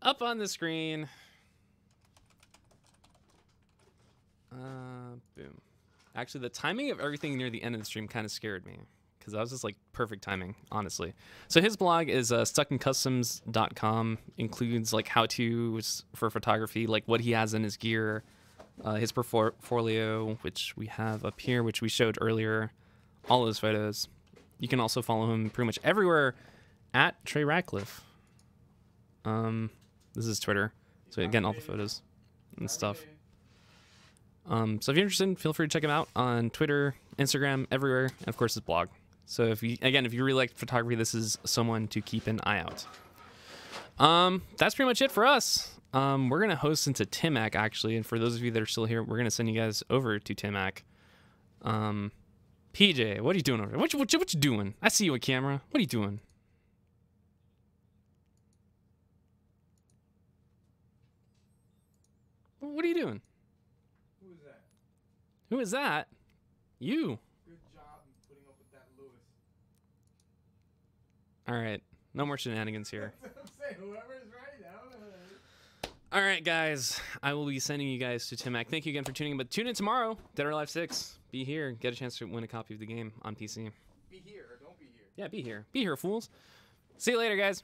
B: up on the screen. Boom. Actually, the timing of everything near the end of the stream kind of scared me, because that was just like perfect timing, honestly. So his blog is stuckincustoms.com. Includes like how-tos for photography, like what he has in his gear, his portfolio, which we have up here, which we showed earlier, all those photos. You can also follow him pretty much everywhere at Trey Ratcliff. This is Twitter. So again, all the photos and stuff. So if you're interested, feel free to check him out on Twitter, Instagram, everywhere, and of course his blog. So if you really like photography, this is someone to keep an eye out. That's pretty much it for us. We're gonna host into Timac actually, and for those of you that are still here, we're gonna send you guys over to Timac. PJ, what are you doing over there? What you doing? I see you on camera. What are you doing? What are you doing?
D: Who is that?
B: Who is that? You.
D: Good job putting up with that, Lewis.
B: All right, no more shenanigans here.
D: I'm saying whoever is right. I don't know.
B: All right, guys. I will be sending you guys to Timac. Thank you again for tuning in. But tune in tomorrow, Dead or Alive 6. Be here. Get a chance to win a copy of the game on PC.
D: Be here or don't be here.
B: Yeah, be here. Be here, fools. See you later, guys.